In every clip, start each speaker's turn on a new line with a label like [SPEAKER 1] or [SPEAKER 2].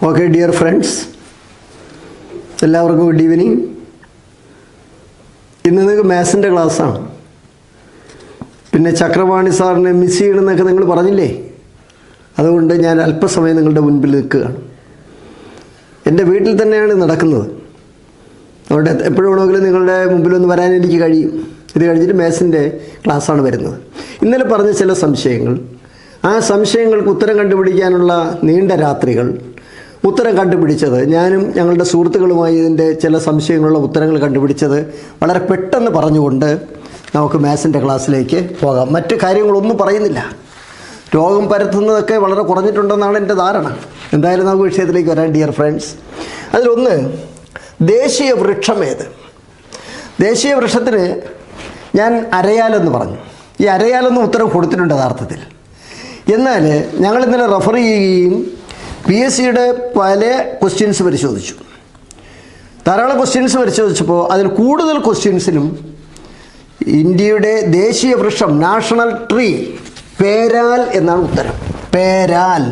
[SPEAKER 1] Okay dear friends, എല്ലാവർക്കും good evening. ഇന്ന് നിങ്ങൾക്ക് മാത്സിൻ്റെ ക്ലാസ്സാണ്. പിന്നെ ചക്രപാണി സാറിനെ മിസ് ചെയ്യണമെന്നൊക്കെ നിങ്ങൾ പറഞ്ഞില്ലേ, അതുകൊണ്ട് ഞാൻ അല്പസമയം നിങ്ങളുടെ മുൻപിൽ നിൽക്കുകയാണ്. എൻ്റെ വീട്ടിൽ തന്നെയാണ് നടക്കുന്നത്, അതുകൊണ്ട് എപ്പോഴും വേണമെങ്കിലും നിങ്ങളുടെ മുമ്പിലൊന്ന് വരാൻ എനിക്ക് കഴിയും. ഇത് കഴിഞ്ഞിട്ട് മാത്സിൻ്റെ ക്ലാസ്സാണ് വരുന്നത്. ഇന്നലെ പറഞ്ഞ ചില സംശയങ്ങൾ, ആ സംശയങ്ങൾക്ക് ഉത്തരം കണ്ടുപിടിക്കാനുള്ള നീണ്ട രാത്രികൾ, ഉത്തരം കണ്ടുപിടിച്ചത് ഞാനും ഞങ്ങളുടെ സുഹൃത്തുക്കളുമായി ഇതിൻ്റെ ചില സംശയങ്ങളുള്ള ഉത്തരങ്ങൾ കണ്ടുപിടിച്ചത് വളരെ പെട്ടെന്ന് പറഞ്ഞുകൊണ്ട് നമുക്ക് മാത്സിൻ്റെ ക്ലാസ്സിലേക്ക് പോകാം. മറ്റ് കാര്യങ്ങളൊന്നും പറയുന്നില്ല. രോഗം പരത്തുന്നതൊക്കെ വളരെ കുറഞ്ഞിട്ടുണ്ടെന്നാണ് എൻ്റെ ധാരണ. എന്തായാലും നമുക്ക് വിഷയത്തിലേക്ക് വരാം ഡിയർ ഫ്രണ്ട്സ്. അതിലൊന്ന്, ദേശീയ വൃക്ഷം ഏത്? ദേശീയ വൃക്ഷത്തിന് ഞാൻ അരയാലെന്ന് പറഞ്ഞു. ഈ അരയാലെന്ന് ഉത്തരം കൊടുത്തിട്ടുണ്ട് യഥാർത്ഥത്തിൽ. എന്നാൽ ഞങ്ങൾ ഇന്നലെ റെഫർ ചെയ്യുകയും PSCയുടെ പല ക്വസ്റ്റ്യൻസ് പരിശോധിച്ചു. ധാരാളം ക്വസ്റ്റ്യൻസ് പരിശോധിച്ചപ്പോൾ അതിൽ കൂടുതൽ ക്വസ്റ്റ്യൻസിനും ഇന്ത്യയുടെ ദേശീയ വൃക്ഷം, നാഷണൽ ട്രീ, പേരാൽ എന്നാണ് ഉത്തരം. പേരാൽ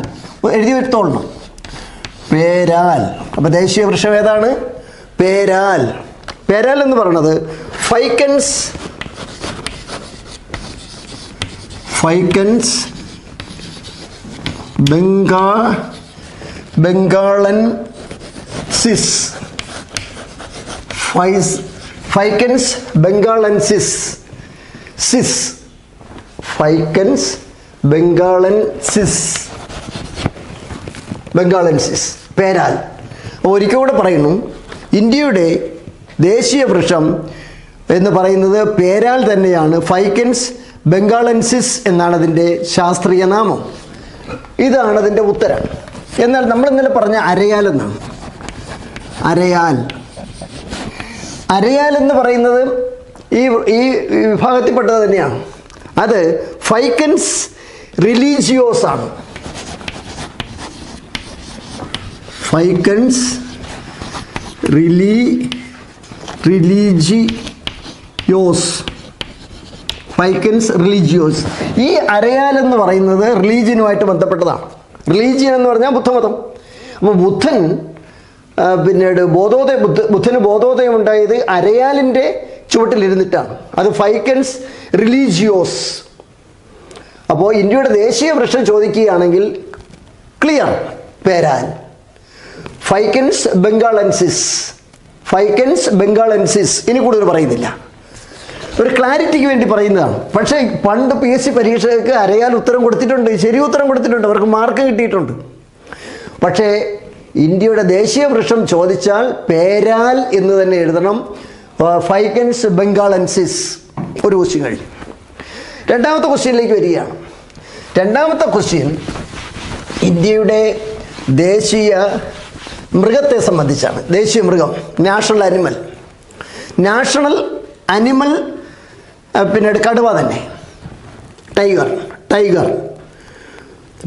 [SPEAKER 1] എഴുതി വെച്ചോളണം, പേരാൽ. അപ്പോൾ ദേശീയ വൃക്ഷം ഏതാണ്? പേരാൽ. പേരാൽ എന്ന് പറയുന്നത് ഫൈക്കൻസ് ബംഗാളൻസിസ്. ഫൈക്കൻസ് ബംഗാളൻസിസ്. ഫൈക്കൻസ് ബംഗാളൻസിസ് പേരാൽ. ഒരിക്കൽ കൂടെ പറയുന്നു, ഇന്ത്യയുടെ ദേശീയ വൃക്ഷം എന്ന് പറയുന്നത് പേരാൽ തന്നെയാണ്. ഫൈക്കൻസ് ബംഗാളൻസിസ് എന്നാണ് അതിൻ്റെ ശാസ്ത്രീയ നാമം. ഇതാണ് അതിൻ്റെ ഉത്തരം. എന്നാൽ നമ്മൾ ഇന്നലെ പറഞ്ഞ അരയാൽ എന്നാണ്. അരയാൽ എന്ന് പറയുന്നത് ഈ വിഭാഗത്തിൽപ്പെട്ടത് തന്നെയാണ്. അത് ഫൈക്കൻസ് റിലീജിയോസ് ആണ്. ഫൈക്കൻസ് റിലീജിയോസ്. ഈ അരയാൽ എന്ന് പറയുന്നത് റിലീജിയനുമായിട്ട് ബന്ധപ്പെട്ടതാണ്. റിലീജിയൻ എന്ന് പറഞ്ഞാൽ ബുദ്ധമതം. അപ്പോൾ ബുദ്ധൻ പിന്നീട് ബുദ്ധന് ബോധോദയം ഉണ്ടായത് അരയാലിൻ്റെ ചുവട്ടിലിരുന്നിട്ടാണ്. അത് ഫൈക്കൻസ് റിലീജിയോസ്. അപ്പോൾ ഇന്ത്യയുടെ ദേശീയ വൃക്ഷം ചോദിക്കുകയാണെങ്കിൽ ക്ലിയർ, പേരാൽ. ഫൈക്കൻസ് ബംഗാളൻസിസ്. ഇനി കൂടുതൽ പറയുന്നില്ല, ഒരു ക്ലാരിറ്റിക്ക് വേണ്ടി പറയുന്നതാണ്. പക്ഷേ പണ്ട് PSC പരീക്ഷയ്ക്ക് അരയാൽ ഉത്തരം കൊടുത്തിട്ടുണ്ട്, ശരി ഉത്തരം കൊടുത്തിട്ടുണ്ട്, അവർക്ക് മാർക്ക് കിട്ടിയിട്ടുണ്ട്. പക്ഷേ ഇന്ത്യയുടെ ദേശീയ വൃക്ഷം ചോദിച്ചാൽ പേരാൽ എന്ന് തന്നെ എഴുതണം. ഫൈക്കൻസ് ബംഗാളൻസിസ്. ഒരു ക്വസ്റ്റ്യൻ കഴിഞ്ഞു. രണ്ടാമത്തെ ക്വസ്റ്റ്യനിലേക്ക് വരികയാണ്. രണ്ടാമത്തെ ക്വസ്റ്റ്യൻ ഇന്ത്യയുടെ ദേശീയ മൃഗത്തെ സംബന്ധിച്ചാണ്. ദേശീയ മൃഗം, നാഷണൽ അനിമൽ പിന്നീട് കടുവ തന്നെ. Tiger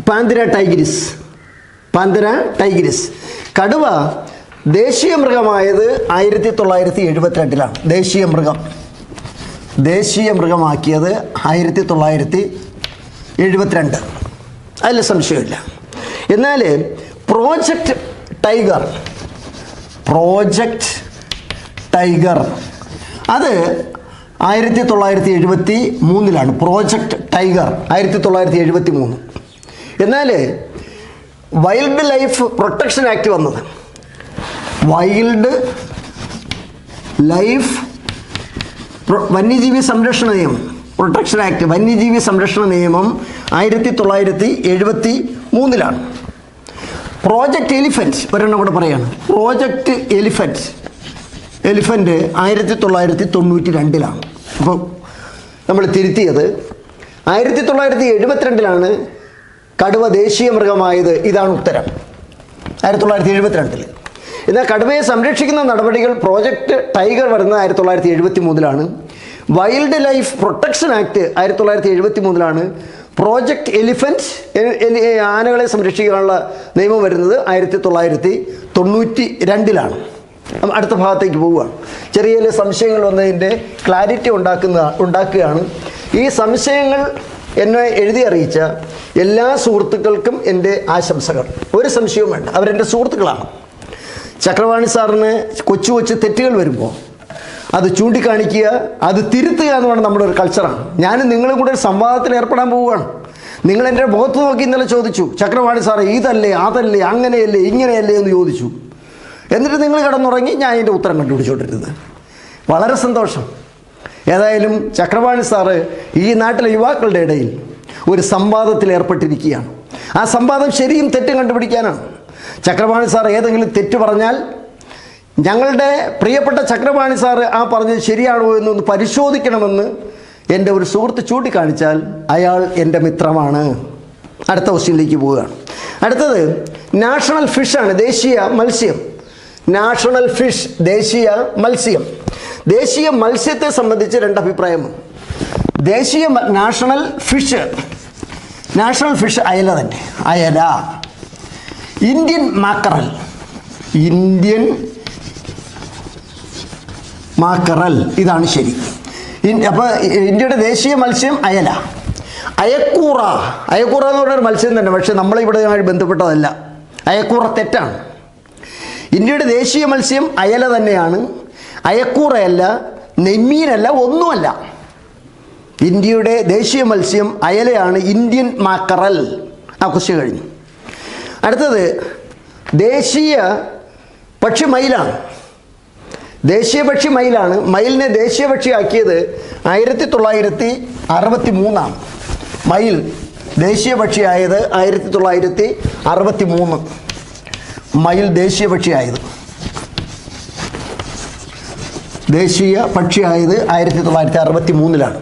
[SPEAKER 1] panthera tigris. കടുവ ദേശീയ മൃഗമായത് 1972-ലാണ്. ദേശീയ മൃഗമാക്കിയത് 1972. അതിൽ സംശയമില്ല. എന്നാൽ പ്രോജക്റ്റ് ടൈഗർ അത് 1973-ലാണ്. Project tiger 1973. എന്നാൽ വൈൽഡ് ലൈഫ് പ്രൊട്ടക്ഷൻ ആക്ട് വന്നത്, വൈൽഡ് ലൈഫ് വന്യജീവി സംരക്ഷണ നിയമം, പ്രൊട്ടക്ഷൻ ആക്ട്, വന്യജീവി സംരക്ഷണ നിയമം 1973-ലാണ്. പ്രോജക്റ്റ് എലിഫൻറ്റ് ഒരെണ്ണം കൂടെ പറയാണ്. പ്രോജക്റ്റ് എലിഫൻറ്റ് 1992-ലാണ്. അപ്പോൾ നമ്മൾ തിരുത്തിയത് 1972-ലാണ് കടുവ ദേശീയ മൃഗമായത്. ഇതാണ് ഉത്തരം, 1972. എന്നാൽ കടുവയെ സംരക്ഷിക്കുന്ന നടപടികൾ പ്രോജക്റ്റ് ടൈഗർ വരുന്നത് 1973-ലാണ്. വൈൽഡ് ലൈഫ് പ്രൊട്ടക്ഷൻ ആക്ട് 1973-ലാണ്. പ്രോജക്റ്റ് എലിഫൻറ്റ്, ആനകളെ സംരക്ഷിക്കാനുള്ള നിയമം വരുന്നത് 1992-ലാണ്. അടുത്ത ഭാഗത്തേക്ക് പോവുകയാണ്. ചെറിയ ചെറിയ സംശയങ്ങൾ വന്നതിൻ്റെ ക്ലാരിറ്റി ഉണ്ടാക്കുകയാണ്. ഈ സംശയങ്ങൾ എന്നെ എഴുതി അറിയിച്ച എല്ലാ സുഹൃത്തുക്കൾക്കും എൻ്റെ ആശംസകൾ. ഒരു സംശയവും വേണ്ട, അവരെൻ്റെ സുഹൃത്തുക്കളാണ്. ചക്രവാണി സാറിന് കൊച്ചു കൊച്ചു തെറ്റുകൾ വരുമ്പോൾ അത് ചൂണ്ടിക്കാണിക്കുക, അത് തിരുത്തുക എന്ന് പറഞ്ഞാൽ നമ്മുടെ ഒരു കൾച്ചറാണ്. ഞാനും നിങ്ങളും കൂടെ ഒരു സംവാദത്തിൽ ഏർപ്പെടാൻ പോവുകയാണ്. നിങ്ങൾ എൻ്റെ മുഖത്ത് നോക്കി ഇന്നലെ ചോദിച്ചു, ചക്രവാണി സാറേ ഇതല്ലേ അതല്ലേ അങ്ങനെയല്ലേ ഇങ്ങനെയല്ലേ എന്ന് ചോദിച്ചു. എന്നിട്ട് നിങ്ങൾ കിടന്നുറങ്ങി, ഞാൻ അതിൻ്റെ ഉത്തരം കണ്ടുപിടിച്ചുകൊണ്ടിരുന്നത്. വളരെ സന്തോഷം. ഏതായാലും ചക്രവാണി സാറ് ഈ നാട്ടിലെ യുവാക്കളുടെ ഇടയിൽ ഒരു സംവാദത്തിൽ ഏർപ്പെട്ടിരിക്കുകയാണ്. ആ സംവാദം ശരിയും തെറ്റും കണ്ടുപിടിക്കാനാണ്. ചക്രവാണി സാർ ഏതെങ്കിലും തെറ്റ് പറഞ്ഞാൽ ഞങ്ങളുടെ പ്രിയപ്പെട്ട ചക്രവാണി സാറ് ആ പറഞ്ഞത് ശരിയാണോ എന്നൊന്ന് പരിശോധിക്കണമെന്ന് എൻ്റെ ഒരു സുഹൃത്ത് ചൂണ്ടിക്കാണിച്ചാൽ അയാൾ എൻ്റെ മിത്രമാണ്. അടുത്ത ക്വസ്റ്റ്യനിലേക്ക് പോവുകയാണ്. അടുത്തത് നാഷണൽ ഫിഷാണ്, ദേശീയ മത്സ്യം. നാഷണൽ ഫിഷ്, ദേശീയ മത്സ്യം. ദേശീയ മത്സ്യത്തെ സംബന്ധിച്ച് രണ്ട് അഭിപ്രായമാണ്. ദേശീയ നാഷണൽ ഫിഷ് അയല തന്നെ, അയല. ഇന്ത്യൻ മാക്കറൽ, ഇന്ത്യൻ മാക്കറൽ, ഇതാണ് ശരി. അപ്പോൾ ഇന്ത്യയുടെ ദേശീയ മത്സ്യം അയല. അയക്കൂറ എന്ന് പറഞ്ഞൊരു മത്സ്യം തന്നെ, പക്ഷേ നമ്മളിവിടെയുമായി ബന്ധപ്പെട്ടതല്ല. അയക്കൂറ തെറ്റാണ്. ഇന്ത്യയുടെ ദേശീയ മത്സ്യം അയല തന്നെയാണ്, അയക്കൂറയല്ല, നെയ്മീനല്ല, ഒന്നുമല്ല. ഇന്ത്യയുടെ ദേശീയ മത്സ്യം അയലയാണ്, ഇന്ത്യൻ മാക്കറൽ. ആ ക്വസ്റ്റ്യൻ കഴിഞ്ഞു. അടുത്തത് ദേശീയ പക്ഷി മയിലാണ്. ദേശീയ പക്ഷി മയിലാണ്. മയിലിനെ ദേശീയ പക്ഷിയാക്കിയത് 1963. മയിൽ ദേശീയ പക്ഷിയായത് 1963. മയിൽ ദേശീയ പക്ഷിയായത് 1963.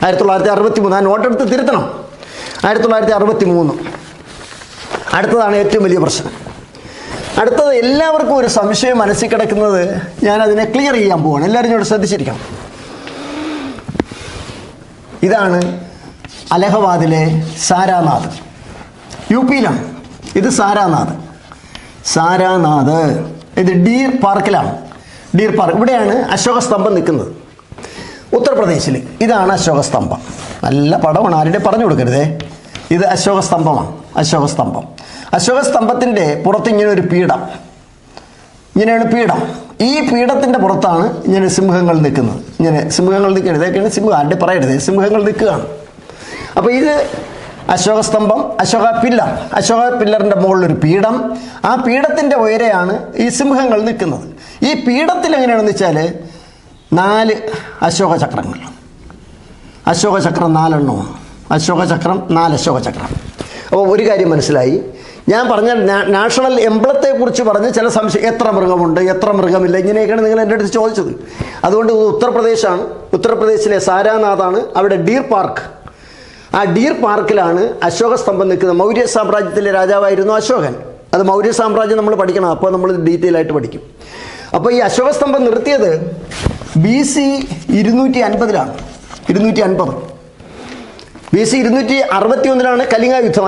[SPEAKER 1] 1963. ആ നോട്ടെടുത്ത് തിരുത്തണം. 1963. അടുത്തതാണ് ഏറ്റവും വലിയ പ്രശ്നം. അടുത്തത് എല്ലാവർക്കും ഒരു സംശയം മനസ്സിൽ കിടക്കുന്നത്, ഞാനതിനെ ക്ലിയർ ചെയ്യാൻ പോവാണ്. എല്ലാവരും ഇങ്ങോട്ട് ശ്രദ്ധിച്ചിരിക്കണം. ഇതാണ് അലഹബാദിലെ സാരാനാഥ്, UP-യിലാണ്. ഇത് സാരാനാഥ്. ഇത് ഡീർ പാർക്കിലാണ്. ഡീർ പാർക്ക്, ഇവിടെയാണ് അശോക സ്തംഭം നിൽക്കുന്നത്, ഉത്തർപ്രദേശിൽ. ഇതാണ് അശോക സ്തംഭം. നല്ല പടമാണ്, ആരുടെ പറഞ്ഞു കൊടുക്കരുതേ. ഇത് അശോക സ്തംഭമാണ്. അശോക സ്തംഭത്തിൻ്റെ പുറത്ത് ഇങ്ങനെ ഒരു പീഠം, ഇങ്ങനെയാണ് പീഠം. ഈ പീഠത്തിൻ്റെ പുറത്താണ് ഇങ്ങനെ സിംഹങ്ങൾ നിൽക്കുന്നത്. സിംഹങ്ങൾ നിൽക്കുകയാണ്. ഇതൊക്കെയാണ് സിംഹം, ആരുടെ പറയരുത്, സിംഹങ്ങൾ നിൽക്കുകയാണ്. അപ്പോൾ ഇത് അശോക സ്തംഭം, അശോക പില്ലറിൻ്റെ മുകളിലൊരു പീഠം. ആ പീഠത്തിൻ്റെ ഉയരെയാണ് ഈ സിംഹങ്ങൾ നിൽക്കുന്നത്. ഈ പീഠത്തിൽ എങ്ങനെയാണെന്ന് വെച്ചാൽ 4 അശോക ചക്രങ്ങൾ. അശോകചക്രം 4 എണ്ണമാണ്. 4 അശോകചക്രം. അപ്പോൾ ഒരു കാര്യം മനസ്സിലായി. ഞാൻ പറഞ്ഞ നാഷണൽ എംബ്ലത്തെക്കുറിച്ച് പറഞ്ഞ് ചില സംശയം, എത്ര മൃഗമുണ്ട്, എത്ര മൃഗമില്ല, ഇങ്ങനെയൊക്കെയാണ് നിങ്ങൾ എൻ്റെ അടുത്ത് ചോദിച്ചത്. അതുകൊണ്ട് ഇത് ഉത്തർപ്രദേശാണ്. ഉത്തർപ്രദേശിലെ സാരാനാഥാണ്. അവിടെ ഡീർ പാർക്ക്. ആ ഡീർ പാർക്കിലാണ് അശോക സ്തംഭം നിൽക്കുന്നത്. മൗര്യ സാമ്രാജ്യത്തിലെ രാജാവായിരുന്നു അശോകൻ. അത് മൗര്യ സാമ്രാജ്യം നമ്മൾ പഠിക്കണം. അപ്പോൾ നമ്മൾ ഡീറ്റെയിൽ ആയിട്ട് പഠിക്കും. അപ്പോൾ ഈ അശോക സ്തംഭം നിർത്തിയത് BC 250. 250. BC 261 കലിംഗ യുദ്ധം.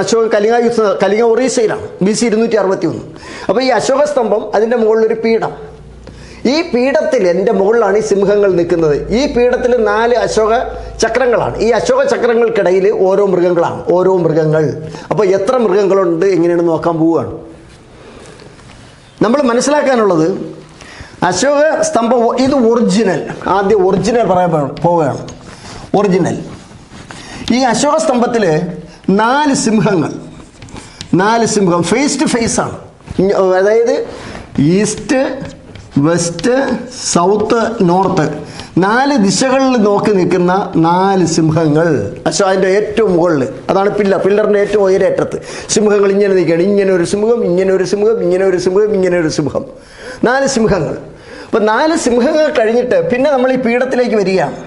[SPEAKER 1] കലിംഗ ഒറീസയിലാണ്. BC 261. അപ്പോൾ ഈ അശോക സ്തംഭം, അതിൻ്റെ മുകളിലൊരു പീഠം. ഈ പീഠത്തിൽ എൻ്റെ മുകളിലാണ് ഈ സിംഹങ്ങൾ നിൽക്കുന്നത്. ഈ പീഠത്തിൽ 4 അശോക ചക്രങ്ങളാണ്. ഈ അശോക ചക്രങ്ങൾക്കിടയിൽ ഓരോ മൃഗങ്ങൾ. അപ്പോൾ എത്ര മൃഗങ്ങളുണ്ട് എങ്ങനെയാണ് നോക്കാൻ പോവുകയാണ്. നമ്മൾ മനസ്സിലാക്കാനുള്ളത്, അശോക സ്തംഭം ഇത് ഒറിജിനൽ. ആദ്യം ഒറിജിനൽ പറയാൻ പോവുകയാണ്. ഒറിജിനൽ ഈ അശോക സ്തംഭത്തിൽ 4 സിംഹം ഫേസ് ടു ഫേസ് ആണ്. അതായത് ഈസ്റ്റ്, വെസ്റ്റ്, സൗത്ത്, നോർത്ത് 4 ദിശകളിൽ നോക്കി നിൽക്കുന്ന 4 സിംഹങ്ങൾ. അതിൻ്റെ ഏറ്റവും മുകളിൽ, അതാണ് പില്ലറിൻ്റെ ഏറ്റവും ഉയരേറ്റത്ത് സിംഹങ്ങൾ ഇങ്ങനെ നിൽക്കുകയാണ്. ഇങ്ങനെ ഒരു സിംഹം, ഇങ്ങനെ ഒരു സിംഹം, ഇങ്ങനെ ഒരു സിംഹം, ഇങ്ങനെ ഒരു സിംഹം. 4 സിംഹങ്ങൾ. അപ്പോൾ 4 സിംഹങ്ങൾ കഴിഞ്ഞിട്ട് പിന്നെ നമ്മൾ ഈ പീഠത്തിലേക്ക് വരികയാണ്.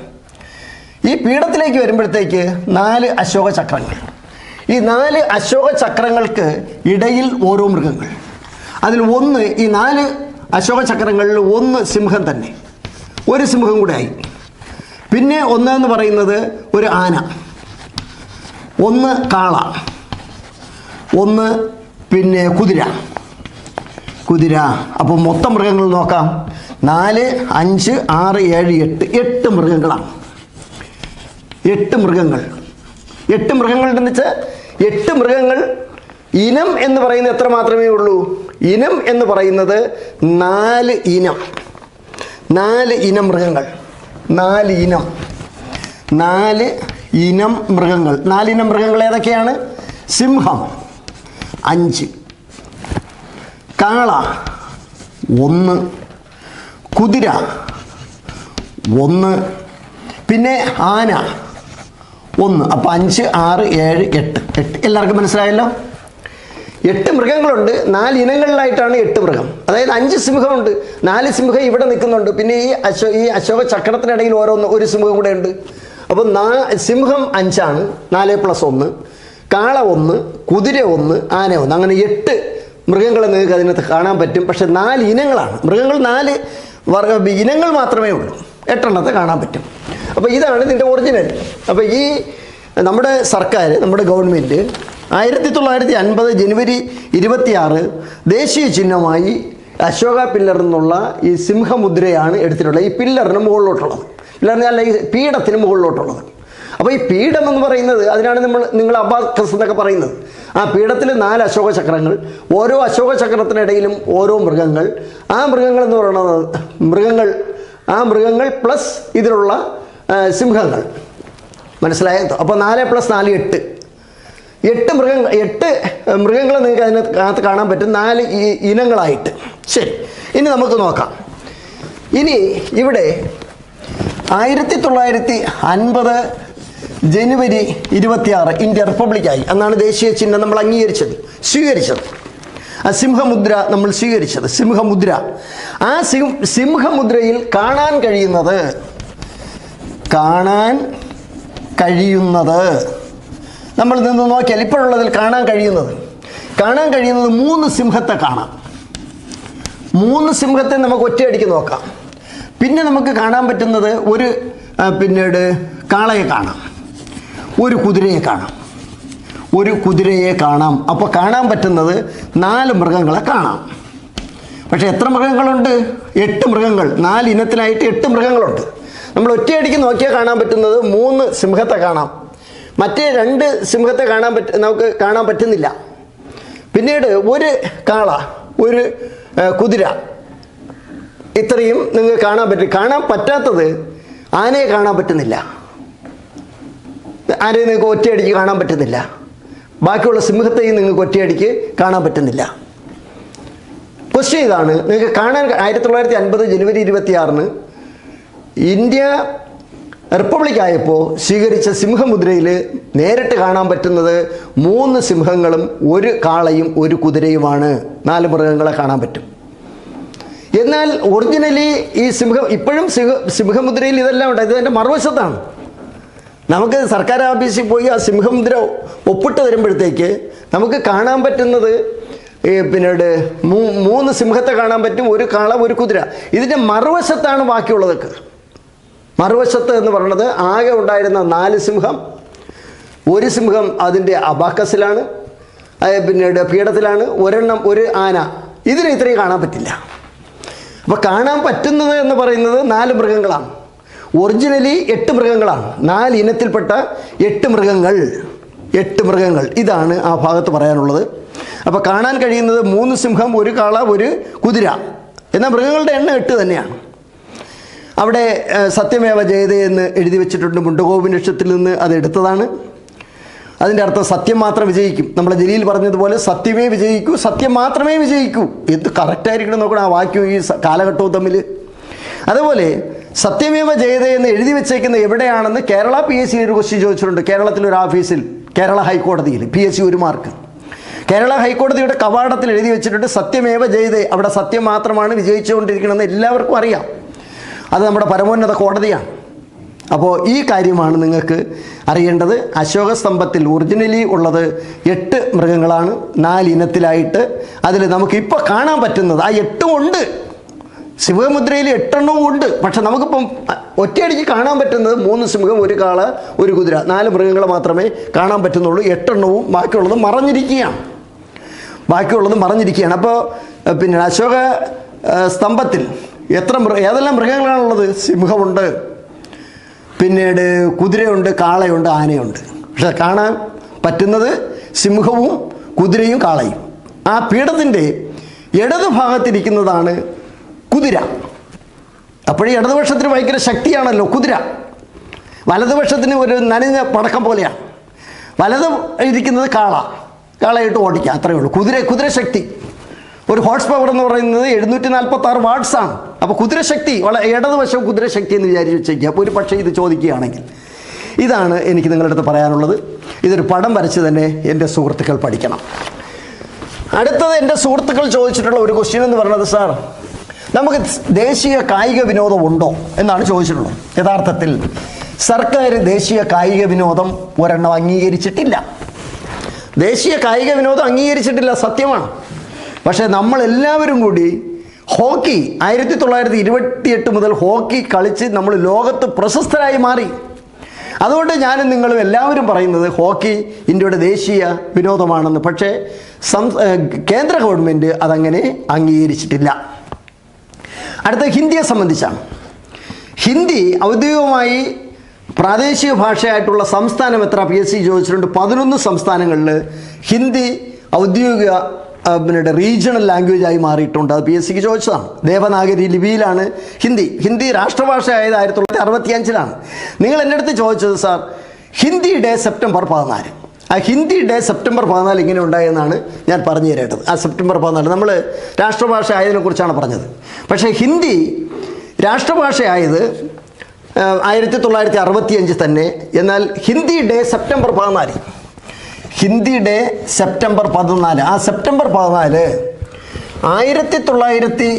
[SPEAKER 1] ഈ പീഠത്തിലേക്ക് വരുമ്പോഴത്തേക്ക് 4 അശോക ചക്രങ്ങൾ. ഈ 4 അശോക ചക്രങ്ങൾക്ക് ഇടയിൽ ഓരോ മൃഗങ്ങൾ. അതിൽ ഒന്ന്, ഈ 4 അശോക ചക്രങ്ങളിൽ ഒന്ന് സിംഹം തന്നെ. ഒരു സിംഹം കൂടെ ആയി. പിന്നെ ഒന്നെന്ന് പറയുന്നത് ഒരു ആന, ഒന്ന് കാള, ഒന്ന് പിന്നെ കുതിര. അപ്പോൾ മൊത്തം മൃഗങ്ങൾ നോക്കാം. 4, 5, 6, 7, 8 മൃഗങ്ങളാണ്. 8 മൃഗങ്ങൾ. 8 മൃഗങ്ങളുണ്ടെന്ന് വെച്ചാൽ 8 മൃഗങ്ങൾ. ഇനം എന്ന് പറയുന്നത് എത്ര മാത്രമേ ഉള്ളൂ? ഇനം എന്ന് പറയുന്നത് 4 ഇനം. 4 ഇനം മൃഗങ്ങൾ. 4 ഇനം. 4 ഇനം മൃഗങ്ങൾ. 4 ഇനം മൃഗങ്ങൾ ഏതൊക്കെയാണ്? സിംഹം 5, കാള 1, കുതിര 1, പിന്നെ ആന 1. അപ്പോൾ 5, 6, 7, 8. എല്ലാവർക്കും മനസ്സിലായല്ലോ? 8 മൃഗങ്ങളുണ്ട്. 4 ഇനങ്ങളിലായിട്ടാണ് 8 മൃഗം. അതായത് 5 സിംഹമുണ്ട്. 4 സിംഹം ഇവിടെ നിൽക്കുന്നുണ്ട്. പിന്നെ ഈ അശോക ചക്രത്തിനിടയിൽ ഒരു സിംഹം കൂടെ ഉണ്ട്. അപ്പോൾ സിംഹം 5ആണ്. 4 + 1, കാള 1, കുതിര 1, ആന 1. അങ്ങനെ 8 മൃഗങ്ങളെ നിങ്ങൾക്ക് അതിനകത്ത് കാണാൻ പറ്റും. പക്ഷെ 4 ഇനങ്ങളാണ്. മൃഗങ്ങൾ 4 ഇനങ്ങൾ മാത്രമേ ഉള്ളൂ. 8 എണ്ണത്തെ കാണാൻ പറ്റും. അപ്പോൾ ഇതാണ് ഇതിൻ്റെ ഒറിജിനൽ. അപ്പോൾ ഈ നമ്മുടെ സർക്കാർ, നമ്മുടെ ഗവൺമെൻറ് 1950 ജനുവരി 26 ദേശീയ ചിഹ്നമായി അശോക പില്ലർ എന്നുള്ള ഈ സിംഹമുദ്രയാണ് എടുത്തിട്ടുള്ളത്. ഈ പില്ലറിന് മുകളിലോട്ടുള്ളത്. പില്ലറിന് ഈ പീഠത്തിന് മുകളിലോട്ടുള്ളത്. അപ്പോൾ ഈ പീഠം എന്ന് പറയുന്നത്, അതിനാണ് നിങ്ങൾ അബാക്കസ് എന്നൊക്കെ പറയുന്നത്. ആ പീഠത്തിൽ 4 അശോക ചക്രങ്ങൾ. ഓരോ അശോക ചക്രത്തിനിടയിലും ഓരോ മൃഗങ്ങൾ. ആ മൃഗങ്ങൾ എന്ന് പറയുന്നത് മൃഗങ്ങൾ പ്ലസ് ഇതിലുള്ള സിംഹങ്ങൾ. മനസ്സിലായോ? അപ്പോൾ 4 + 4 8. 8 മൃഗങ്ങളെ നിങ്ങൾക്ക് അതിനകത്ത് കാണാൻ പറ്റും, 4 ഇനങ്ങളായിട്ട്. ശരി, ഇനി നമുക്ക് നോക്കാം. ഇനി ഇവിടെ 1950 ജനുവരി 26 ഇന്ത്യ റിപ്പബ്ലിക്കായി. അന്നാണ് ദേശീയ ചിഹ്നം നമ്മൾ സ്വീകരിച്ചത്. ആ സിംഹമുദ്ര നമ്മൾ സ്വീകരിച്ചത്. സിംഹമുദ്ര. ആ സിംഹമുദ്രയിൽ കാണാൻ കഴിയുന്നത് നമ്മൾ നിന്ന് നോക്കിയാൽ ഇപ്പോഴുള്ളതിൽ കാണാൻ കഴിയുന്നത് 3 സിംഹത്തെ കാണാം. 3 സിംഹത്തെ നമുക്ക് ഒറ്റയടിക്ക് നോക്കാം. പിന്നെ നമുക്ക് കാണാൻ പറ്റുന്നത് പിന്നീട് കാളയെ കാണാം, ഒരു കുതിരയെ കാണാം. അപ്പോൾ കാണാൻ പറ്റുന്നത് 4 മൃഗങ്ങളെ കാണാം. പക്ഷേ എത്ര മൃഗങ്ങളുണ്ട്? 8 മൃഗങ്ങൾ. 4 ഇനത്തിലായിട്ട് 8 മൃഗങ്ങളുണ്ട്. നമ്മൾ ഒറ്റയടിക്ക് നോക്കിയാൽ കാണാൻ പറ്റുന്നത് 3 സിംഹത്തെ കാണാം. മറ്റേ 2 സിംഹത്തെ നമുക്ക് കാണാൻ പറ്റുന്നില്ല. പിന്നീട് ഒരു കാള, ഒരു കുതിര, ഇത്രയും നിങ്ങൾക്ക് കാണാൻ പറ്റും. കാണാൻ പറ്റാത്തത് ആനയെ കാണാൻ പറ്റുന്നില്ല. ആനയെ നിങ്ങൾക്ക് ഒറ്റയടിക്ക് കാണാൻ പറ്റുന്നില്ല. ബാക്കിയുള്ള സിംഹത്തെയും നിങ്ങൾക്ക് ഒറ്റയടിക്ക് കാണാൻ പറ്റുന്നില്ല. ക്വസ്റ്റ്യൻ ഇതാണ്, നിങ്ങൾക്ക് കാണാൻ 1950 ജനുവരി 26 ഇന്ത്യ റിപ്പബ്ലിക്കായപ്പോൾ സ്വീകരിച്ച സിംഹമുദ്രയിൽ നേരിട്ട് കാണാൻ പറ്റുന്നത് 3 സിംഹങ്ങളും ഒരു കാളയും ഒരു കുതിരയുമാണ്. 4 മൃഗങ്ങളെ കാണാൻ പറ്റും. എന്നാൽ ഒറിജിനലി ഈ ഇപ്പോഴും സിംഹമുദ്രയിൽ ഇതെല്ലാം ഉണ്ട്. ഇതിൻ്റെ മറുവശത്താണ്. നമുക്ക് സർക്കാർ ഓഫീസിൽ പോയി ആ സിംഹമുദ്ര ഒപ്പിട്ട് വരുമ്പോഴത്തേക്ക് നമുക്ക് കാണാൻ പറ്റുന്നത് പിന്നീട് 3 സിംഹത്തെ കാണാൻ പറ്റും, ഒരു കാള, ഒരു കുതിര. ഇതിൻ്റെ മറുവശത്താണ് ബാക്കിയുള്ളതൊക്കെ. മറുവശത്ത് എന്ന് പറയുന്നത് ആകെ ഉണ്ടായിരുന്ന 4 സിംഹം, ഒരു സിംഹം അതിൻ്റെ അബാക്കസിലാണ്, പിന്നീട് പീഠത്തിലാണ്, ഒരു ആന. ഇതിന് ഇത്രയും കാണാൻ പറ്റില്ല. അപ്പോൾ കാണാൻ പറ്റുന്നത് എന്ന് പറയുന്നത് 4 മൃഗങ്ങളാണ്. ഒറിജിനലി 8 മൃഗങ്ങളാണ്. 4 ഇനത്തിൽപ്പെട്ട 8 മൃഗങ്ങൾ. ഇതാണ് ആ ഭാഗത്ത് പറയാനുള്ളത്. അപ്പോൾ കാണാൻ കഴിയുന്നത് 3 സിംഹം, ഒരു കാള, ഒരു കുതിര. എന്നാൽ മൃഗങ്ങളുടെ എണ്ണം 8 തന്നെയാണ്. അവിടെ സത്യമേവ ജയതേ എന്ന് എഴുതി വെച്ചിട്ടുണ്ട്. മുണ്ടകോപനിഷത്തിൽ നിന്ന് അത് എടുത്തതാണ്. അതിൻ്റെ അർത്ഥം സത്യം മാത്രം വിജയിക്കും. നമ്മളെ ജലീൽ പറഞ്ഞതുപോലെ സത്യമേ വിജയിക്കൂ, സത്യം മാത്രമേ വിജയിക്കൂ. എന്ത് കറക്റ്റായിരിക്കണം നോക്കണം ആ വാക്യവും ഈ കാലഘട്ടവും തമ്മിൽ. അതുപോലെ സത്യമേവ ജയതേ എന്ന് എഴുതി വെച്ചേക്കുന്ന എവിടെയാണെന്ന് കേരള PSC ഒരു ക്വസ്റ്റ്യൻ ചോദിച്ചിട്ടുണ്ട്. കേരളത്തിലൊരു ഓഫീസിൽ, കേരള ഹൈക്കോടതിയിൽ PSC 1 മാർക്ക്. കേരള ഹൈക്കോടതിയുടെ കവാടത്തിൽ എഴുതി വെച്ചിട്ടുണ്ട് സത്യമേവ ജയതേ. അവിടെ സത്യം മാത്രമാണ് വിജയിച്ചുകൊണ്ടിരിക്കണമെന്ന് എല്ലാവർക്കും അറിയാം. അത് നമ്മുടെ പരമോന്നത കോടതിയാണ്. അപ്പോൾ ഈ കാര്യമാണ് നിങ്ങൾക്ക് അറിയേണ്ടത്. അശോക സ്തംഭത്തിൽ ഒറിജിനലി ഉള്ളത് 8 മൃഗങ്ങളാണ്, 4 ഇനത്തിലായിട്ട്. അതിൽ നമുക്കിപ്പോൾ കാണാൻ പറ്റുന്നത് ആ 8 ഉണ്ട്. സിംഹമുദ്രയിൽ 8 എണ്ണവും ഉണ്ട്. പക്ഷെ നമുക്കിപ്പം ഒറ്റയടിക്ക് കാണാൻ പറ്റുന്നത് 3 സിംഹം, ഒരു കാള, ഒരു കുതിര, 4 മൃഗങ്ങളെ മാത്രമേ കാണാൻ പറ്റുന്നുള്ളൂ. 8 എണ്ണവും ബാക്കിയുള്ളത് മറഞ്ഞിരിക്കുകയാണ്. അപ്പോൾ പിന്നെ അശോക സ്തംഭത്തിൽ ഏതെല്ലാം മൃഗങ്ങളാണുള്ളത്? സിംഹമുണ്ട്, പിന്നീട് കുതിരയുണ്ട്, കാളയുണ്ട്, ആനയുണ്ട്. പക്ഷെ കാണാൻ പറ്റുന്നത് സിംഹവും കുതിരയും കാളയും. ആ പീഠത്തിൻ്റെ ഇടതുഭാഗത്തിരിക്കുന്നതാണ് കുതിര. അപ്പോഴേ ഇടതുപക്ഷത്തിന് ഭയങ്കര ശക്തിയാണല്ലോ കുതിര. വലതുപക്ഷത്തിന് ഒരു നനഞ്ഞ പടക്കം പോലെയാണ്. വലത് ഇരിക്കുന്നത് കാളയിട്ട് ഓടിക്കുക, അത്രയേ ഉള്ളൂ. കുതിരശക്തി ഒരു ഹോഴ്സ് പവർ എന്ന് പറയുന്നത് 746 വാട്ട്സാണ്. അപ്പോൾ കുതിരശക്തി ഇടതുവശം കുതിരശക്തി എന്ന് വിചാരിച്ച് വെച്ചേക്കുക. അപ്പോൾ ഒരു പക്ഷേ ഇത് ചോദിക്കുകയാണെങ്കിൽ ഇതാണ് എനിക്ക് നിങ്ങളുടെ അടുത്ത് പറയാനുള്ളത്. ഇതൊരു പടം വരച്ച് തന്നെ എൻ്റെ സുഹൃത്തുക്കൾ പഠിക്കണം. അടുത്തത് എൻ്റെ സുഹൃത്തുക്കൾ ചോദിച്ചിട്ടുള്ള ഒരു ക്വസ്റ്റ്യൻ എന്ന് പറയുന്നത്, സാർ നമുക്ക് ദേശീയ കായിക വിനോദം ഉണ്ടോ എന്നാണ് ചോദിച്ചിട്ടുള്ളത്. യഥാർത്ഥത്തിൽ സർക്കാർ ദേശീയ കായിക വിനോദം ഒരെണ്ണം അംഗീകരിച്ചിട്ടില്ല. ദേശീയ കായിക വിനോദം അംഗീകരിച്ചിട്ടില്ല, സത്യമാണ്. പക്ഷേ നമ്മളെല്ലാവരും കൂടി ഹോക്കി 1928 മുതൽ ഹോക്കി കളിച്ച് നമ്മൾ ലോകത്ത് പ്രശസ്തരായി മാറി. അതുകൊണ്ട് ഞാനും നിങ്ങളും എല്ലാവരും പറയുന്നത് ഹോക്കി ഇന്ത്യയുടെ ദേശീയ വിനോദമാണെന്ന്. പക്ഷേ കേന്ദ്ര ഗവൺമെൻറ് അതങ്ങനെ അംഗീകരിച്ചിട്ടില്ല. അടുത്ത ഹിന്ദിയെ സംബന്ധിച്ചാണ്. ഹിന്ദി ഔദ്യോഗികമായി പ്രാദേശിക ഭാഷയായിട്ടുള്ള സംസ്ഥാനം എത്ര PSC ചോദിച്ചിട്ടുണ്ട്? 11 സംസ്ഥാനങ്ങളിൽ ഹിന്ദി ഔദ്യോഗിക റീജിയണൽ ലാംഗ്വേജായി മാറിയിട്ടുണ്ട്. അത് PSCക്ക് ചോദിച്ചതാണ്. ദേവനാഗരി ലിപിയിലാണ് ഹിന്ദി രാഷ്ട്രഭാഷയായത് 1965-ലാണ്. നിങ്ങൾ എൻ്റെ അടുത്ത് ചോദിച്ചത്, സാർ ഹിന്ദി ഡേ സെപ്റ്റംബർ 14. ആ ഹിന്ദി ഡേ സെപ്റ്റംബർ 14 ഇങ്ങനെ ഉണ്ടായെന്നാണ് ഞാൻ പറഞ്ഞു തരേണ്ടത്. ആ സെപ്റ്റംബർ 14 നമ്മൾ രാഷ്ട്രഭാഷ ആയതിനെക്കുറിച്ചാണ് പറഞ്ഞത്. പക്ഷേ ഹിന്ദി രാഷ്ട്രഭാഷയായത് 1965 തന്നെ. എന്നാൽ Hindi day September 14. Hindi day September 14. ആ സെപ്റ്റംബർ 14 1949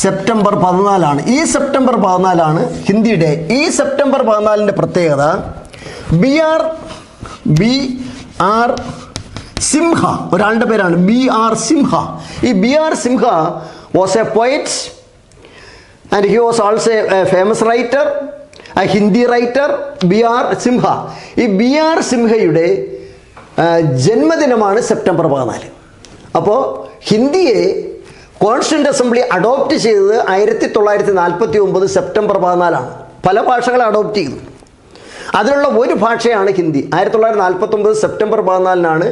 [SPEAKER 1] സെപ്റ്റംബർ 14 ഈ സെപ്റ്റംബർ 14 ഹിന്ദി ഡേ. ഈ സെപ്റ്റംബർ 14 പ്രത്യേകത BR സിംഹ, ഒരാളുടെ പേരാണ് BR സിംഹ. ഈ BR Simha was a poet and he was also a famous writer, a Hindi writer BR Simha. ഈ BR സിംഹയുടെ ജന്മദിനമാണ് സെപ്റ്റംബർ 14. അപ്പോൾ ഹിന്ദിയെ കോൺസ്റ്റിറ്റ്യൂന്റ് അസംബ്ലി അഡോപ്റ്റ് ചെയ്തത് 1949 സെപ്റ്റംബർ 14. പല ഭാഷകളെ അഡോപ്റ്റ് ചെയ്തു. അതിലുള്ള ഒരു ഭാഷയാണ് ഹിന്ദി. 1949 സെപ്റ്റംബർ 14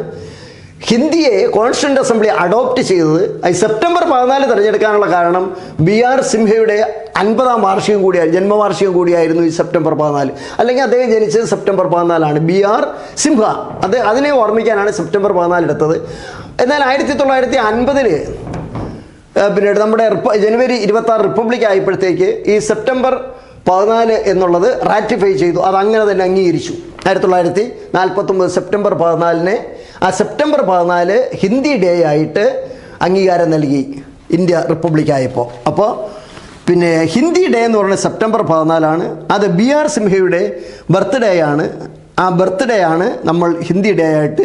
[SPEAKER 1] ഹിന്ദിയെ കോൺസ്റ്റിറ്റ്യൂന്റ് അസംബ്ലി അഡോപ്റ്റ് ചെയ്തത്. സെപ്റ്റംബർ 14 തിരഞ്ഞെടുക്കാനുള്ള കാരണം BR സിംഹയുടെ 50ാം വാർഷികം കൂടിയായി, ജന്മവാർഷികം കൂടിയായിരുന്നു ഈ സെപ്റ്റംബർ 14. അല്ലെങ്കിൽ അദ്ദേഹം ജനിച്ചത് സെപ്റ്റംബർ 14 BR സിംഹ. അതിനെ ഓർമ്മിക്കാനാണ് സെപ്റ്റംബർ 14 എടുത്തത്. എന്നാൽ 1950 പിന്നീട് നമ്മുടെ ജനുവരി 26 റിപ്പബ്ലിക് ആയപ്പോഴത്തേക്ക് ഈ സെപ്റ്റംബർ 14 എന്നുള്ളത് റാറ്റിഫൈ ചെയ്തു. അതങ്ങനെ തന്നെ അംഗീകരിച്ചു. 1949 സെപ്റ്റംബർ 14 ആ സെപ്റ്റംബർ 14 ഹിന്ദി ഡേ ആയിട്ട് അംഗീകാരം നൽകി ഇന്ത്യ റിപ്പബ്ലിക്കായപ്പോൾ. അപ്പോൾ പിന്നെ ഹിന്ദി ഡേ എന്ന് പറയുന്നത് സെപ്റ്റംബർ 14. അത് BR സിംഹയുടെ ബർത്ത്ഡേ ആണ്. ആ ബർത്ത്ഡേ ആണ് നമ്മൾ ഹിന്ദി ഡേ ആയിട്ട്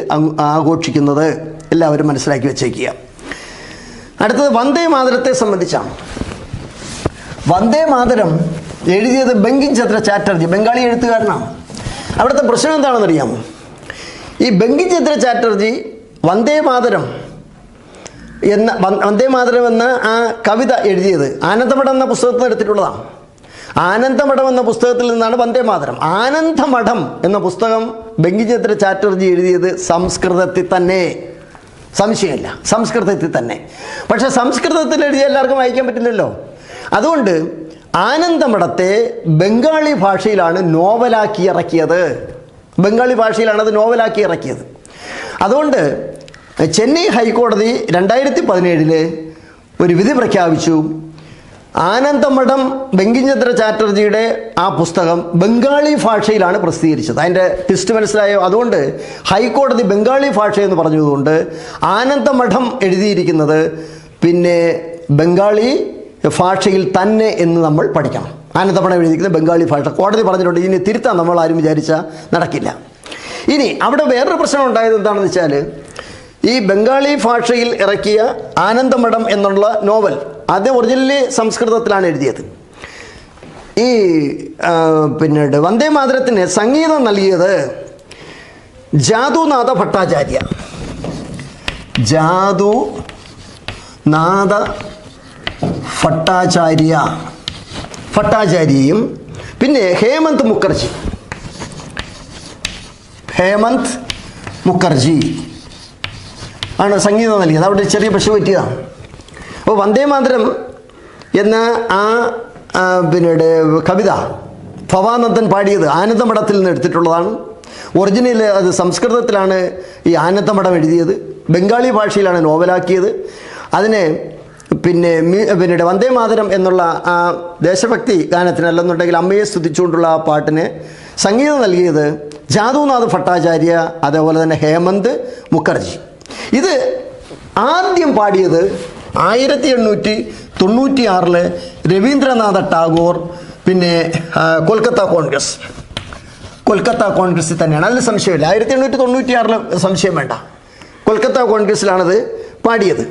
[SPEAKER 1] ആഘോഷിക്കുന്നത്. എല്ലാവരും മനസ്സിലാക്കി വെച്ചേക്കുക. അടുത്തത് വന്ദേ മാതരത്തെ സംബന്ധിച്ചാണ്. വന്ദേ മാതരം എഴുതിയത് ബങ്കിം ചന്ദ്ര ചാറ്റർജി, ബംഗാളി എഴുത്തുകാരനാണ്. അവിടുത്തെ പ്രശ്നം എന്താണെന്നറിയാമോ? ഈ ബങ്കിം ചന്ദ്ര ചാറ്റർജി വന്ദേ മാതരം എന്ന ആ കവിത എഴുതിയത് ആനന്ദമഠം എന്ന പുസ്തകത്തിൽ നിന്ന് എടുത്തിട്ടുള്ളതാണ്. ആനന്ദമഠം എന്ന പുസ്തകത്തിൽ നിന്നാണ് വന്ദേ മാതരം. ആനന്ദമഠം എന്ന പുസ്തകം ബങ്കിം ചന്ദ്ര ചാറ്റർജി എഴുതിയത് സംസ്കൃതത്തിൽ തന്നെ, സംശയമില്ല, സംസ്കൃതത്തിൽ തന്നെ. പക്ഷെ സംസ്കൃതത്തിൽ എഴുതിയ എല്ലാവർക്കും വായിക്കാൻ പറ്റില്ലല്ലോ. അതുകൊണ്ട് ആനന്ദമഠത്തെ ബംഗാളി ഭാഷയിലാണ് നോവലാക്കി ഇറക്കിയത്. ബംഗാളി ഭാഷയിലാണ് അത് നോവലാക്കി ഇറക്കിയത്. അതുകൊണ്ട് ചെന്നൈ ഹൈക്കോടതി 2017 ഒരു വിധി പ്രഖ്യാപിച്ചു. ആനന്ദമഠം ബങ്കിം ചന്ദ്ര ചാറ്റർജിയുടെ ആ പുസ്തകം ബംഗാളി ഭാഷയിലാണ് പ്രസിദ്ധീകരിച്ചത്. അതിൻ്റെ ട്വിസ്റ്റ് മനസ്സിലായോ? അതുകൊണ്ട് ഹൈക്കോടതി ബംഗാളി ഭാഷ എന്ന് പറഞ്ഞതുകൊണ്ട് ആനന്ദമഠം എഴുതിയിരിക്കുന്നത് പിന്നെ ബംഗാളി ഭാഷയിൽ തന്നെ എന്ന് നമ്മൾ പഠിക്കണം. ആനന്ദമഠം എഴുതിയിരിക്കുന്നത് ബംഗാളി ഭാഷ. കോടതി പറഞ്ഞിട്ടുണ്ട്. ഇനി തിരുത്താൻ നമ്മൾ ആരും വിചാരിച്ചാൽ നടക്കില്ല. ഇനി അവിടെ വേറൊരു പ്രശ്നം ഉണ്ടായത് എന്താണെന്ന് വെച്ചാൽ, ഈ ബംഗാളി ഭാഷയിൽ ഇറക്കിയ ആനന്ദമഠം എന്നുള്ള നോവൽ അത് ഒറിജിനലി സംസ്കൃതത്തിലാണ് എഴുതിയത്. ഈ പിന്നീട് വന്ദേ മാതരത്തിന് സംഗീതം നൽകിയത് ജാദുനാഥ ഭട്ടാചാര്യ. ജാദുനാഥ ഭട്ടാചാര്യയും പിന്നെ ഹേമന്ത് മുഖർജി. ഹേമന്ത് മുഖർജി ആണ് സംഗീതം നൽകിയത്. അവിടെ ചെറിയ പശു പറ്റിയതാണ്. അപ്പോൾ വന്ദേ മാതരം എന്ന പിന്നീട് കവിത ഭവാനന്ദൻ പാടിയത് ആനന്ദമഠത്തിൽ നിന്ന് എടുത്തിട്ടുള്ളതാണ്. ഒറിജിനൽ അത് സംസ്കൃതത്തിലാണ് ഈ ആനന്ദമഠം എഴുതിയത്, ബംഗാളി ഭാഷയിലാണ് നോവലാക്കിയത്. അതിനെ പിന്നീട് വന്ദേ മാതരം എന്നുള്ള ആ ദേശഭക്തി ഗാനത്തിന്, അല്ലെന്നുണ്ടെങ്കിൽ അമ്മയെ സ്തുതിച്ചുകൊണ്ടുള്ള ആ പാട്ടിന് സംഗീതം നൽകിയത് ജാദുനാഥ് ഭട്ടാചാര്യ, അതേപോലെ തന്നെ ഹേമന്ത് മുഖർജി. ഇത് ആദ്യം പാടിയത് 1896 രവീന്ദ്രനാഥ ടാഗോർ, പിന്നെ കൊൽക്കത്ത കോൺഗ്രസ്സിൽ തന്നെയാണ്. അതിൽ സംശയമില്ല. 1896 സംശയം വേണ്ട. കൊൽക്കത്ത കോൺഗ്രസ്സിലാണത് പാടിയത്.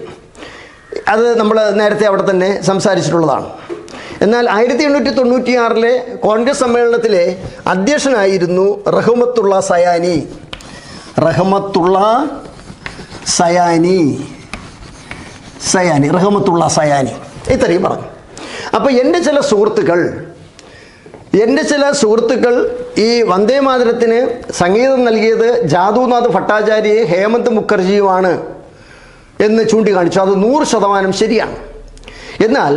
[SPEAKER 1] അത് നമ്മൾ നേരത്തെ അവിടെ തന്നെ സംസാരിച്ചിട്ടുള്ളതാണ്. എന്നാൽ 1896 കോൺഗ്രസ് സമ്മേളനത്തിലെ അധ്യക്ഷനായിരുന്നു റഹ്മത്തുള്ള സയാനി ഇത്രയും പറഞ്ഞു. അപ്പോൾ എൻ്റെ ചില സുഹൃത്തുക്കൾ ഈ വന്ദേ മാതരത്തിന് സംഗീതം നൽകിയത് ജാദുനാഥ് ഭട്ടാചാര്യയെ ഹേമന്ത് മുഖർജിയുമാണ് എന്ന് ചൂണ്ടിക്കാണിച്ചു. അത് 100% ശരിയാണ്. എന്നാൽ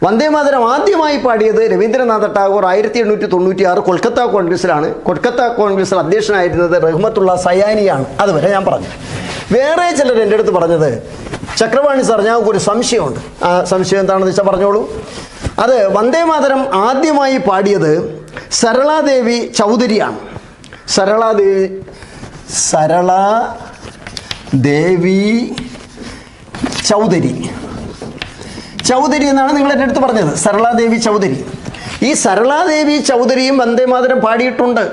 [SPEAKER 1] വന്ദേ മാതരം ആദ്യമായി പാടിയത് രവീന്ദ്രനാഥ ടാഗോർ 1896 കൊൽക്കത്ത കോൺഗ്രസ്സിലാണ്. കൊൽക്കത്ത കോൺഗ്രസ്സിൽ അധ്യക്ഷനായിരുന്നത് റഹ്മത്തുള്ള സയാനിയാണ്. അതുവരെ ഞാൻ പറഞ്ഞു. വേറെ ചിലർ എൻ്റെ അടുത്ത് പറഞ്ഞത്, ചക്രവാണി സാർ, ഞങ്ങൾക്കൊരു സംശയമുണ്ട്. ആ സംശയം എന്താണെന്ന് വെച്ചാൽ പറഞ്ഞോളൂ. അത് വന്ദേ മാതരം ആദ്യമായി പാടിയത് സരളാദേവി ചൗധരിയാണ്. സരളാദേവി ചൗധരി എന്നാണ് നിങ്ങൾ എൻ്റെ അടുത്ത് പറഞ്ഞത്. സരളാദേവി ചൗധരി. ഈ സരളാദേവി ചൗധരിയും വന്ദേ മാതരം പാടിയിട്ടുണ്ട്.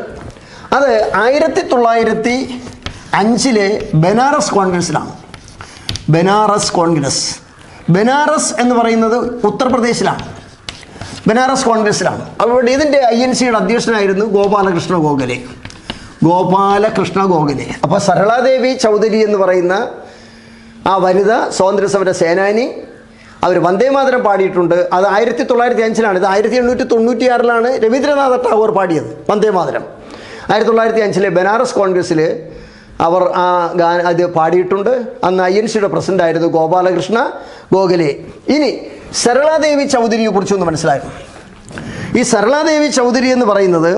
[SPEAKER 1] അത് 1905 ബനാറസ് കോൺഗ്രസ്സിലാണ്. ബനാറസ് എന്ന് പറയുന്നത് ഉത്തർപ്രദേശിലാണ്. ബനാറസ് കോൺഗ്രസ്സിലാണ്. അവിടെ ഇതിൻ്റെ INCയുടെ അധ്യക്ഷനായിരുന്നു ഗോപാലകൃഷ്ണ ഗോഖലെ. അപ്പോൾ സരളാദേവി ചൗധരി എന്ന് പറയുന്ന ആ വനിത സ്വാതന്ത്ര്യ സമര സേനാനി, അവർ വന്ദേ മാതരം പാടിയിട്ടുണ്ട്. അത് 1905 ഇത് 1896 രവീന്ദ്രനാഥ ടാഗോർ പാടിയത് വന്ദേ മാതരം. 1905 ബനാറസ് കോൺഗ്രസ്സിൽ അവർ അത് പാടിയിട്ടുണ്ട്. അന്ന് INCയുടെ പ്രസിഡന്റ് ആയിരുന്നു ഗോപാലകൃഷ്ണ ഗോഖലെ. ഇനി സരളാദേവി ചൗധരിയെ കുറിച്ചൊന്ന് മനസ്സിലാക്കും. ഈ സരളാദേവി ചൗധരി എന്ന് പറയുന്നത്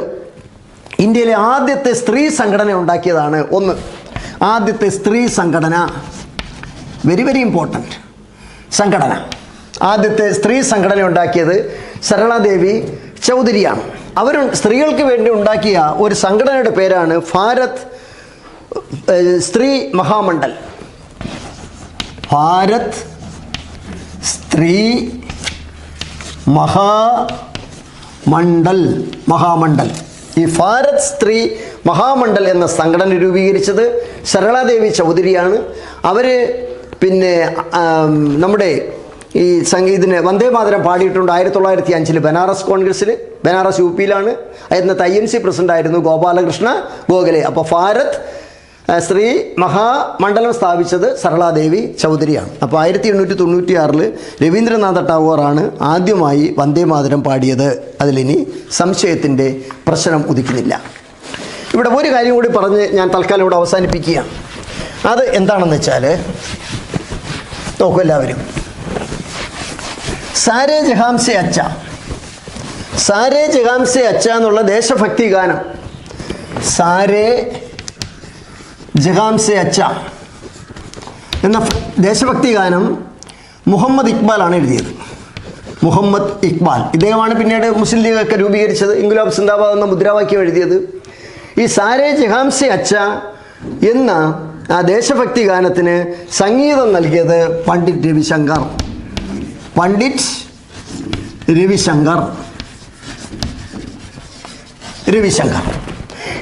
[SPEAKER 1] ഇന്ത്യയിലെ ആദ്യത്തെ സ്ത്രീ സംഘടന ഉണ്ടാക്കിയതാണ്. ആദ്യത്തെ സ്ത്രീ സംഘടന, വെരി വെരി ഇമ്പോർട്ടൻറ്റ് സംഘടന. ആദ്യത്തെ സ്ത്രീ സംഘടന ഉണ്ടാക്കിയത് സരളാദേവി ചൗധരിയാണ്. അവർ സ്ത്രീകൾക്ക് വേണ്ടി ഉണ്ടാക്കിയ ഒരു സംഘടനയുടെ പേരാണ് ഭാരത് സ്ത്രീ മഹാമണ്ഡൽ. ഭാരത് സ്ത്രീ മഹാമണ്ഡൽ. ഈ ഭാരത് സ്ത്രീ മഹാമണ്ഡൽ എന്ന സംഘടന രൂപീകരിച്ചത് സരളാദേവി ചൗധരിയാണ്. അവർ പിന്നെ നമ്മുടെ ഈ സംഗീതത്തിന് വന്ദേ മാതരം പാടിയിട്ടുണ്ട് 1905 ബനാറസ് കോൺഗ്രസ്സിൽ. ബനാറസ് UPയിലാണ്. അന്നത്തെ INC പ്രസിഡന്റ് ആയിരുന്നു ഗോപാലകൃഷ്ണ ഗോഖലെ. അപ്പോൾ ഭാരത് സ്ത്രീ മഹാമണ്ഡലം സ്ഥാപിച്ചത് സരളാദേവി ചൗധരിയാണ്. അപ്പോൾ 1896 രവീന്ദ്രനാഥ ടാഗോറാണ് ആദ്യമായി വന്ദേ മാതരം പാടിയത്. അതിലിനി സംശയത്തിൻ്റെ പ്രശ്നം ഉദിക്കുന്നില്ല. ഇവിടെ ഒരു കാര്യം കൂടി പറഞ്ഞ് ഞാൻ തൽക്കാലം ഇവിടെ അവസാനിപ്പിക്കുകയാണ്. അത് എന്താണെന്ന് വെച്ചാൽ, നോക്കൂ എല്ലാവരും, സാരേ ജഹാംസെ അച്ച എന്നുള്ള ദേശഭക്തി ഗാനം, സാരേ ജഹാംസെ അച്ച എന്ന ദേശഭക്തി ഗാനം മുഹമ്മദ് ഇക്ബാലാണ് എഴുതിയത്. ഇദ്ദേഹമാണ് പിന്നീട് മുസ്ലിം ലീഗൊക്കെ രൂപീകരിച്ചത്. ഇൻക്ലാബ് സിന്ദാബാദ് എന്ന മുദ്രാവാക്യം എഴുതിയത്. ഈ സാരേ ജഹാംസെ അച്ച എന്ന ആ ദേശഭക്തി ഗാനത്തിന് സംഗീതം നൽകിയത് പണ്ഡിറ്റ് രവിശങ്കർ.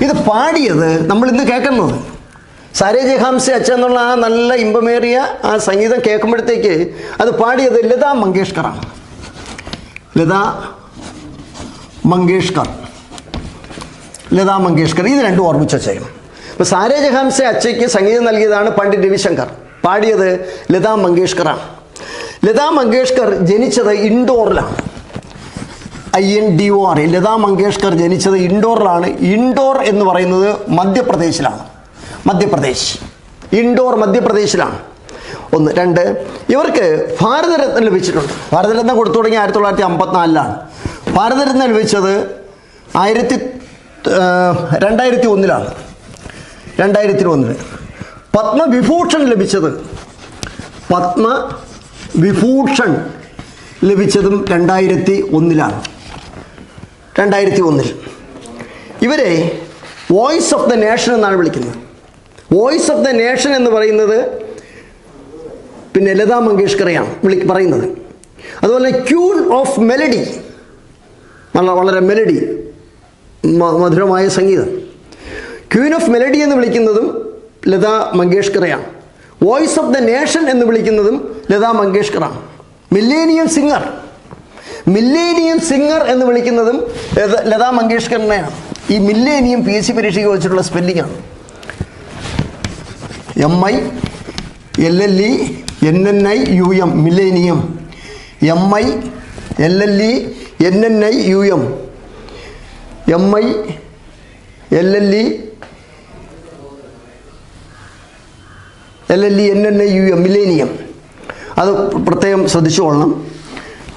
[SPEAKER 1] ഇത് പാടിയത് നമ്മളിന്ന് കേൾക്കുന്നത്, സാരേ ജഹാംസെ അച്ച എന്നുള്ള ആ നല്ല ഇമ്പമേറിയ ആ സംഗീതം കേൾക്കുമ്പോഴത്തേക്ക് അത് പാടിയത് ലതാ മങ്കേഷ്കർ. ഇത് രണ്ടും ഓർമ്മിച്ച ചെയ്യും. അപ്പോൾ സാരേ ജഹാംസെ അച്ചയ്ക്ക് സംഗീതം നൽകിയതാണ് പണ്ഡിറ്റ് രവിശങ്കർ. പാടിയത് ലതാ മങ്കേഷ്കറാണ്. ലതാ മങ്കേഷ്കർ ജനിച്ചത് ഇൻഡോറിലാണ്. INDOR. ലതാ മങ്കേഷ്കർ ജനിച്ചത് ഇൻഡോറിലാണ്. ഇൻഡോർ എന്ന് പറയുന്നത് മധ്യപ്രദേശിലാണ്. ഇൻഡോർ മധ്യപ്രദേശിലാണ്. 1. 2, ഇവർക്ക് ഭാരതരത്ന ലഭിച്ചിട്ടുണ്ട്. ഭാരതരത്ന കൊടുത്തു തുടങ്ങി 1954 ഭാരതരത്ന ലഭിച്ചത് 2001 2001. പത്മവിഭൂഷൺ ലഭിച്ചതും 2001. ഇവരെ വോയിസ് ഓഫ് ദ നേഷൻ എന്നാണ് വിളിക്കുന്നത്. വോയിസ് ഓഫ് ദ നേഷൻ എന്ന് പറയുന്നത് പിന്നെ ലതാ മങ്കേഷ്കറെയാണ് പറയുന്നത്. അതുപോലെ ക്യൂൻ ഓഫ് മെലഡി, വളരെ മെലഡി, മധുരമായ സംഗീതം. ക്യൂൻ ഓഫ് മെലഡി എന്ന് വിളിക്കുന്നതും ലതാ മങ്കേഷ്കറെയാണ്. വോയിസ് ഓഫ് ദ നേഷൻ എന്ന് വിളിക്കുന്നതും ലതാ മങ്കേഷ്കറാണ്. മില്ലേനിയം സിംഗർ എന്ന് വിളിക്കുന്നതും ലതാ മങ്കേഷ്കറിനെയാണ്. ഈ മില്ലേനിയം PSC പരീക്ഷയ്ക്ക് വെച്ചിട്ടുള്ള സ്പെല്ലിംഗ് ആണ്. MILLENNIUM millennium. MILLENNIUM millennium. അത് പ്രത്യേകം ശ്രദ്ധിച്ചുകൊള്ളണം.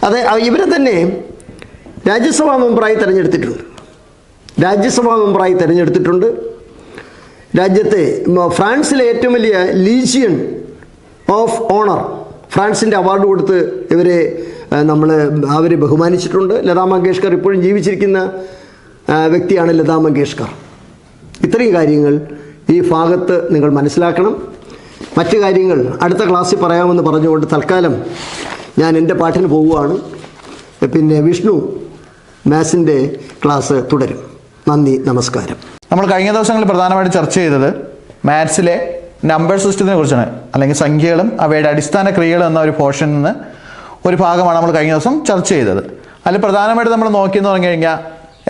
[SPEAKER 1] അത് ഇവരെ തന്നെ രാജ്യസഭാ മെമ്പറായി തിരഞ്ഞെടുത്തിട്ടുണ്ട്. രാജ്യത്തെ ഫ്രാൻസിലെ ഏറ്റവും വലിയ ലീജിയൻ ഓഫ് ഓണർ, ഫ്രാൻസിൻ്റെ അവാർഡ് കൊടുത്ത് അവരെ ബഹുമാനിച്ചിട്ടുണ്ട്. ലതാ മങ്കേഷ്കർ ഇപ്പോഴും ജീവിച്ചിരിക്കുന്ന വ്യക്തിയാണ് ലതാ മങ്കേഷ്കർ. ഇത്രയും കാര്യങ്ങൾ ഈ ഭാഗത്ത് നിങ്ങൾ മനസ്സിലാക്കണം. മറ്റു കാര്യങ്ങൾ അടുത്ത ക്ലാസ്സിൽ പറയാമെന്ന് പറഞ്ഞുകൊണ്ട് തൽക്കാലം ഞാൻ എൻ്റെ പാട്ടിന് പോവുകയാണ്. പിന്നെ വിഷ്ണു മാത്സിൻ്റെ ക്ലാസ് തുടരും. നന്ദി, നമസ്കാരം.
[SPEAKER 2] നമ്മൾ കഴിഞ്ഞ ദിവസങ്ങളിൽ പ്രധാനമായിട്ട് ചർച്ച ചെയ്തത് മാത്സിലെ നമ്പർ സിസ്റ്റത്തിനെ കുറിച്ചാണ്, അല്ലെങ്കിൽ സംഖ്യകളും അവയുടെ അടിസ്ഥാന ക്രിയകളും എന്ന ഒരു പോർഷനിൽ നിന്ന് ഒരു ഭാഗമാണ് നമ്മൾ കഴിഞ്ഞ ദിവസം ചർച്ച ചെയ്തത്. അതിൽ പ്രധാനമായിട്ട് നമ്മൾ നോക്കിയെന്ന് പറഞ്ഞു കഴിഞ്ഞാൽ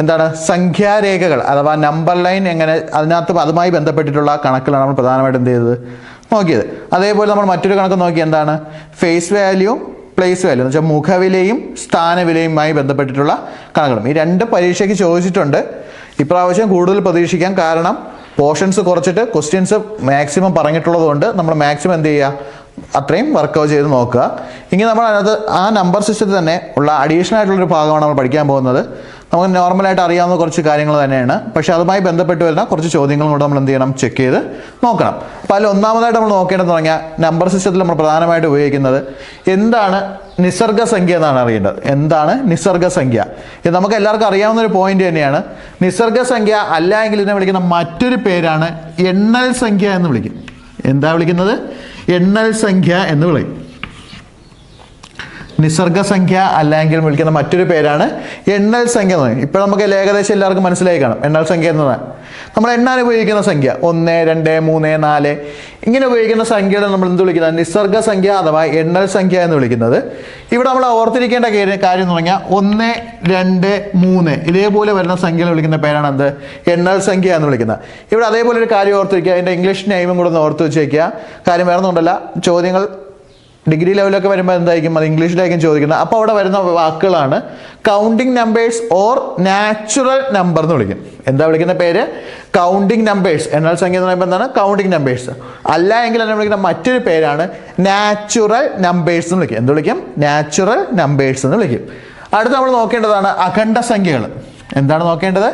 [SPEAKER 2] എന്താണ്, സംഖ്യാരേഖകൾ അഥവാ നമ്പർ ലൈൻ എങ്ങനെ, അതുമായി ബന്ധപ്പെട്ടിട്ടുള്ള കണക്കുകളാണ് നമ്മൾ പ്രധാനമായിട്ട് നോക്കിയത്. അതേപോലെ നമ്മൾ മറ്റൊരു കണക്ക് നോക്കി, എന്താണ്, ഫേസ് വാല്യൂ പ്ലേസ് വാല്യൂ എന്ന് വെച്ചാൽ മുഖവിലയും സ്ഥാനവിലയുമായി ബന്ധപ്പെട്ടിട്ടുള്ള കണക്കുകളും. ഈ 2 പരീക്ഷയ്ക്ക് ചോദിച്ചിട്ടുണ്ട്. ഇപ്രാവശ്യം കൂടുതൽ പ്രതീക്ഷിക്കാം. കാരണം പോർഷൻസ് കുറച്ചിട്ട് ക്വസ്റ്റ്യൻസ് മാക്സിമം പറഞ്ഞിട്ടുള്ളത് കൊണ്ട് നമ്മൾ മാക്സിമം എന്ത് ചെയ്യുക, അത്രയും വർക്കൗട്ട് ചെയ്ത് നോക്കുക. ഇങ്ങനെ നമ്മൾ അതിനകത്ത് ആ നമ്പർ സിസ്റ്റത്തിൽ തന്നെ ഉള്ള അഡീഷണൽ ആയിട്ടുള്ളൊരു ഭാഗമാണ് നമ്മൾ പഠിക്കാൻ പോകുന്നത്. നമുക്ക് നോർമലായിട്ട് അറിയാവുന്ന കുറച്ച് കാര്യങ്ങൾ തന്നെയാണ്, പക്ഷേ അതുമായി ബന്ധപ്പെട്ട് വരുന്ന കുറച്ച് ചോദ്യങ്ങളും കൂടെ നമ്മൾ എന്ത് ചെയ്യണം, ചെക്ക് ചെയ്ത് നോക്കണം. അപ്പോൾ അതിൽ ഒന്നാമതായിട്ട് നമ്മൾ നോക്കേണ്ടതെന്ന് പറഞ്ഞാൽ നമ്പർ സിസ്റ്റത്തിൽ നമ്മൾ പ്രധാനമായിട്ട് ഉപയോഗിക്കുന്നത് എന്താണ്, നിസർഗ സംഖ്യ എന്നാണ് അറിയേണ്ടത്. എന്താണ് നിസർഗ സംഖ്യ? ഇത് നമുക്ക് എല്ലാവർക്കും അറിയാവുന്ന ഒരു പോയിന്റ് തന്നെയാണ്. നിസർഗ സംഖ്യ അല്ല എങ്കിൽ ഇതിനെ വിളിക്കുന്ന മറ്റൊരു പേരാണ് എണ്ണൽ സംഖ്യ എന്ന് വിളിക്കും. എന്താ വിളിക്കുന്നത്? എണ്ണൽ സംഖ്യ എന്ന് വിളിക്കും. നിസർഗ സംഖ്യ അല്ലെങ്കിൽ വിളിക്കുന്ന മറ്റൊരു പേരാണ് എണ്ണൽ സംഖ്യ എന്ന് പറയും. ഇപ്പോൾ നമുക്ക് ഏകദേശം എല്ലാവർക്കും മനസ്സിലായി കാണും എണ്ണൽ സംഖ്യ എന്ന് പറഞ്ഞാൽ. നമ്മൾ എണ്ണാൻ ഉപയോഗിക്കുന്ന സംഖ്യ 1, 2, 3, 4 ഇങ്ങനെ ഉപയോഗിക്കുന്ന സംഖ്യകളെ നമ്മൾ എന്ത് വിളിക്കുന്നത്? നിസർഗ സംഖ്യ അഥവാ എണ്ണൽ സംഖ്യ എന്ന് വിളിക്കുന്നത്. ഇവിടെ നമ്മൾ ഓർത്തിരിക്കേണ്ട കാര്യം എന്ന് പറഞ്ഞാൽ 1, 2, 3 ഇതേപോലെ വരുന്ന സംഖ്യകൾ വിളിക്കുന്ന പേരാണ് എന്ത്? എണ്ണൽ സംഖ്യ എന്ന് വിളിക്കുന്നത്. ഇവിടെ അതേപോലെ ഒരു കാര്യം ഓർത്തിരിക്കുക, അതിൻ്റെ ഇംഗ്ലീഷ് നെയിമും കൂടെ ഒന്ന് ഓർത്ത് വെച്ചേക്കുക. കാര്യം വേറെ ഒന്നുമല്ല, ചോദ്യങ്ങൾ ഡിഗ്രി ലെവലൊക്കെ വരുമ്പോൾ എന്തായിരിക്കും, അത് ഇംഗ്ലീഷിലായിരിക്കും ചോദിക്കുന്നത്. അപ്പോൾ അവിടെ വരുന്ന വാക്കുകളാണ് counting numbers or natural number എന്ന് വിളിക്കും. എന്താ വിളിക്കുന്ന പേര്? Counting numbers. എണ്ണൽ സംഖ്യ എന്ന് പറയുമ്പോൾ എന്താണ്? Counting numbers. അല്ല എങ്കിൽ എന്നെ വിളിക്കുന്ന മറ്റൊരു പേരാണ് നാച്ചുറൽ നമ്പേഴ്സ് എന്ന് വിളിക്കും. എന്ത് വിളിക്കും? നാച്ചുറൽ നമ്പേഴ്സ് എന്ന് വിളിക്കും. അടുത്ത് നമ്മൾ നോക്കേണ്ടതാണ് അഖണ്ഡ സംഖ്യകൾ. എന്താണ് നോക്കേണ്ടത്?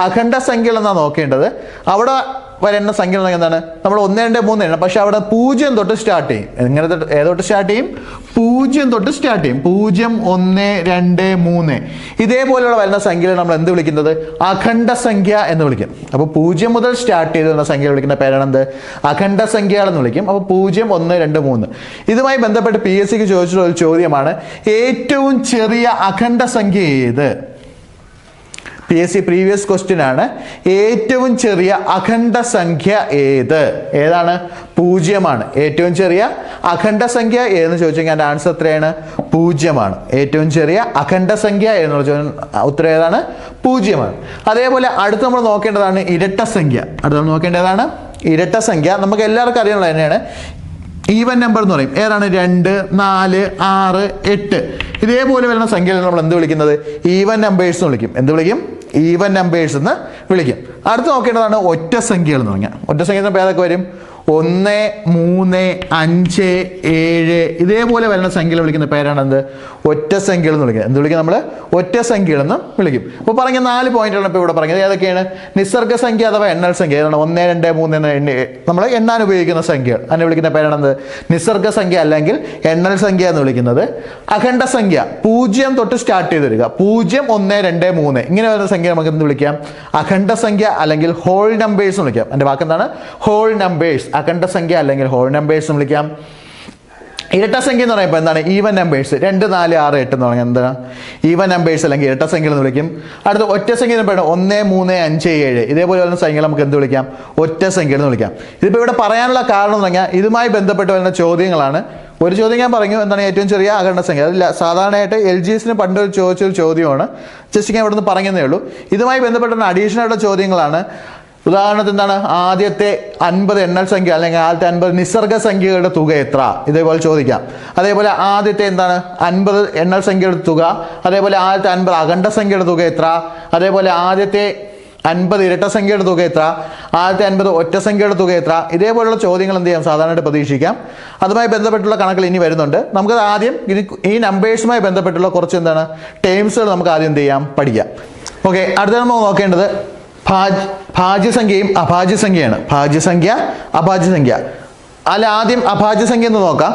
[SPEAKER 2] അഖണ്ഡ സംഖ്യകൾ എന്നാണ് നോക്കേണ്ടത്. അവിടെ വരുന്ന സംഖ്യ എന്താണ്? നമ്മൾ 1, 2, 3 എണ്ണം, പക്ഷെ അവിടെ 0 തൊട്ട് സ്റ്റാർട്ട് ചെയ്യും. എങ്ങനെ ഏതൊട്ട് സ്റ്റാർട്ട് ചെയ്യും? 0 തൊട്ട് സ്റ്റാർട്ട് ചെയ്യും. 0, 1, 2, 3 ഇതേപോലെയുള്ള വരുന്ന സംഖ്യകൾ നമ്മൾ എന്ത് വിളിക്കുന്നത്? അഖണ്ഡ സംഖ്യ എന്ന് വിളിക്കും. അപ്പോൾ 0 മുതൽ സ്റ്റാർട്ട് ചെയ്ത് വരുന്ന സംഖ്യ വിളിക്കുന്ന പേരാണ് എന്ത്? അഖണ്ഡ സംഖ്യകളെന്ന് വിളിക്കും. അപ്പോൾ 0, 1, 2, 3 ഇതുമായി ബന്ധപ്പെട്ട് PSCക്ക് ചോദിച്ചിട്ടുള്ള ഒരു ചോദ്യമാണ്, ഏറ്റവും ചെറിയ അഖണ്ഡ സംഖ്യ ഏത്? PSC പ്രീവിയസ് ക്വസ്റ്റ്യൻ ആണ്. ഏറ്റവും ചെറിയ അഖണ്ഡ സംഖ്യ ഏത്? ഏതാണ്? 0 ഏറ്റവും ചെറിയ അഖണ്ഡ സംഖ്യ ഏതെന്ന് ചോദിച്ചു കഴിഞ്ഞാൽ ആൻസർ എത്രയാണ്? 0 ഏറ്റവും ചെറിയ അഖണ്ഡ സംഖ്യ എന്നുള്ള ചോദ്യം ഉത്തരം ഏതാണ്? 0 അതേപോലെ അടുത്ത് നമ്മൾ നോക്കേണ്ടതാണ് ഇരട്ട സംഖ്യ. അടുത്ത് നമ്മൾ നോക്കേണ്ടതാണ് ഇരട്ട സംഖ്യ. നമുക്ക് എല്ലാവർക്കും അറിയാനുള്ള തന്നെയാണ് ഈവൻ നമ്പർ എന്ന് പറയും. ഏതാണ്? 2, 4, 6, 8 ഇതേപോലെ വരുന്ന സംഖ്യകൾ നമ്മൾ എന്ത് വിളിക്കുന്നത്? ഈവൻ നമ്പേഴ്സ് എന്ന് വിളിക്കും. എന്ത് വിളിക്കും? ഈവൻ നമ്പേഴ്സ് എന്ന് വിളിക്കും. അടുത്ത് നോക്കേണ്ടതാണ് ഒറ്റ സംഖ്യകൾ എന്ന് പറഞ്ഞാൽ. ഒറ്റ സംഖ്യ എന്ന് ഏതൊക്കെ വരും? 1, 3, 5, 7 ഇതേപോലെ വരുന്ന സംഖ്യകൾ വിളിക്കുന്ന പേരാണ് എന്ത്? ഒറ്റ സംഖ്യകൾ എന്ന് വിളിക്കുന്നത്. എന്ത് വിളിക്കും നമ്മൾ? ഒറ്റ സംഖ്യകൾ എന്ന് വിളിക്കും. അപ്പോൾ പറഞ്ഞ 4 പോയിന്റുകളാണ് ഇപ്പോൾ ഇവിടെ പറഞ്ഞത്. ഏതൊക്കെയാണ്? നിസ്സർഗ സംഖ്യ അഥവാ എണ്ണൽ സംഖ്യ. ഏതാണ്? 1, 2, 3 എന്ന നമ്മൾ എണ്ണാൻ ഉപയോഗിക്കുന്ന സംഖ്യകൾ അതിനെ വിളിക്കുന്ന പേരാണെന്ത്? നിസ്സർഗ സംഖ്യ അല്ലെങ്കിൽ എണ്ണൽ സംഖ്യ എന്ന് വിളിക്കുന്നത്. അഖണ്ഡ സംഖ്യ 0 തൊട്ട് സ്റ്റാർട്ട് ചെയ്ത് വരിക. 0, 1, 2, 3 ഇങ്ങനെ വരുന്ന സംഖ്യ നമുക്ക് എന്ത് വിളിക്കാം? അഖണ്ഡ സംഖ്യ അല്ലെങ്കിൽ ഹോൾ നമ്പേഴ്സ് എന്ന് വിളിക്കാം. എൻ്റെ വാക്കെന്താണ്? Whole numbers. അഖണ്ഡ സംഖ്യ അല്ലെങ്കിൽ ഹോൾ നമ്പേഴ്സ് എന്ന് വിളിക്കാം. ഇരട്ട സംഖ്യ എന്ന് പറയുമ്പോൾ എന്താണ്? Even numbers. 2, 4, 6, 8 എന്ന് പറഞ്ഞാൽ എന്താണ്? ഈവൻ നമ്പേഴ്സ് അല്ലെങ്കിൽ ഇരട്ട സംഖ്യ എന്ന് വിളിക്കും. അടുത്ത ഒറ്റ സംഖ്യ എന്ന് പറയുന്നത് 1, 3, 5, 7 ഇതേപോലെ വരുന്ന സംഖ്യകൾ നമുക്ക് എന്ത് വിളിക്കാം? ഒറ്റ സംഖ്യ എന്ന് വിളിക്കാം. ഇതിപ്പോൾ ഇവിടെ പറയാനുള്ള കാരണം എന്ന് പറഞ്ഞാൽ ഇതുമായി ബന്ധപ്പെട്ട് വരുന്ന ചോദ്യങ്ങളാണ്. ഒരു ചോദ്യം ഞാൻ പറഞ്ഞു, എന്താണ് ഏറ്റവും ചെറിയ അഖണ്ഡ സംഖ്യ. അതില്ല, സാധാരണയായിട്ട് LGSന് പണ്ട് ചോദിച്ചൊരു ചോദ്യമാണ്. ജസ്റ്റ് ഞാൻ ഇവിടെ നിന്ന് പറഞ്ഞതേ ഉള്ളൂ. ഇതുമായി ബന്ധപ്പെട്ട അഡീഷണൽ ആയിട്ടുള്ള ചോദ്യങ്ങളാണ്. ഉദാഹരണത്തിന് എന്താണ്? ആദ്യത്തെ 50 എണ്ണൽ സംഖ്യ അല്ലെങ്കിൽ ആദ്യത്തെ 50 നിസ്സർഗ സംഖ്യകളുടെ തുക എത്ര? ഇതേപോലെ ചോദിക്കാം. അതേപോലെ ആദ്യത്തെ എന്താണ്? 50 എണ്ണൽ സംഖ്യയുടെ തുക. അതേപോലെ ആദ്യത്തെ 50 അഖണ്ഡ സംഖ്യയുടെ തുക എത്ര? അതേപോലെ ആദ്യത്തെ 50 ഇരട്ട സംഖ്യയുടെ തുക എത്ര? ആദ്യത്തെ 50 ഒറ്റ സംഖ്യയുടെ തുക എത്ര? ഇതേപോലുള്ള ചോദ്യങ്ങൾ എന്ത് ചെയ്യാം? സാധാരണയായിട്ട് പ്രതീക്ഷിക്കാം. അതുമായി ബന്ധപ്പെട്ടുള്ള കണക്കുകൾ ഇനി വരുന്നുണ്ട്. നമുക്ക് ആദ്യം ഈ നമ്പേഴ്സുമായി ബന്ധപ്പെട്ടുള്ള കുറച്ച് എന്താണ് ടേംസുകൾ നമുക്ക് ആദ്യം എന്ത് ചെയ്യാം? പഠിക്കാം. ഓക്കെ, അടുത്ത നമ്മൾ നോക്കേണ്ടത് ഭാജ്യസംഖ്യയും അഭാജ്യസംഖ്യയാണ്. ഭാജ്യസംഖ്യ, അഭാജ്യസംഖ്യ. അല്ല, ആദ്യം അഭാജ്യസംഖ്യ എന്ന് നോക്കാം.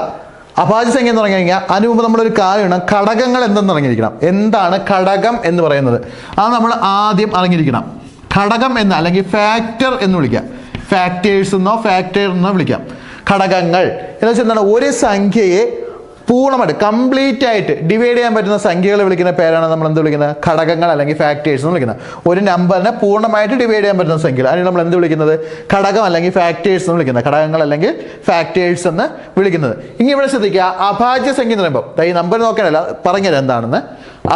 [SPEAKER 2] അഭാജ്യസംഖ്യ എന്ന് പറഞ്ഞു കഴിഞ്ഞാൽ അതിന് മുമ്പ് നമ്മളൊരു കാര്യമാണ്, ഘടകങ്ങൾ എന്തെന്ന് അറിഞ്ഞിരിക്കണം. എന്താണ് ഘടകം എന്ന് പറയുന്നത്? അത് നമ്മൾ ആദ്യം അറിഞ്ഞിരിക്കണം. ഘടകം എന്ന് അല്ലെങ്കിൽ ഫാക്ടർ എന്ന് വിളിക്കാം. ഫാക്ടേഴ്സ് എന്നോ ഫാക്ടർ എന്നോ വിളിക്കാം. ഘടകങ്ങൾ എന്ന് വെച്ചാൽ എന്താണ്? ഒരു സംഖ്യയെ പൂർണ്ണമായിട്ട് കംപ്ലീറ്റ് ആയിട്ട് ഡിവൈഡ് ചെയ്യാൻ പറ്റുന്ന സംഖ്യകൾ വിളിക്കുന്ന പേരാണ് നമ്മൾ എന്ത് വിളിക്കുന്നത്? ഘടകങ്ങൾ അല്ലെങ്കിൽ ഫാക്ടേഴ്സ് എന്ന് വിളിക്കുന്നത്. ഒരു നമ്പറിനെ പൂർണ്ണമായിട്ട് ഡിവൈഡ് ചെയ്യാൻ പറ്റുന്ന സംഖ്യകൾ അതിന് നമ്മൾ എന്ത് വിളിക്കുന്നത്? ഘടകം അല്ലെങ്കിൽ ഫാക്ടേഴ്സ് എന്ന് വിളിക്കുന്നത്. ഘടകങ്ങൾ അല്ലെങ്കിൽ ഫാക്ടേഴ്സ് എന്ന് വിളിക്കുന്നത്. ഇനി ഇവിടെ ശ്രദ്ധിക്കുക, അഭാജ്യ സംഖ്യ എന്ന് പറയുമ്പോൾ ഈ നമ്പർ നോക്കാനല്ല പറഞ്ഞത് എന്താണെന്ന്.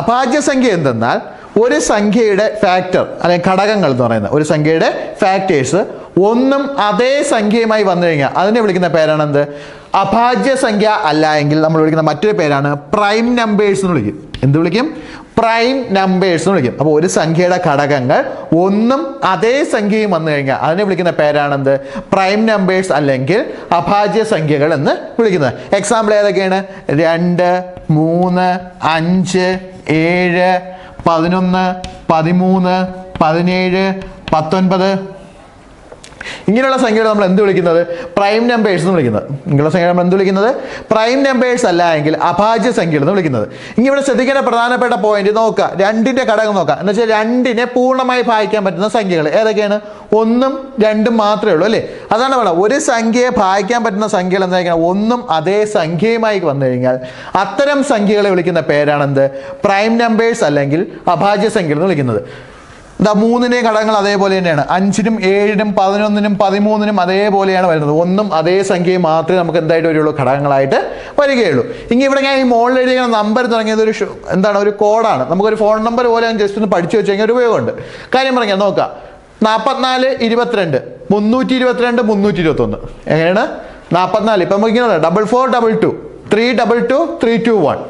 [SPEAKER 2] അഭാജ്യ സംഖ്യ എന്തെന്നാൽ ഒരു സംഖ്യയുടെ ഫാക്ടർ അല്ലെങ്കിൽ ഘടകങ്ങൾ എന്ന് പറയുന്നത് ഒരു സംഖ്യയുടെ ഫാക്ടേഴ്സ് ഒന്നും അതേ സംഖ്യയുമായി വന്നു കഴിഞ്ഞാൽ അതിനെ വിളിക്കുന്ന പേരാണ് എന്ത്? അഭാജ്യ സംഖ്യ. അല്ല എങ്കിൽ നമ്മൾ വിളിക്കുന്ന മറ്റൊരു പേരാണ് പ്രൈം നമ്പേഴ്സ് എന്ന് വിളിക്കും. എന്ത് വിളിക്കും? പ്രൈം നമ്പേഴ്സ് എന്ന് വിളിക്കും. അപ്പോൾ ഒരു സംഖ്യയുടെ ഘടകങ്ങൾ ഒന്നും അതേ സംഖ്യയും വന്നു കഴിഞ്ഞാൽ അതിനെ വിളിക്കുന്ന പേരാണെന്ത്? പ്രൈം നമ്പേഴ്സ് അല്ലെങ്കിൽ അഭാജ്യ സംഖ്യകൾ എന്ന് വിളിക്കുന്നത്. എക്സാമ്പിൾ ഏതൊക്കെയാണ്? 2, 3, 5, 7, 11, 13, 17, 19 ഇങ്ങനെയുള്ള സംഖ്യകൾ നമ്മൾ എന്ത് വിളിക്കുന്നത്? പ്രൈം നമ്പേഴ്സ് എന്ന് വിളിക്കുന്നത്. ഇങ്ങനെയുള്ള സംഖ്യകൾ നമ്മൾ എന്ത് വിളിക്കുന്നത്? പ്രൈം നമ്പേഴ്സ് അല്ല എങ്കിൽ അഭാജ്യ സംഖ്യകൾ എന്ന് വിളിക്കുന്നത്. ഇനി ഇവിടെ ശ്രദ്ധിക്കേണ്ട പ്രധാനപ്പെട്ട പോയിന്റ് നോക്കുക, 2ന്റെ ഘടകം നോക്കുക. എന്ന് വെച്ചാൽ 2നെ പൂർണ്ണമായി ഭാഗിക്കാൻ പറ്റുന്ന സംഖ്യകൾ ഏതൊക്കെയാണ്? 1ഉം 2ഉം മാത്രമേ ഉള്ളൂ അല്ലേ? അതാണ് പറയുന്നത്, ഒരു സംഖ്യയെ ഭാഗിക്കാൻ പറ്റുന്ന സംഖ്യകൾ എന്തായിരിക്കണം? 1ഉം അതേ സംഖ്യയുമായി വന്നു കഴിഞ്ഞാൽ അത്തരം സംഖ്യകളെ വിളിക്കുന്ന പേരാണെന്ത്? പ്രൈം നമ്പേഴ്സ് അല്ലെങ്കിൽ അഭാജ്യ സംഖ്യകൾ എന്ന് വിളിക്കുന്നത്. 3ന്റെ ഘടകങ്ങൾ അതേപോലെ തന്നെയാണ്. 5നും 7നും 11നും 13നും അതേപോലെയാണ് വരുന്നത്. 1ഉം അതേ സംഖ്യയും മാത്രമേ നമുക്ക് എന്തായിട്ട് വരുള്ളൂ? ഘടകങ്ങളായിട്ട് വരികയുള്ളൂ. ഇനി ഇവിടെ ഞാൻ ഈ മോളിൽ എഴുതിയ നമ്പർ തുടങ്ങിയത് ഒരു എന്താണ്? ഒരു കോഡാണ്. നമുക്കൊരു ഫോൺ നമ്പർ പോലെ ജസ്റ്റ് ഒന്ന് പഠിച്ചു വെച്ച് കഴിഞ്ഞാൽ ഒരു ഉപയോഗമുണ്ട്. കാര്യം പറഞ്ഞാൽ നോക്കാം, 44, 22, 322, 321 എങ്ങനെയാണ്? 44 ഇപ്പം നമുക്ക് ഇങ്ങനെ 4422, 322, 321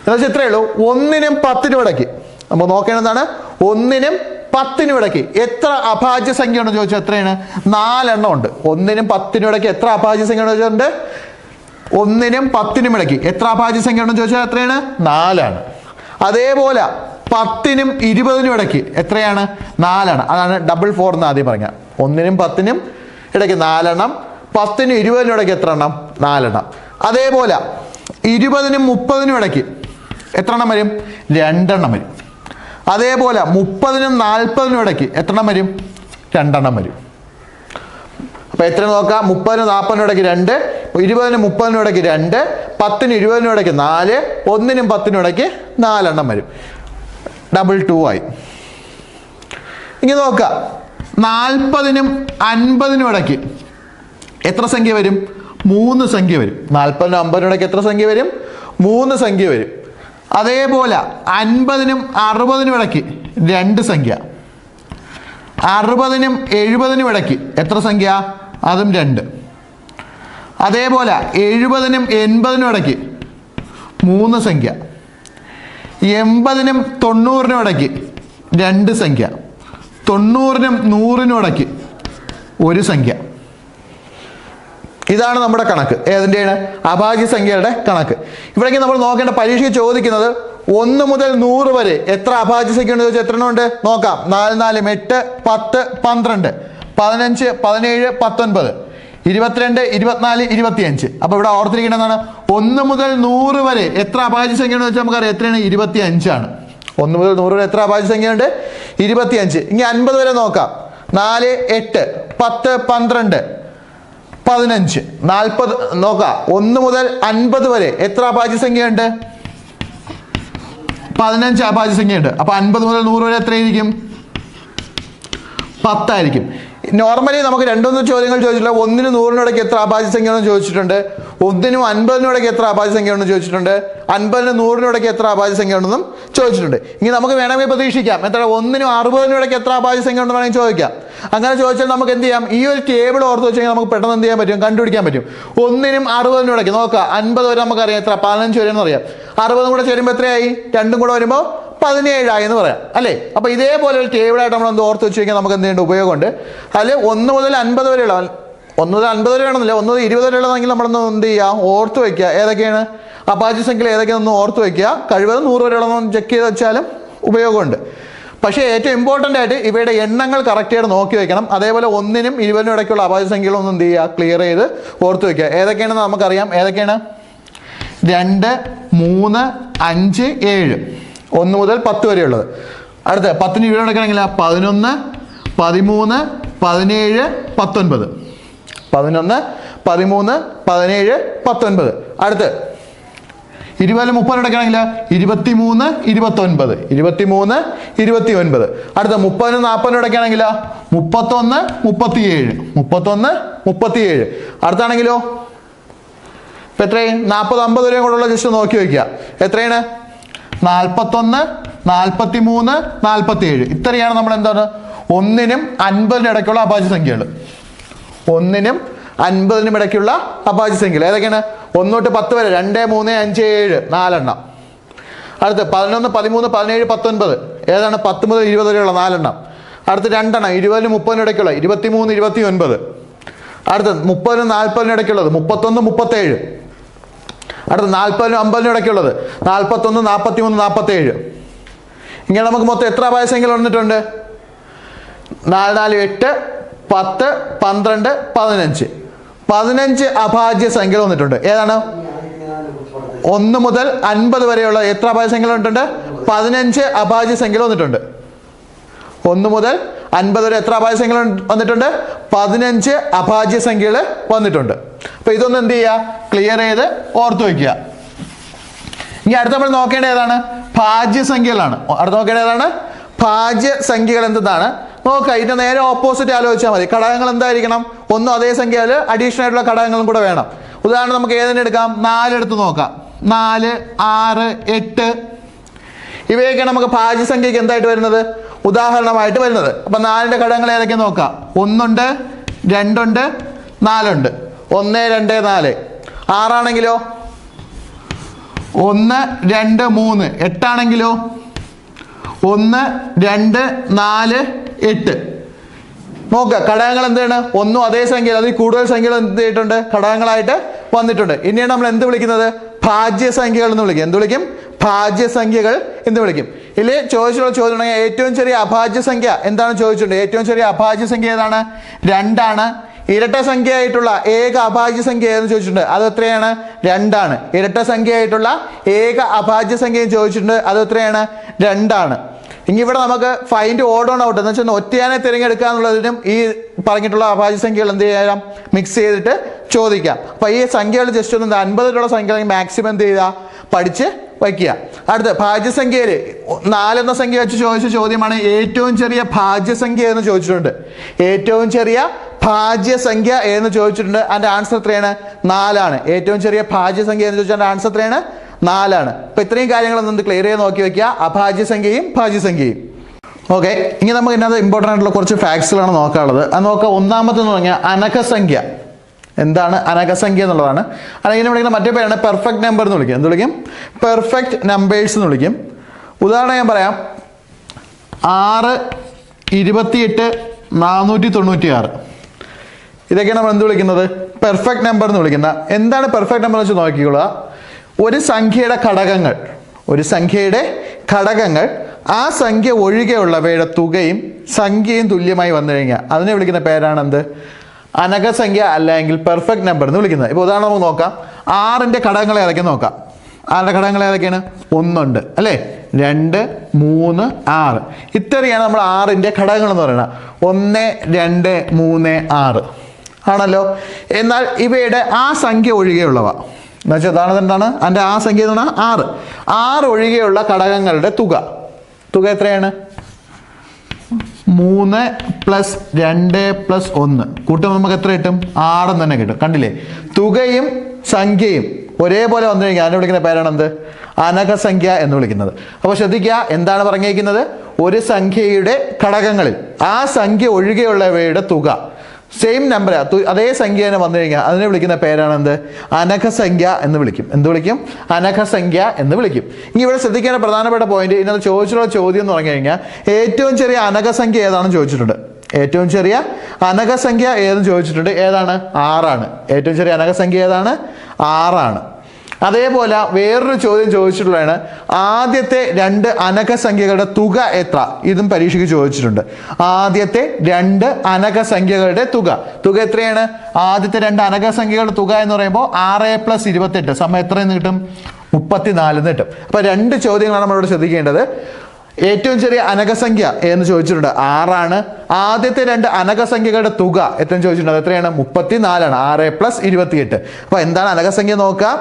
[SPEAKER 2] എന്ന് വെച്ചാൽ ഇത്രയേ ഉള്ളൂ. 1നും 10നും ഇടയ്ക്ക് നമ്മൾ നോക്കേണ്ടതാണ്. 1നും 10നും ഇടയ്ക്ക് എത്ര അഭാജ്യ സംഖ്യ ഉണ്ടെന്ന് ചോദിച്ചാൽ എത്രയാണ്? 4 എണ്ണം ഉണ്ട്. 1നും 10നും ഇടയ്ക്ക് എത്ര അഭാജ്യ സംഖ്യ ഉണ്ടെന്ന് ചോദിച്ചിട്ടുണ്ട്? 1നും 10നും ഇടയ്ക്ക് എത്ര അഭാജ്യ സംഖ്യ ഉണ്ടെന്ന് ചോദിച്ചാൽ എത്രയാണ്? 4 ആണ്. അതേപോലെ 10നും 20നും ഇടയ്ക്ക് എത്രയാണ്? 4 ആണ്. അതാണ് 4 എന്ന് ആദ്യം പറഞ്ഞ. 1നും 10നും ഇടയ്ക്ക് 4 എണ്ണം, 10നും 20നും ഇടയ്ക്ക് എത്ര എണ്ണം? 4 എണ്ണം. അതേപോലെ 20നും 30നും ഇടയ്ക്ക് എത്ര എണ്ണം വരും? 2 എണ്ണം വരും. അതേപോലെ 30നും 40നും ഇടയ്ക്ക് എത്ര എണ്ണം വരും? 2 എണ്ണം വരും. അപ്പോൾ എത്ര നോക്കാം? 30നും 40നും ഇടയ്ക്ക് 2, 20നും 30നും ഇടയ്ക്ക് 2, 10നും 20നും ഇടയ്ക്ക് 4, 1നും 10നും ഇടയ്ക്ക് 4 എണ്ണം വരും. 2 ആയി. ഇനി നോക്കാം, 40നും 50നും ഇടയ്ക്ക് എത്ര സംഖ്യ വരും? 3 സംഖ്യ വരും. 40നും 50നും ഇടയ്ക്ക് എത്ര സംഖ്യ വരും? 3 സംഖ്യ വരും. അതേപോലെ 50നും 60നും ഇടയ്ക്ക് 2 സംഖ്യ. 60നും 70നും ഇടയ്ക്ക് എത്ര സംഖ്യ? അതും 2. അതേപോലെ 70നും 80നും ഇടയ്ക്ക് 3 സംഖ്യ. 80നും 90നും ഇടയ്ക്ക് 2 സംഖ്യ, 90നും 100നും ഇടയ്ക്ക് 1 സംഖ്യ. ഇതാണ് നമ്മുടെ കണക്ക്. ഏതിൻ്റെയാണ്? അഭാജ്യ സംഖ്യയുടെ കണക്ക്. ഇവിടേക്ക് നമ്മൾ നോക്കേണ്ട, പരീക്ഷയ്ക്ക് ചോദിക്കുന്നത് 1 മുതൽ 100 വരെ എത്ര അഭാജ്യ സംഖ്യ ഉണ്ട് ചോദിച്ചാൽ എത്ര എണ്ണം ഉണ്ട് നോക്കാം. 4 4 8 10 12 15 17 19 22 24 25. അപ്പോൾ ഇവിടെ ഓർത്തിരിക്കേണ്ടതാണ് 1 മുതൽ 100 വരെ എത്ര അഭാജ്യ സംഖ്യ ഉണ്ടെന്ന് വെച്ചാൽ നമുക്കറിയാം എത്രയാണ്? 25 ആണ്. 1 മുതൽ 100 വരെ എത്ര അഭാജ്യ സംഖ്യ ഉണ്ട്? 25. ഇനി 50 വരെ നോക്കാം. 4 8 10 12 15 40 നോക്കാം. 1 മുതൽ 50 വരെ എത്ര അഭാജ്യ സംഖ്യയുണ്ട്? 15 അഭാജ്യ സംഖ്യയുണ്ട്. അപ്പൊ 50 മുതൽ 100 വരെ എത്രയായിരിക്കും? 10 ആയിരിക്കും. നോർമലി നമുക്ക് 2-3 ചോദ്യങ്ങൾ ചോദിച്ചിട്ടില്ല. 1-നും 100-നും ഇടയ്ക്ക് എത്ര അഭാജ്യ സംഖ്യയാണെന്ന് ചോദിച്ചിട്ടുണ്ട്. 1-നും 50-നും ഇടയ്ക്ക് എത്ര അഭാജ്യ സംഖ്യയാണെന്ന് ചോദിച്ചിട്ടുണ്ട്. 50-നും 100-നും ഇടയ്ക്ക് എത്ര അഭാജ്യ സംഖ്യയാണെന്നും ചോദിച്ചിട്ടുണ്ട്. ഇനി നമുക്ക് വേണമെങ്കിൽ പ്രതീക്ഷിക്കാം എത്ര 1-നും 60-നും ഇടയ്ക്ക് എത്ര അഭാജ്യ സംഖ്യ ഉണ്ടെന്ന് വേണമെങ്കിൽ ചോദിക്കാം. അങ്ങനെ ചോദിച്ചാൽ നമുക്ക് എന്ത് ചെയ്യാം? ഈ ഒരു ടേബിൾ ഓർത്ത് വെച്ച് കഴിഞ്ഞാൽ നമുക്ക് പെട്ടെന്ന് എന്ത് ചെയ്യാൻ പറ്റും? കണ്ടുപിടിക്കാൻ പറ്റും. 1-നും 60-നും ഇടയ്ക്ക് നോക്കാം. 50 വരെ നമുക്കറിയാം എത്ര? 15 വരെ എന്ന് അറിയാം. 60 കൂടെ ചേരുമ്പോൾ എത്രയായി? 2 കൂടെ വരുമ്പോൾ 17 ആയി എന്ന് പറയാം അല്ലേ? അപ്പോൾ ഇതേപോലെ ഒരു ടേബിളായിട്ട് നമ്മൾ എന്ത് ഓർത്ത് വെച്ച് കഴിഞ്ഞാൽ നമുക്ക് എന്ത് ചെയ്യേണ്ട ഉപയോഗമുണ്ട്. അതിൽ 1 മുതൽ 50 വരെയുള്ള 1 മുതൽ 50 വരെ വേണമെന്നില്ല, 1 മുതൽ 20 വരെ ഉള്ളതെങ്കിൽ നമ്മളൊന്ന് എന്ത് ചെയ്യുക? ഓർത്ത് വയ്ക്കുക. ഏതൊക്കെയാണ് അഭാജ്യ സംഖ്യകൾ ഏതൊക്കെയാണെന്ന് ഓർത്ത് വയ്ക്കുക. കഴിവതും 100 വരെയുള്ളതൊന്ന് ചെക്ക് ചെയ്ത് വെച്ചാലും ഉപയോഗമുണ്ട്. പക്ഷേ ഏറ്റവും ഇമ്പോർട്ടൻ്റ് ആയിട്ട് ഇവയുടെ എണ്ണങ്ങൾ കറക്റ്റായിട്ട് നോക്കി വയ്ക്കണം. അതേപോലെ 1-നും 20-നും ഇടയ്ക്കുള്ള അഭാജ്യ സംഖ്യകളൊന്നും എന്ത് ചെയ്യുക? ക്ലിയർ ചെയ്ത് ഓർത്ത് വയ്ക്കുക. ഏതൊക്കെയാണെന്ന് നമുക്കറിയാം. ഏതൊക്കെയാണ്? 2 3 5 7 1 മുതൽ 10 വരെയുള്ളത്. അടുത്ത 10-ന് 20 എടുക്കണമെങ്കിൽ 11 13 17 19 11 13 17 19. അടുത്ത് 20-ന് 30 എടുക്കണമെങ്കിൽ 23 29 23 29. അടുത്ത 30-ന് 40-ന് എടുക്കുകയാണെങ്കിൽ 31 37 31 37. അടുത്താണെങ്കിലോ ഇപ്പം എത്രയും 40 50 വരെയും കൂടെയുള്ള ജസ്റ്റ് നോക്കി വയ്ക്കുക. എത്രയാണ്? 41 43 47. ഇത്രയാണ് നമ്മൾ എന്താണ് 1-നും 50-നും ഇടയ്ക്കുള്ള അഭാജ്യ സംഖ്യകൾ. 1-നും 50-നും ഇടയ്ക്കുള്ള അഭാജ്യ സംഖ്യകൾ ഏതൊക്കെയാണ്? 1 തൊട്ട് 10 വരെ 2 3 5 7 4 അടുത്ത് 11 13 17 19. ഏതാണ്? 10 മുതൽ 20 വരെയുള്ള 4. അടുത്ത് 2 20-നും 30-നും ഇടയ്ക്കുള്ള 23 29. അടുത്ത് 30-നും 40-നും ഇടയ്ക്കുള്ളത് 31 37. അടുത്ത് 40-നും 50-നും ഇടയ്ക്കുള്ളത് 41 43 47. ഇങ്ങനെ നമുക്ക് മൊത്തം എത്ര അഭാജ്യ സംഖ്യകൾ വന്നിട്ടുണ്ട്? 4 4 8 10 12 15 15 അഭാജ്യ സംഖ്യകൾ വന്നിട്ടുണ്ട്. ഏതാണ്? 1 മുതൽ 50 വരെയുള്ള എത്ര അഭാജ്യ സംഖ്യകൾ വന്നിട്ടുണ്ട്? 15 അഭാജ്യ സംഖ്യകൾ വന്നിട്ടുണ്ട്. 1 മുതൽ 50 വരെ എത്ര അഭാജ്യ സംഖ്യകൾ വന്നിട്ടുണ്ട്? 15 അഭാജ്യ സംഖ്യകൾ വന്നിട്ടുണ്ട്. അപ്പോൾ ഇതൊന്ന് എന്ത് ചെയ്യുക? ക്ലിയർ ചെയ്ത് ഓർത്ത് വയ്ക്കുക. ഇനി അടുത്ത നമ്മൾ നോക്കേണ്ടത് ഏതാണ്? ഭാജ്യ സംഖ്യകളാണ്. അടുത്ത നോക്കേണ്ടത് ഏതാണ്? ഭാജ്യ സംഖ്യകൾ എന്താണ് നോക്കുക. ഇതിന്റെ നേരെ ഓപ്പോസിറ്റ് ആലോചിച്ചാൽ മതി. ഘടകങ്ങൾ എന്തായിരിക്കണം? ഒന്നും അതേ സംഖ്യയിൽ അഡീഷണൽ ആയിട്ടുള്ള ഘടകങ്ങളും കൂടെ വേണം. ഉദാഹരണം നമുക്ക് ഏതിനെ എടുക്കാം? 4 എടുത്ത് നോക്കാം. 4 6 8 ഇവയൊക്കെയാണ് നമുക്ക് ഭാജ്യ സംഖ്യയ്ക്ക് എന്തായിട്ട് വരുന്നത്? ഉദാഹരണമായിട്ട് വരുന്നത്. അപ്പം 4-ന്റെ ഘടകങ്ങൾ ഏതൊക്കെ നോക്കാം. 1 ഉണ്ട് 2 ഉണ്ട് 4 ഉണ്ട്. 1 2 4. 6 ആണെങ്കിലോ 1 2 3. 8 ആണെങ്കിലോ 1 2 4 8. നോക്കുക ഘടകങ്ങൾ എന്താണ്? ഒന്നും അതേ സംഖ്യയിൽ അതിൽ കൂടുതൽ സംഖ്യകൾ എന്ത് ചെയ്തിട്ടുണ്ട്? ഘടകങ്ങളായിട്ട് വന്നിട്ടുണ്ട്. ഇനിയാണ് നമ്മൾ എന്ത് വിളിക്കുന്നത്? ഭാജ്യ സംഖ്യകൾ എന്ന് വിളിക്കും. എന്ത് വിളിക്കും? ഭാജ്യ സംഖ്യകൾ എന്ന് വിളിക്കും. ഇതിൽ ചോദിച്ചിട്ടുള്ള ചോദ്യം ഉണ്ടെങ്കിൽ ഏറ്റവും ചെറിയ അഭാജ്യ സംഖ്യ എന്താണ് ചോദിച്ചിട്ടുണ്ട്? ഏറ്റവും ചെറിയ അഭാജ്യ സംഖ്യ ഏതാണ്? 2 ആണ്. ഇരട്ട സംഖ്യയായിട്ടുള്ള ഏക അഭാജ്യ സംഖ്യ ഏതെന്ന് ചോദിച്ചിട്ടുണ്ട്. അത് എത്രയാണ്? 2 ആണ്. ഇരട്ട സംഖ്യയായിട്ടുള്ള ഏക അഭാജ്യ സംഖ്യയും ചോദിച്ചിട്ടുണ്ട്. അത് എത്രയാണ്? 2 ആണ്. ഇനി ഇവിടെ നമുക്ക് ഫൈൻഡ് ഓഡ് ഓൺ ഔട്ട് എന്ന് വെച്ചാൽ ഒറ്റയാനെ തിരഞ്ഞെടുക്കുക എന്നുള്ളതിനും ഈ പറഞ്ഞിട്ടുള്ള അഭാജ്യ സംഖ്യകൾ എന്ത് ചെയ്യാം? മിക്സ് ചെയ്തിട്ട് ചോദിക്കാം. അപ്പോൾ ഈ സംഖ്യകൾ ജസ്റ്റ് ഒന്ന് 50-ലുള്ള സംഖ്യ മാക്സിമം എന്ത് ചെയ്യുക? പഠിച്ച് വയ്ക്കുക. അടുത്ത ഭാജ്യസംഖ്യയിൽ 4 എന്ന സംഖ്യ വെച്ച് ചോദിച്ച ചോദ്യമാണ് ഏറ്റവും ചെറിയ ഭാജ്യസംഖ്യ എന്ന് ചോദിച്ചിട്ടുണ്ട്. ഏറ്റവും ചെറിയ ഭാജ്യസംഖ്യ എന്ന് ചോദിച്ചിട്ടുണ്ട്. അതിൻ്റെ ആൻസർ എത്രയാണ്? 4 ആണ്. ഏറ്റവും ചെറിയ ഭാജ്യസംഖ്യ എന്ന് ചോദിച്ചാൽ ആൻസർ എത്രയാണ്? 4 ആണ്. അപ്പോൾ ഇത്രയും കാര്യങ്ങളൊന്നും ക്ലിയർ ചെയ്ത് നോക്കി വയ്ക്കുക. അഭാജ്യസംഖ്യയും ഭാജ്യസംഖ്യയും. ഓക്കെ, ഇനി നമുക്ക് ഇതിനകത്ത് ഇമ്പോർട്ടൻ്റ് ആയിട്ടുള്ള കുറച്ച് ഫാക്ട്സുകളാണ് നോക്കാനുള്ളത്. അത് നോക്കാം. ഒന്നാമത്തെന്ന് പറഞ്ഞാൽ അനകസംഖ്യ. എന്താണ് അനകസംഖ്യ എന്നുള്ളതാണ്. അല്ലെങ്കിൽ വിളിക്കുന്ന മറ്റേ പേരാണ് പെർഫെക്റ്റ് നമ്പർ എന്ന് വിളിക്കും. എന്ത് വിളിക്കും? പെർഫെക്റ്റ് നമ്പേഴ്സ് എന്ന് വിളിക്കും. ഉദാഹരണം ഞാൻ പറയാം. 6, 28, 496. ഇതൊക്കെയാണ് നമ്മൾ എന്ത് വിളിക്കുന്നത്? പെർഫെക്റ്റ് നമ്പർ എന്ന് വിളിക്കുന്ന. എന്താണ് പെർഫെക്റ്റ് നമ്പർ എന്ന് വെച്ച് നോക്കിക്കൊള്ളുക. ഒരു സംഖ്യയുടെ ഘടകങ്ങൾ ആ സംഖ്യ ഒഴികെയുള്ളവയുടെ തുകയും സംഖ്യയും തുല്യമായി വന്നു കഴിഞ്ഞാൽ അതിനെ വിളിക്കുന്ന പേരാണ് എന്ത്? അനഘസംഖ്യ അല്ലെങ്കിൽ പെർഫെക്റ്റ് നമ്പർ എന്ന് വിളിക്കുന്നത്. ഇപ്പോൾ ഉദാഹരണം നമുക്ക് നോക്കാം. 6ന്റെ ഘടകങ്ങൾ ഏതൊക്കെയെന്ന് നോക്കാം. 6ന്റെ ഘടകങ്ങൾ ഏതൊക്കെയാണ്? 1 ഉണ്ട് അല്ലേ, 2, 3, 6. ഇത്രയാണ് നമ്മൾ 6ന്റെ ഘടകങ്ങൾ എന്ന് പറയുന്നത്. 1, 2, 3, 6 ആണല്ലോ. എന്നാൽ ഇവയുടെ ആ സംഖ്യ ഒഴികെയുള്ളവ എന്ന് വെച്ചാൽ എന്താണ് അതിൻ്റെ ആ സംഖ്യ എന്ന് പറഞ്ഞാൽ 6 ഒഴികെയുള്ള ഘടകങ്ങളുടെ തുക എത്രയാണ്? 3 + 2 + 1 കൂട്ടുമ്പോൾ നമുക്ക് എത്ര കിട്ടും? 6 തന്നെ കിട്ടും. കണ്ടില്ലേ? തുകയും സംഖ്യയും ഒരേപോലെ വന്നു കഴിഞ്ഞാൽ അതിനെ വിളിക്കുന്ന പേരാണ് എന്ത്? അനഘസംഖ്യ എന്ന് വിളിക്കുന്നത്. അപ്പോൾ ശ്രദ്ധിക്കുക, എന്താണ് പറഞ്ഞിരിക്കുന്നത്? ഒരു സംഖ്യയുടെ ഘടകങ്ങളിൽ ആ സംഖ്യ ഒഴികെയുള്ളവയുടെ തുക സെയിം നമ്പർ, അതേ സംഖ്യ തന്നെ വന്നു കഴിഞ്ഞാൽ അതിനെ വിളിക്കുന്ന പേരാണ് എന്ത്? അനഘസംഖ്യ എന്ന് വിളിക്കും. എന്ത് വിളിക്കും? അനഘസംഖ്യ എന്ന് വിളിക്കും. ഇനി ഇവിടെ ശ്രദ്ധിക്കേണ്ട പ്രധാനപ്പെട്ട പോയിന്റ്, ഇതിനകത്ത് ചോദിച്ചിട്ടുള്ള ചോദ്യം എന്ന് പറഞ്ഞു കഴിഞ്ഞാൽ ഏറ്റവും ചെറിയ അനഘസംഖ്യ ഏതാണെന്ന് ചോദിച്ചിട്ടുണ്ട്. ഏറ്റവും ചെറിയ അനഘസംഖ്യ ഏതെന്ന് ചോദിച്ചിട്ടുണ്ട്. ഏതാണ്? 6 ആണ്. ഏറ്റവും ചെറിയ അനഘസംഖ്യ ഏതാണ്? 6 ആണ്. അതേപോലെ വേറൊരു ചോദ്യം ചോദിച്ചിട്ടുള്ളതാണ്, ആദ്യത്തെ 2 അനഘസംഖ്യകളുടെ തുക എത്ര? ഇതും പരീക്ഷയ്ക്ക് ചോദിച്ചിട്ടുണ്ട്. ആദ്യത്തെ 2 അനഘസംഖ്യകളുടെ തുക എത്രയാണ്? ആദ്യത്തെ 2 അനഘസംഖ്യകളുടെ തുക എന്ന് പറയുമ്പോൾ 6 + 28 സമയം എത്രയെന്ന് കിട്ടും? 34 എന്ന് കിട്ടും. അപ്പോൾ 2 ചോദ്യങ്ങളാണ് നമ്മളിവിടെ ശ്രദ്ധിക്കേണ്ടത്. ഏറ്റവും ചെറിയ അനഘസംഖ്യ എന്ന് ചോദിച്ചിട്ടുണ്ട്, 6 ആണ്. ആദ്യത്തെ 2 അനഘസംഖ്യകളുടെ തുക എത്രയെന്ന് ചോദിച്ചിട്ടുണ്ട്, എത്രയാണ്? 34 ആണ്. 6 + 28. അപ്പോൾ എന്താണ് അനഘസംഖ്യ നോക്കാം.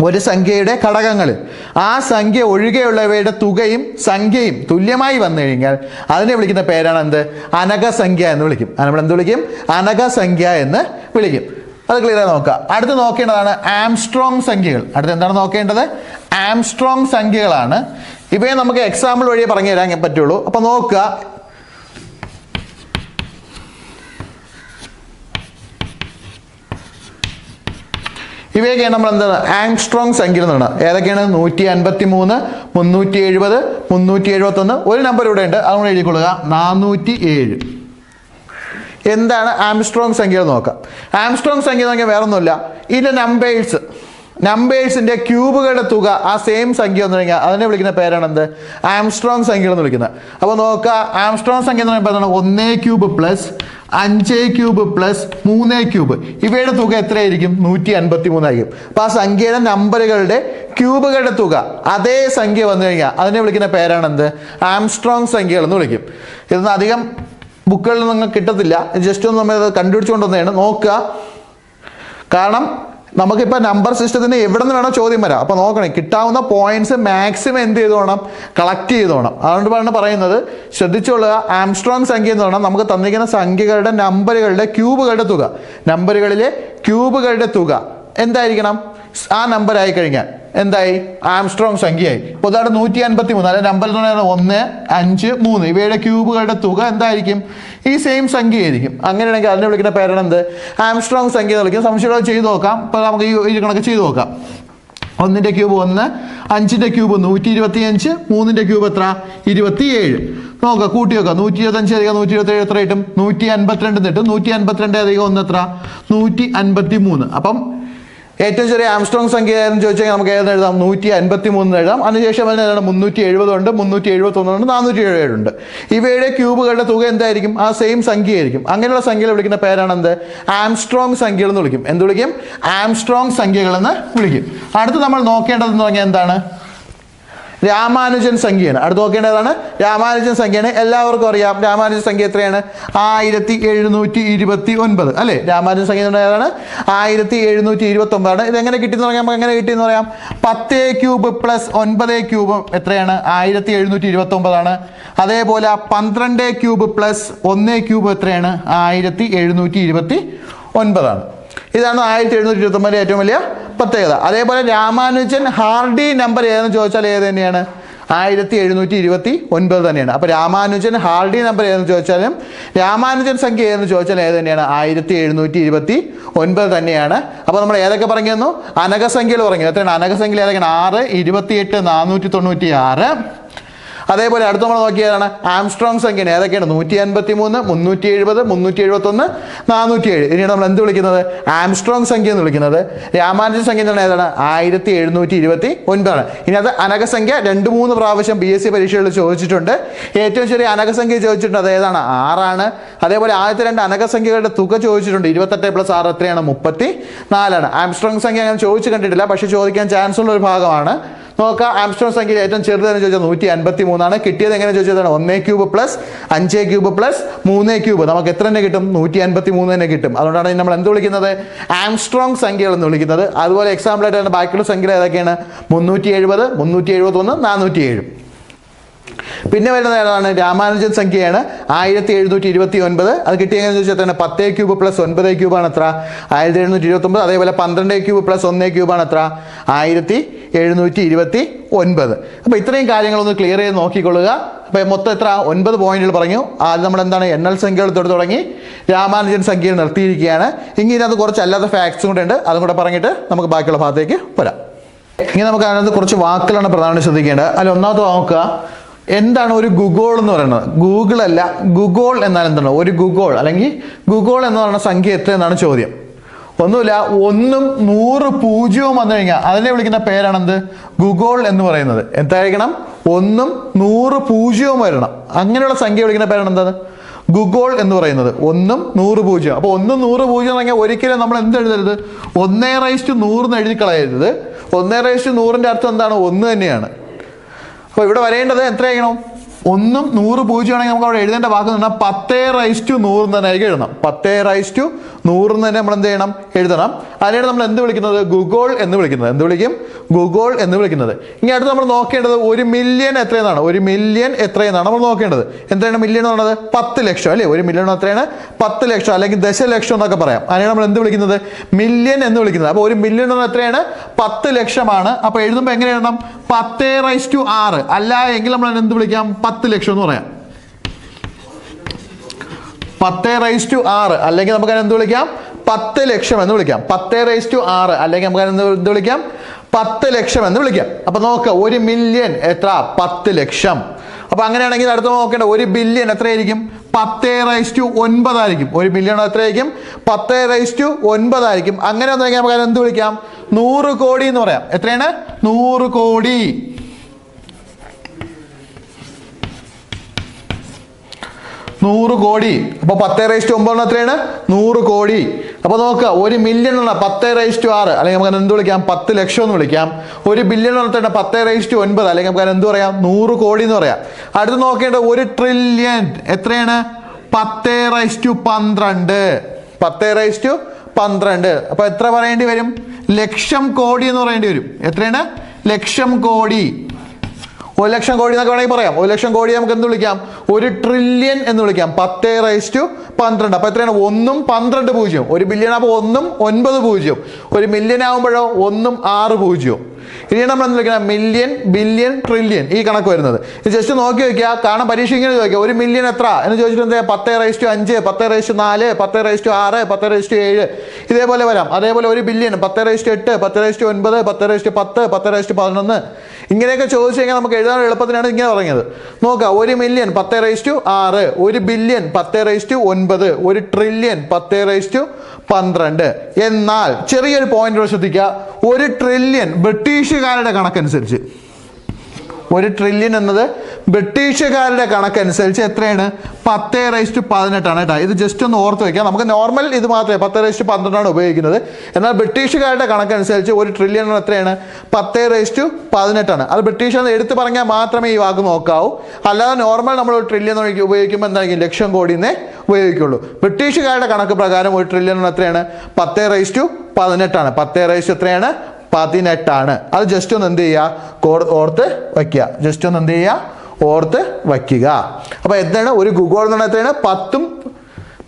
[SPEAKER 2] ഒരു സംഖ്യയുടെ ഘടകങ്ങളിൽ ആ സംഖ്യ ഒഴികെയുള്ളവയുടെ തുകയും സംഖ്യയും തുല്യമായി വന്നു കഴിഞ്ഞാൽ അതിനെ വിളിക്കുന്ന പേരാണ് എന്ത്? അനഘസംഖ്യ എന്ന് വിളിക്കും. നമ്മൾ എന്ത് വിളിക്കും? അനഘസംഖ്യ എന്ന് വിളിക്കും. അത് ക്ലിയർ ആയി നോക്കുക. അടുത്ത് നോക്കേണ്ടതാണ് ആംസ്ട്രോങ് സംഖ്യകൾ. അടുത്ത് എന്താണ് നോക്കേണ്ടത്? ആംസ്ട്രോങ് സംഖ്യകളാണ്. ഇവയെ നമുക്ക് എക്സാമ്പിൾ വഴി പറഞ്ഞു തരാൻ പറ്റുള്ളൂ. അപ്പോൾ നോക്കുക. ഇവയൊക്കെയാണ് നമ്മൾ എന്താണ് ആംസ്ട്രോങ് സംഖ്യ എന്ന് പറയുന്നത്. ഏതൊക്കെയാണ്? 153, 370, 371. ഒരു നമ്പർ ഇവിടെ ഉണ്ട്, അതുകൊണ്ട് എഴുതിക്കൊള്ളുക. 407. എന്താണ് ആംസ്ട്രോങ് സംഖ്യ നോക്കാം. ആംസ്ട്രോങ് സംഖ്യ നോക്കിയാൽ വേറെ ഒന്നുമില്ല. ഇതിൻ്റെ നമ്പേഴ്സിൻ്റെ ക്യൂബുകളുടെ തുക ആ സെയിം സംഖ്യ എന്ന് പറഞ്ഞാൽ അതിനെ വിളിക്കുന്ന പേരാണ് എന്ത്? ആംസ്ട്രോങ് സംഖ്യ എന്ന് വിളിക്കുന്നത്. അപ്പോൾ നോക്കുക, ആംസ്ട്രോങ് സംഖ്യ എന്ന് പറയുമ്പോൾ 1³ + 5³ + 3³ ഇവയുടെ തുക എത്രയായിരിക്കും? 153 ആയിരിക്കും. അപ്പോൾ ആ സംഖ്യയുടെ നമ്പറുകളുടെ ക്യൂബുകളുടെ തുക അതേ സംഖ്യ വന്നു കഴിഞ്ഞാൽ അതിനെ വിളിക്കുന്ന പേരാണ് എന്ത്? ആംസ്ട്രോങ് സംഖ്യകൾ എന്ന് വിളിക്കും. ഇതൊന്നും അധികം ബുക്കുകളിൽ നിങ്ങൾക്ക് കിട്ടത്തില്ല. ജസ്റ്റ് ഒന്ന് നമ്മൾ കണ്ടുപിടിച്ചുകൊണ്ട് വന്നതാണ്. നോക്കുക, കാരണം നമുക്കിപ്പോൾ നമ്പർ സിസ്റ്റത്തിന് എവിടെ നിന്ന് വേണോ ചോദ്യം വരാം. അപ്പോൾ നോക്കണേ, കിട്ടാവുന്ന പോയിന്റ്സ് മാക്സിമം എന്ത് ചെയ്തോണം? കളക്ട് ചെയ്തോണം. അതുകൊണ്ടാണ് പറയുന്നത്, ശ്രദ്ധിച്ചുകൊള്ളുക. ആംസ്ട്രോങ് സംഖ്യ എന്ന് പറഞ്ഞാൽ നമുക്ക് തന്നിരിക്കുന്ന സംഖ്യകളുടെ നമ്പറുകളുടെ ക്യൂബുകളുടെ തുക, നമ്പറുകളിലെ ക്യൂബുകളുടെ തുക എന്തായിരിക്കണം? ആ നമ്പർ ആയി കഴിഞ്ഞാൽ എന്തായി? ആംസ്ട്രോങ് സംഖ്യയായി. ഇപ്പോൾ ഉദാഹരണം 153, അല്ലെ നമ്പർ എന്ന് പറയുന്നത് 1, 5, 3 ഇവയുടെ ക്യൂബുകളുടെ തുക എന്തായിരിക്കും? ഈ സെയിം സംഖ്യ ആയിരിക്കും. അങ്ങനെയാണെങ്കിൽ അതിനെ വിളിക്കുന്ന പേരാണ് എന്ത്? ആംസ്ട്രോങ് സംഖ്യ എന്ന് വിളിക്കും. സംശയം ചെയ്ത് നോക്കാം. ഇപ്പോൾ നമുക്ക് ഈ കണക്ക് ചെയ്ത് നോക്കാം. 1ന്റെ ക്യൂബ് 1, 5ന്റെ ക്യൂബ് 125, 3ന്റെ ക്യൂബ് എത്ര? 27. നോക്കാം, കൂട്ടി നോക്കാം. 125 + 127 എത്ര കിട്ടും? 152 കിട്ടും. 152 + 1 എത്ര? 153. അപ്പം ഏറ്റവും ചെറിയ ആംസ്ട്രോങ് സംഖ്യ എന്ന് ചോദിച്ചാൽ നമുക്ക് ഏതെന്ന് എഴുതാം? 153 എഴുതാം. അതിനുശേഷം അതിന് 370 ഉണ്ട്, 371 ഉണ്ട്, 477 ഉണ്ട്. ഇവയുടെ ക്യൂബുകളുടെ തുക എന്തായിരിക്കും? ആ സെയിം സംഖ്യ ആയിരിക്കും. അങ്ങനെയുള്ള സംഖ്യകൾ വിളിക്കുന്ന പേരാണ് എന്ത്? ആംസ്ട്രോങ് സംഖ്യകൾ എന്ന് വിളിക്കും. എന്ത് വിളിക്കും? ആംസ്ട്രോങ് സംഖ്യകൾ എന്ന് വിളിക്കും. അടുത്ത് നമ്മൾ നോക്കേണ്ടതെന്ന് പറഞ്ഞാൽ എന്താണ്? രാമാനുജൻ സംഖ്യയാണ്. അടുത്ത് നോക്കേണ്ടതാണ് രാമാനുജൻ സംഖ്യയാണ്. എല്ലാവർക്കും അറിയാം രാമാനുജൻ സംഖ്യ എത്രയാണ്? 1729 അല്ലേ? രാമാനുജൻ സംഖ്യ ഏതാണ്? 1729 ആണ്. ഇതെങ്ങനെ കിട്ടിയെന്ന് പറയാം? നമുക്ക് എങ്ങനെ കിട്ടിയെന്ന് പറയാം? 10³ + 9³ എത്രയാണ്? 1729 ആണ്. അതേപോലെ 12³ + 1³ എത്രയാണ്? 1729 ആണ്. ഇതാണ് 1729 ഏറ്റവും വലിയ പ്രത്യേകത. അതേപോലെ രാമാനുജൻ ഹാർഡി നമ്പർ ഏതെന്ന് ചോദിച്ചാൽ ഏത് തന്നെയാണ്? 1729 തന്നെയാണ്. അപ്പോൾ രാമാനുജൻ ഹാർഡി നമ്പർ ഏതെന്ന് ചോദിച്ചാലും രാമാനുജൻ സംഖ്യ ഏതെന്ന് ചോദിച്ചാൽ ഏത് തന്നെയാണ്? 1729 തന്നെയാണ്. അപ്പോൾ നമ്മൾ ഏതൊക്കെ പറഞ്ഞു? അനഘസംഖ്യകൾ പറഞ്ഞു. എത്രയാണ് അനഘസംഖ്യ? ഏതൊക്കെയാണ്? 6, 28, 496, അതേപോലെ അടുത്ത നമ്മൾ നോക്കിയതാണ് ആംസ്ട്രോങ് സംഖ്യയാണ്. ഏതൊക്കെയാണ്? 153, 370, 371, 407. ഇതിനെയാണ് നമ്മൾ എന്ത് വിളിക്കുന്നത്? ആംസ്ട്രോങ് സംഖ്യ എന്ന് വിളിക്കുന്നത്. രാമാനുജൻ സംഖ്യ എന്ന് പറഞ്ഞാൽ ഏതാണ്? 1729. ഇനി അത് അനകസംഖ്യ 2-3 പ്രാവശ്യം PSC പരീക്ഷകളിൽ ചോദിച്ചിട്ടുണ്ട്. ഏറ്റവും ചെറിയ അനകസംഖ്യ ചോദിച്ചിട്ടുണ്ട്, അത് ഏതാണ്? 6 ആണ്. അതേപോലെ ആദ്യത്തെ 2 അനകസംഖ്യകളുടെ തുക ചോദിച്ചിട്ടുണ്ട്. 28 + 6 എത്രയാണ്? 34. ആംസ്ട്രോങ് സംഖ്യ ഞാൻ ചോദിച്ചു കണ്ടിട്ടില്ല, പക്ഷെ ചോദിക്കാൻ ചാൻസ് ഉള്ള ഒരു ഭാഗമാണ്. നോക്കാം, ആംസ്ട്രോങ് സംഖ്യയിൽ ഏറ്റവും ചെറുതെന്ന് ചോദിച്ചാൽ 153 കിട്ടിയത്. എങ്ങനെ ചോദിച്ചതാണ്? 1³ + 5³ + 3³ നമുക്ക് എത്ര തന്നെ കിട്ടും? 153 തന്നെ കിട്ടും. അതുകൊണ്ടാണ് നമ്മൾ എന്ത് വിളിക്കുന്നത്? ആംസ്ട്രോങ് സംഖ്യകൾ എന്ന് വിളിക്കുന്നത്. അതുപോലെ എക്സാമ്പിൾ ആയിട്ട് ബാക്കിയുള്ള സംഖ്യകൾ ഏതൊക്കെയാണ്? 370, 371, 407. പിന്നെ വരുന്നത് ഏതാണ്? രാമാനുജൻ സംഖ്യയാണ്. 1729. അത് കിട്ടിയെങ്ങനെ ചോദിച്ചാൽ തന്നെ 10³ + 9³ ആണ് എത്ര? 1729. അതേപോലെ 12³ + 1³ ആണ് എത്ര? 1729. അപ്പോൾ ഇത്രയും കാര്യങ്ങളൊന്ന് ക്ലിയർ ചെയ്ത് നോക്കിക്കൊള്ളുക. അപ്പോൾ മൊത്തം എത്ര? 9 പോയിന്റുകൾ പറഞ്ഞു. അത് നമ്മൾ എന്താണ്? എണ്ണൽ സംഖ്യകൾ തൊട്ട് തുടങ്ങി രാമാനുജൻ സംഖ്യയിൽ നിർത്തിയിരിക്കുകയാണ്. ഇങ്ങനെ അത് കുറച്ച് അല്ലാത്ത ഫാക്ട്സും കൂടെ ഉണ്ട്, അതും കൂടെ പറഞ്ഞിട്ട് നമുക്ക് ബാക്കിയുള്ള ഭാഗത്തേക്ക് വരാം. ഇനി നമുക്ക് അതിനകത്ത് കുറച്ച് വാക്കുകളാണ് പ്രധാനമായിട്ട് ശ്രദ്ധിക്കേണ്ടത്. അതിൽ ഒന്നാമത്തെ നോക്കുക, എന്താണ് ഒരു ഗുഗോൾ എന്ന് പറയുന്നത്? ഗൂഗിൾ അല്ല, ഗുഗോൾ എന്നാൽ എന്താണ്? ഒരു ഗുഗോൾ അല്ലെങ്കിൽ ഗുഗോൾ എന്ന് പറയുന്ന സംഖ്യ എത്ര എന്നാണ് ചോദ്യം. ഒന്നുമില്ല, 1ഉം 100 പൂജ്യവും വന്നു കഴിഞ്ഞാൽ അതിനെ വിളിക്കുന്ന പേരാണെന്ത്? ഗുഗോൾ എന്ന് പറയുന്നത്. എന്തായിരിക്കണം? 1ഉം 100 പൂജ്യവും വരണം. അങ്ങനെയുള്ള സംഖ്യ വിളിക്കുന്ന പേരാണ് എന്താണ്? ഗുഗോൾ എന്ന് പറയുന്നത്. 1ഉം 100 പൂജ്യം. അപ്പോൾ 1ഉം 100 പൂജ്യം എന്ന് പറഞ്ഞാൽ ഒരിക്കലും നമ്മൾ എന്ത് എഴുതരുത്? 1/100 എന്ന് എഴുതി കളയരുത്. 1/100ന്റെ അർത്ഥം എന്താണ്? 1 തന്നെയാണ്. അപ്പോൾ ഇവിടെ വരേണ്ടത് എത്രയായിരിക്കണം? 1ഉം 100 പൂജ്യം ആണെങ്കിൽ നമുക്ക് അവിടെ എഴുതേണ്ട വാക്ക് എന്ന് പറഞ്ഞാൽ 10/100 എന്ന് തന്നെ ആയിരിക്കും എഴുതണം. 10/100 എന്ന് തന്നെ നമ്മൾ എന്ത് ചെയ്യണം? എഴുതണം. അതിനാണ് നമ്മൾ എന്ത് വിളിക്കുന്നത്? ഗുഗോൾ എന്ന് വിളിക്കുന്നത്. എന്ത് വിളിക്കും? ഗുഗോൾ എന്ന് വിളിക്കുന്നത്. ഇനി അടുത്ത് നമ്മൾ നോക്കേണ്ടത് 1 മില്യൺ എത്രയെന്നാണ്. 1 മില്യൺ എത്രയെന്നാണ് നമ്മൾ നോക്കേണ്ടത്. എന്താണ് മില്യൺ എന്ന് പറയുന്നത്? 10 ലക്ഷം അല്ലേ? 1 മില്യൺ എത്രയാണ്? 10 ലക്ഷം അല്ലെങ്കിൽ ദശലക്ഷം എന്നൊക്കെ പറയാം. അതിനാണ് നമ്മൾ എന്ത് വിളിക്കുന്നത്? മില്യൺ എന്ന് വിളിക്കുന്നത്. അപ്പോൾ 1 മില്യൺ എന്ന് എത്രയാണ്? 10 ലക്ഷമാണ്. അപ്പോൾ എഴുതുമ്പോൾ എങ്ങനെ എഴുതണം? 10/6. അല്ല എങ്കിൽ നമ്മൾ എന്ത് വിളിക്കാം? 10 ലക്ഷം എന്ന് പറയാം. 10/6 അല്ലെങ്കിൽ നമുക്ക് എന്ത് വിളിക്കാം? 10 ലക്ഷം എന്ന് വിളിക്കാം. 10/6 അല്ലെങ്കിൽ നമുക്ക് എന്ത് വിളിക്കാം? 10 ലക്ഷം എന്ന് വിളിക്കാം. അപ്പൊ നോക്കുക, 1 മില്യൺ എത്ര? 10 ലക്ഷം. അപ്പൊ അങ്ങനെയാണെങ്കിൽ അടുത്ത നോക്കേണ്ട 1 ബില്യൺ എത്രയായിരിക്കും? 10/9 ആയിരിക്കും. 1 ബില്യൺ എത്രയായിരിക്കും? 10/9 ആയിരിക്കും. അങ്ങനെ വന്നു കഴിഞ്ഞാൽ നമുക്ക് എന്ത് വിളിക്കാം? 100 കോടി എന്ന് പറയാം. എത്രയാണ്? 100 കോടി. 100 കോടി. അപ്പൊ 10/9 എത്രയാണ്? 100 കോടി. അപ്പൊ നോക്കുക, 1 മില്യൺ എന്ന 10/6 അല്ലെങ്കിൽ നമുക്ക് എന്ത് വിളിക്കാം? 10 ലക്ഷം എന്ന് വിളിക്കാം. 1 ബില്യൺ എന്ന 10/9 അല്ലെങ്കിൽ നമുക്ക് എന്ത് പറയാം? 100 കോടി എന്ന് പറയാം. അടുത്ത് നോക്കേണ്ടത് 1 ട്രില്യൺ എത്രയാണ്? 10/12. 10/12. അപ്പൊ എത്ര പറയേണ്ടി വരും? ലക്ഷം കോടി എന്ന് പറയേണ്ടി വരും. എത്രയാണ്? ലക്ഷം കോടി. 1 ലക്ഷം കോടി എന്നൊക്കെ വേണമെങ്കിൽ പറയാം. 1 ലക്ഷം കോടി നമുക്ക് എന്ത് വിളിക്കാം? 1 ട്രില്യൺ എന്ന് വിളിക്കാം. 10/12. അപ്പൊ എത്രയാണ്? 1ഉം 12 പൂജ്യം. 1 ബില്യൺ ആകുമ്പോൾ 1ഉം 9 പൂജ്യം. 1 മില്യൺ ആകുമ്പോഴോ 1ഉം 6 പൂജ്യവും. ഇനിയാണ് നമ്മൾ എന്ത് വിളിക്കണം? മില്യൺ, ബില്യൺ, ട്രില്യൺ ഈ കണക്ക് വരുന്നത്. ഇത് ജസ്റ്റ് നോക്കി വെക്കുക. കാരണം പരീക്ഷ ഇങ്ങനെ ചോദിക്കുക, 1 മില്യൺ എത്ര എന്ന് ചോദിച്ചിട്ട് എന്താ? 10/5, 10/4, 10/6, 10/7 ഇതേപോലെ വരാം. അതേപോലെ 1 ബില്യൺ 10/8, 10/9, 10/10, 10/11 ഇങ്ങനെയൊക്കെ ചോദിച്ചു കഴിഞ്ഞാൽ നമുക്ക് എഴുതാൻ എളുപ്പത്തിനാണ് ഇങ്ങനെ പറഞ്ഞത്. നോക്കുക, 1 മില്യൺ 10/6, 1 ബില്യൺ 10/9, 1 ട്രില്യൺ 10/12. എന്നാൽ ചെറിയൊരു പോയിന്റ് ശ്രദ്ധിക്കുക, 1 ട്രില്യൺ ബ്രിട്ടീഷുകാരുടെ കണക്കനുസരിച്ച്, 1 ട്രില്യൺ എന്നത് ബ്രിട്ടീഷുകാരുടെ കണക്കനുസരിച്ച് എത്രയാണ്? 10/18 ആണ് കേട്ടോ. ഇത് ജസ്റ്റ് ഒന്ന് ഓർത്ത് വയ്ക്കാം. നമുക്ക് നോർമൽ ഇത് മാത്രമേ 10/12 ഉപയോഗിക്കുന്നത്. എന്നാൽ ബ്രിട്ടീഷുകാരുടെ കണക്കനുസരിച്ച് 1 ട്രില്യൺ എത്രയാണ്? 10/18 ആണ്. അത് ബ്രിട്ടീഷ് എന്ന് എടുത്ത് പറഞ്ഞാൽ മാത്രമേ ഈ വാക്ക് നോക്കാവൂ. അല്ലാതെ നോർമൽ നമ്മൾ 1 ട്രില്യൺ ഉപയോഗിക്കുമ്പോൾ എന്തായിരിക്കും? ലക്ഷം കോടിന്നേ ഉപയോഗിക്കുള്ളൂ. ബ്രിട്ടീഷുകാരുടെ കണക്ക് പ്രകാരം 1 ട്രില്യൺ എത്രയാണ്? 10/18 ആണ്. 10 എത്രയാണ്? 18 ആണ്. അത് ജസ്റ്റ് ഒന്ന് എന്ത് ചെയ്യുക? ഓർത്ത് വയ്ക്കുക. ജസ്റ്റ് ഒന്ന് എന്ത് ചെയ്യുക? ഓർത്ത് വയ്ക്കുക. അപ്പൊ എന്താണ് ഒരു ഗുഗോൾ എന്ന് പറഞ്ഞാൽ എത്രയാണ്?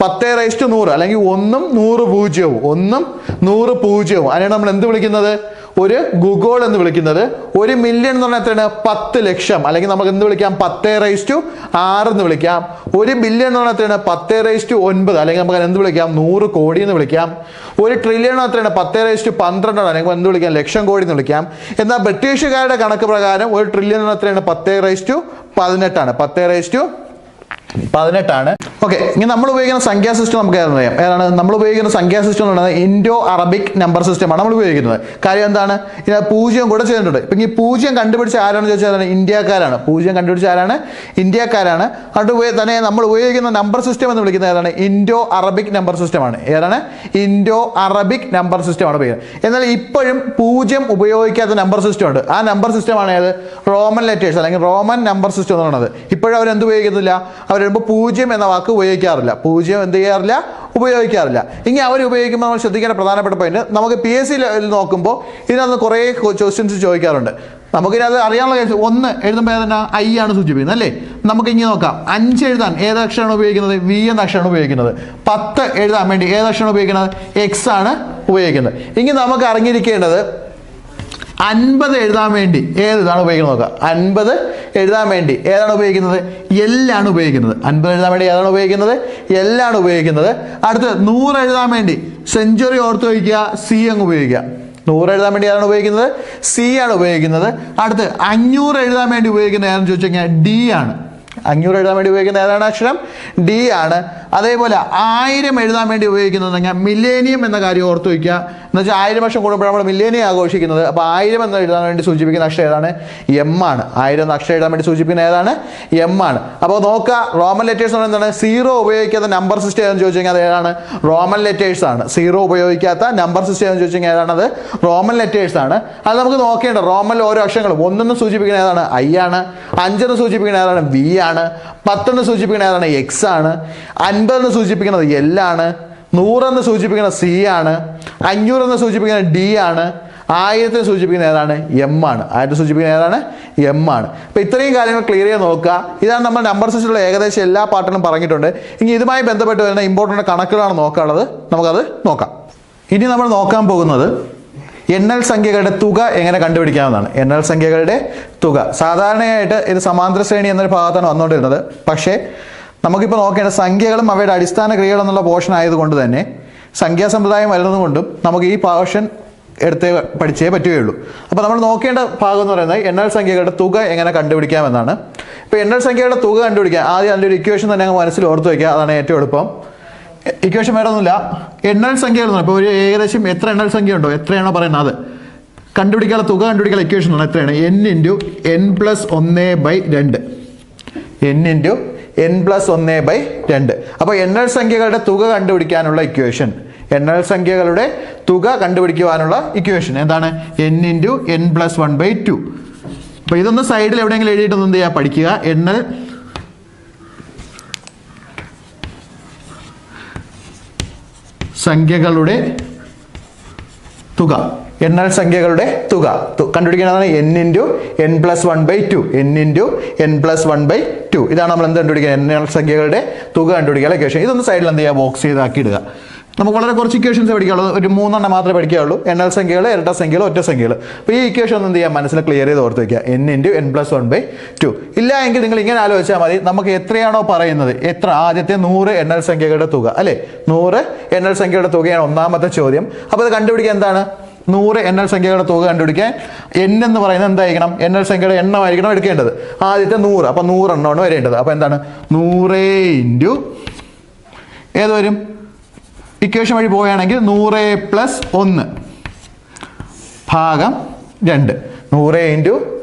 [SPEAKER 2] 10/100 അല്ലെങ്കിൽ 1ഉം 100 പൂജ്യവും. 1ഉം 100 പൂജ്യവും. അതിനാണ് നമ്മൾ എന്ത് വിളിക്കുന്നത്? ഒരു ഗുഗോൾ എന്ന് വിളിക്കുന്നത്. 1 മില്യൺ എന്ന് പറഞ്ഞാൽ എത്രയാണ്? 10 ലക്ഷം, അല്ലെങ്കിൽ നമുക്ക് എന്ത് വിളിക്കാം? 10⁻6 എന്ന് വിളിക്കാം. 1 ബില്യൺ എന്ന് പറഞ്ഞാൽ എത്രയാണ്? 10�9, അല്ലെങ്കിൽ നമുക്ക് എന്ത് വിളിക്കാം? 100 കോടി എന്ന് വിളിക്കാം. 1 ട്രില്യൺ എത്രയാണ്? 10⁻12, അല്ലെങ്കിൽ എന്ത് വിളിക്കാം? ലക്ഷം കോടി എന്ന് വിളിക്കാം. എന്നാൽ ബ്രിട്ടീഷുകാരുടെ കണക്ക് പ്രകാരം 1 ട്രില്യൺ എത്രയാണ്? 10⁻18 18. ഓക്കെ, ഇനി നമ്മൾ ഉപയോഗിക്കുന്ന സംഖ്യാ സിസ്റ്റം നമുക്ക് അറിയാം. ഏതാണ് നമ്മൾ ഉപയോഗിക്കുന്ന സംഖ്യാ സിസ്റ്റം എന്ന് പറയുന്നത്? ഇൻഡോ അറബിക് നമ്പർ സിസ്റ്റമാണ് നമ്മൾ ഉപയോഗിക്കുന്നത്. കാര്യം എന്താണ്? ഇത് 0 കൂടെ ചെയ്തിട്ടുണ്ട്. ഇപ്പം ഈ 0 കണ്ടുപിടിച്ച ആരാണെന്ന് ചോദിച്ചാൽ ഇന്ത്യക്കാരാണ്. 0 കണ്ടുപിടിച്ച ആരാണ്? ഇന്ത്യക്കാരാണ്. അതുകൊണ്ട് തന്നെ നമ്മൾ ഉപയോഗിക്കുന്ന നമ്പർ സിസ്റ്റം എന്ന് വിളിക്കുന്നത് ഏതാണ്? ഇൻഡോ അറബിക് നമ്പർ സിസ്റ്റമാണ്. ഏതാണ്? ഇൻഡോ അറബിക് നമ്പർ സിസ്റ്റമാണ് ഉപയോഗിക്കുന്നത്. എന്നാൽ ഇപ്പോഴും 0 ഉപയോഗിക്കാത്ത നമ്പർ സിസ്റ്റം ഉണ്ട്. ആ നമ്പർ സിസ്റ്റമാണ് ഏത്? റോമൻ ലെറ്റേഴ്സ്, അല്ലെങ്കിൽ റോമൻ നമ്പർ സിസ്റ്റം എന്ന് പറയുന്നത്. ഇപ്പോഴും അവരെന്ത് ഉപയോഗിക്കുന്നില്ല? അവർ 0 എന്ന വാക്ക് ഉപയോഗിക്കാറില്ല. 0 എന്ത് ചെയ്യാറില്ല? ഉപയോഗിക്കാറില്ല. ഇനി അവർ ഉപയോഗിക്കുമ്പോൾ നമ്മൾ ശ്രദ്ധിക്കേണ്ട പ്രധാനപ്പെട്ട പോയിന്റ്, നമുക്ക് PSC നോക്കുമ്പോൾ ഇതിനകത്ത് കുറേ ക്വസ്റ്റ്യൻസ് ചോദിക്കാറുണ്ട്. നമുക്കിത് അറിയാനുള്ള കേസ് 1 എഴുതുമ്പോൾ ഏതാണ്? I ആണ് സൂചിപ്പിക്കുന്നത് അല്ലേ? നമുക്ക് ഇങ്ങനെ നോക്കാം. 5 എഴുതാൻ ഏത് അക്ഷരമാണ് ഉപയോഗിക്കുന്നത്? V എന്ന അക്ഷരമാണ് ഉപയോഗിക്കുന്നത്. 10 എഴുതാൻ വേണ്ടി ഏത് അക്ഷരമാണ് ഉപയോഗിക്കുന്നത്? X ആണ് ഉപയോഗിക്കുന്നത്. ഇനി നമുക്ക് അറിഞ്ഞിരിക്കേണ്ടത് 50 എഴുതാൻ വേണ്ടി ഏതാണ് ഉപയോഗിക്കുന്നത് നോക്കാം. 50 എഴുതാൻ വേണ്ടി ഏതാണ് ഉപയോഗിക്കുന്നത്? L ആണ് ഉപയോഗിക്കുന്നത്. 50 എഴുതാൻ വേണ്ടി ഏതാണ് ഉപയോഗിക്കുന്നത്? L ആണ് ഉപയോഗിക്കുന്നത്. അടുത്ത് 100 എഴുതാൻ വേണ്ടി സെഞ്ചുറി ഓർത്ത് വയ്ക്കുക, C അങ്ങ് ഉപയോഗിക്കുക. 100 എഴുതാൻ വേണ്ടി ഏതാണ് ഉപയോഗിക്കുന്നത്? C ആണ് ഉപയോഗിക്കുന്നത്. അടുത്ത് 500 എഴുതാൻ വേണ്ടി ഉപയോഗിക്കുന്നത് ഏതാണെന്ന് ചോദിച്ചു കഴിഞ്ഞാൽ D ആണ്. 500 എഴുതാൻ വേണ്ടി ഉപയോഗിക്കുന്ന ഏതാണ് അക്ഷരം? D ആണ്. അതേപോലെ 1000 എഴുതാൻ വേണ്ടി ഉപയോഗിക്കുന്നത് മില്ലേനിയം എന്ന കാര്യം ഓർത്ത് വയ്ക്കുക. എന്ന് വെച്ചാൽ 1000 വർഷം കൂടുമ്പോൾ നമ്മൾ മില്ലേനിയം ആഘോഷിക്കുന്നത്. അപ്പോൾ 1000 എന്ന് എഴുതാൻ വേണ്ടി സൂചിപ്പിക്കുന്ന അക്ഷരം ഏതാണ്? M ആണ്. 1000 എന്ന അക്ഷരം എഴുതാൻ വേണ്ടി സൂചിപ്പിക്കുന്ന ഏതാണ്? M ആണ്. അപ്പോൾ നോക്കുക, റോമൻ ലെറ്റേഴ്സ് എന്ന് പറയുന്നത് 0 ഉപയോഗിക്കാത്ത നമ്പർ സിസ്റ്റം ഏതെന്ന് ചോദിച്ചു കഴിഞ്ഞാൽ അത് ഏതാണ്? റോമൻ ലെറ്റേഴ്സ് ആണ്. 0 ഉപയോഗിക്കാത്ത നമ്പർ സിസ്റ്റം ഏതെന്ന് ചോദിച്ചു കഴിഞ്ഞാൽ ഏതാണത്? റോമൻ ലെറ്റേഴ്സ് ആണ്. അത് നമുക്ക് നോക്കേണ്ട റോമനിൽ ഓരോ അക്ഷരങ്ങളും 1 എന്ന് സൂചിപ്പിക്കുന്ന ഏതാണ്? I ആണ്. 5 എന്ന് സൂചിപ്പിക്കുന്ന ഏതാണ്? V ആണ്. 10 എന്ന് സൂചിപ്പിക്കുന്ന ഏതാണ്? X ആണ്. 50 എന്ന് സൂചിപ്പിക്കുന്നത് L ആണ്. 100 എന്ന് സൂചിപ്പിക്കുന്നത് C ആണ്. 500 എന്ന് സൂചിപ്പിക്കുന്നത് D ആണ്. 1000 സൂചിപ്പിക്കുന്ന ഏതാണ്? M ആണ്. 1000 സൂചിപ്പിക്കുന്ന ഏതാണ്? M ആണ്. അപ്പോൾ ഇത്രയും കാര്യങ്ങൾ ക്ലിയർ ചെയ്ത് നോക്കുക. ഇതാണ് നമ്മൾ നമ്പർ സിസ്റ്റത്തിലുള്ള ഏകദേശം എല്ലാ പാർട്ടിലും പറഞ്ഞിട്ടുണ്ട്. ഇനി ഇതുമായി ബന്ധപ്പെട്ട് വരുന്ന ഇമ്പോർട്ടൻ്റ് കണക്കുകളാണ് നോക്കാനുള്ളത്. നമുക്കത് നോക്കാം. ഇനി നമ്മൾ നോക്കാൻ പോകുന്നത് എണ്ണൽ സംഖ്യകളുടെ തുക എങ്ങനെ കണ്ടുപിടിക്കാമെന്നാണ്. എണ്ണൽ സംഖ്യകളുടെ തുക സാധാരണയായിട്ട് ഇത് സമാന്തര ശ്രേണി എന്നൊരു ഭാഗത്താണ് വന്നുകൊണ്ടിരുന്നത്. പക്ഷേ നമുക്കിപ്പോൾ നോക്കേണ്ട സംഖ്യകളും അവയുടെ അടിസ്ഥാന ക്രിയകളും എന്നുള്ള പോർഷൻ ആയതുകൊണ്ട് തന്നെ സംഖ്യാസമ്പ്രദായം വരുന്നതുകൊണ്ടും നമുക്ക് ഈ പോർഷൻ എടുത്തേ പഠിച്ചേ പറ്റുകയുള്ളൂ. അപ്പോൾ നമ്മൾ നോക്കേണ്ട ഭാഗം എന്ന് പറയുന്നത് എണ്ണൽ സംഖ്യകളുടെ തുക എങ്ങനെ കണ്ടുപിടിക്കാമെന്നാണ്. ഇപ്പോൾ എണ്ണൽ സംഖ്യകളുടെ തുക കണ്ടുപിടിക്കാൻ ആദ്യം അതിൻ്റെ ഒരു ഇക്വേഷൻ തന്നെ അങ്ങ് മനസ്സിൽ ഓർത്ത് വയ്ക്കുക. അതാണ് ഏറ്റവും എളുപ്പം. ഇക്വേഷൻ വേറൊന്നുമില്ല, എണ്ണൽ സംഖ്യകൾ. ഇപ്പോൾ ഒരു ഏകദേശം എത്ര എണ്ണൽ സംഖ്യ ഉണ്ടോ, എത്രയാണോ പറയുന്നത് അത് കണ്ടുപിടിക്കാനുള്ള തുക കണ്ടുപിടിക്കാനുള്ള ഇക്വേഷൻ ആണ് എത്രയാണ്? n × n+1/2. n × n+1/2. അപ്പോൾ എണ്ണൽ സംഖ്യകളുടെ തുക കണ്ടുപിടിക്കാനുള്ള ഇക്വേഷൻ, എണ്ണൽ സംഖ്യകളുടെ തുക കണ്ടുപിടിക്കുവാനുള്ള ഇക്വേഷൻ എന്താണ്? n × n+1/2. അപ്പോൾ ഇതൊന്ന് സൈഡിൽ എവിടെയെങ്കിലും എഴുതിയിട്ടൊന്നും എന്ത് ചെയ്യുക? പഠിക്കുക. എണ്ണൽ സംഖ്യകളുടെ തുക, എണ്ണൽ സംഖ്യകളുടെ തുക കണ്ടുപിടിക്കുന്നതാണ് n × n+1/2. n × n+1/2. ഇതാണ് നമ്മൾ എന്ത് കണ്ടുപിടിക്കുക? എണ്ണൽ സംഖ്യകളുടെ തുക കണ്ടുപിടിക്കുക ഇക്വേഷൻ. ഇതൊന്ന് സൈഡിൽ എന്ത് ചെയ്യുക? ബോക്സ് ചെയ്താക്കി ഇടുക. നമുക്ക് വളരെ കുറച്ച് ഇക്വേഷൻസ് പഠിക്കാനുള്ളൂ. ഒരു 3 എണ്ണം മാത്രമേ പഠിക്കാനുള്ളൂ. എണ്ണൽ സംഖ്യകൾ, ഇരട്ട സംഖ്യകൾ, ഒറ്റ സംഖ്യകൾ. അപ്പോൾ ഈ ഇക്വേഷൻ ഒന്ന് എന്ത് ചെയ്യാം? മനസ്സിൽ ക്ലിയർ ചെയ്ത് ഓർത്ത് വയ്ക്കുക. n × n+1/2. ഇല്ല എങ്കിൽ നിങ്ങൾ ഇങ്ങനെ ആലോചിച്ചാൽ മതി. നമുക്ക് എത്രയാണോ പറയുന്നത്, എത്ര ആദ്യത്തെ 100 എണ്ണൽ സംഖ്യകളുടെ തുക അല്ലേ? 100 എണ്ണൽ സംഖ്യകളുടെ തുകയാണ് ഒന്നാമത്തെ ചോദ്യം. അപ്പോൾ അത് കണ്ടുപിടിക്കാൻ എന്താണ്? 100 എണ്ണൽ സംഖ്യകളുടെ തുക കണ്ടുപിടിക്കാൻ n എന്ന് പറയുന്നത് എന്തായിരിക്കണം? എണ്ണൽ സംഖ്യയുടെ എണ്ണമായിരിക്കണം എടുക്കേണ്ടത്. ആദ്യത്തെ 100, അപ്പോൾ 100 എണ്ണമാണ് വരേണ്ടത്. അപ്പോൾ എന്താണ്? 100 × ഏത് വരും? ഇക്വേഷൻ വഴി പോവുകയാണെങ്കിൽ 100+1 ഭാഗം 2. 100 ×